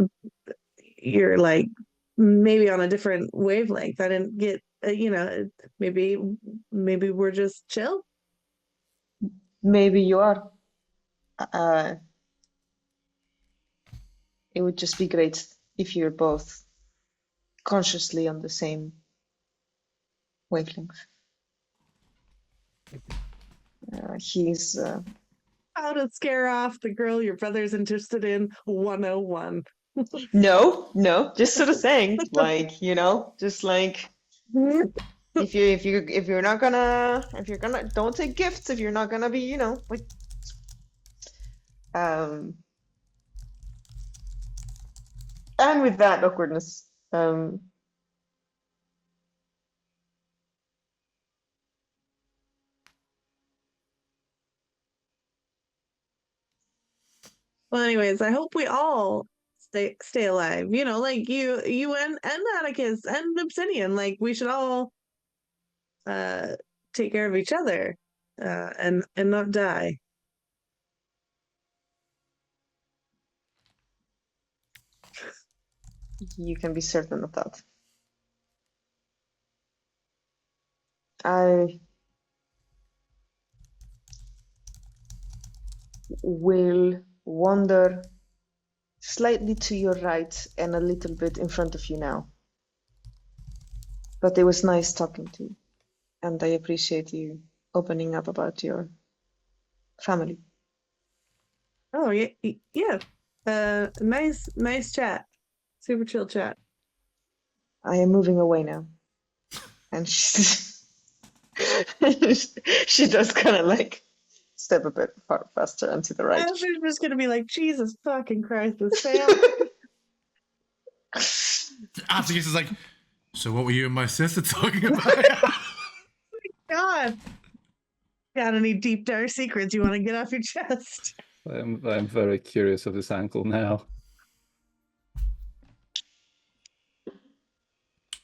You're like maybe on a different wavelength. I didn't get. Maybe we're just chill. Maybe you are. It would just be great if you're both consciously on the same wavelength. He's How to scare off the girl your brother's interested in 101. no, just sort of saying, like, just like if you're gonna don't take gifts if you're not gonna be, like and with that awkwardness, Well, anyways, I hope we all stay alive. Like you and Atticus and Obsidian. Like we should all take care of each other and not die. you can be certain of that. I will wander slightly to your right and a little bit in front of you now. But it was nice talking to you, and I appreciate you opening up about your family. Oh yeah. Nice chat. Super chill chat. I am moving away now. And she, she does kind of like step a bit far faster and to the right. I was just gonna be like, Jesus fucking Christ, this family. Atticus is like, so what were you and my sister talking about? God. Got any deep dark secrets you want to get off your chest? I'm very curious of this ankle now.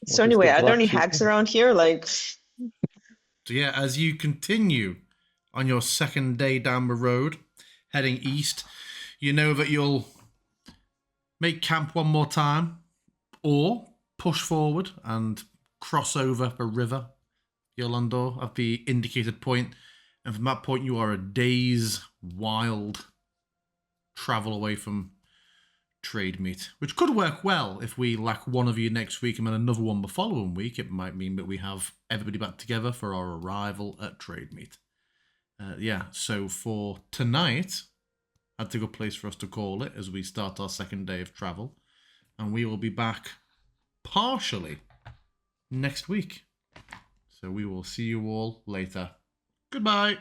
So What is anyway, the are there any black sheep? hacks around here? Like, So yeah, as you continue on your second day down the road, heading east, you know that you'll make camp one more time or push forward and cross over a river, Yolando, at the indicated point, and from that point you are a day's wild travel away from trade meet, which could work well if we lack one of you next week and then another one the following week. It might mean that we have everybody back together for our arrival at trade meet. So for tonight, that's a good place for us to call it as we start our second day of travel, and we will be back partially next week. So we will see you all later. Goodbye.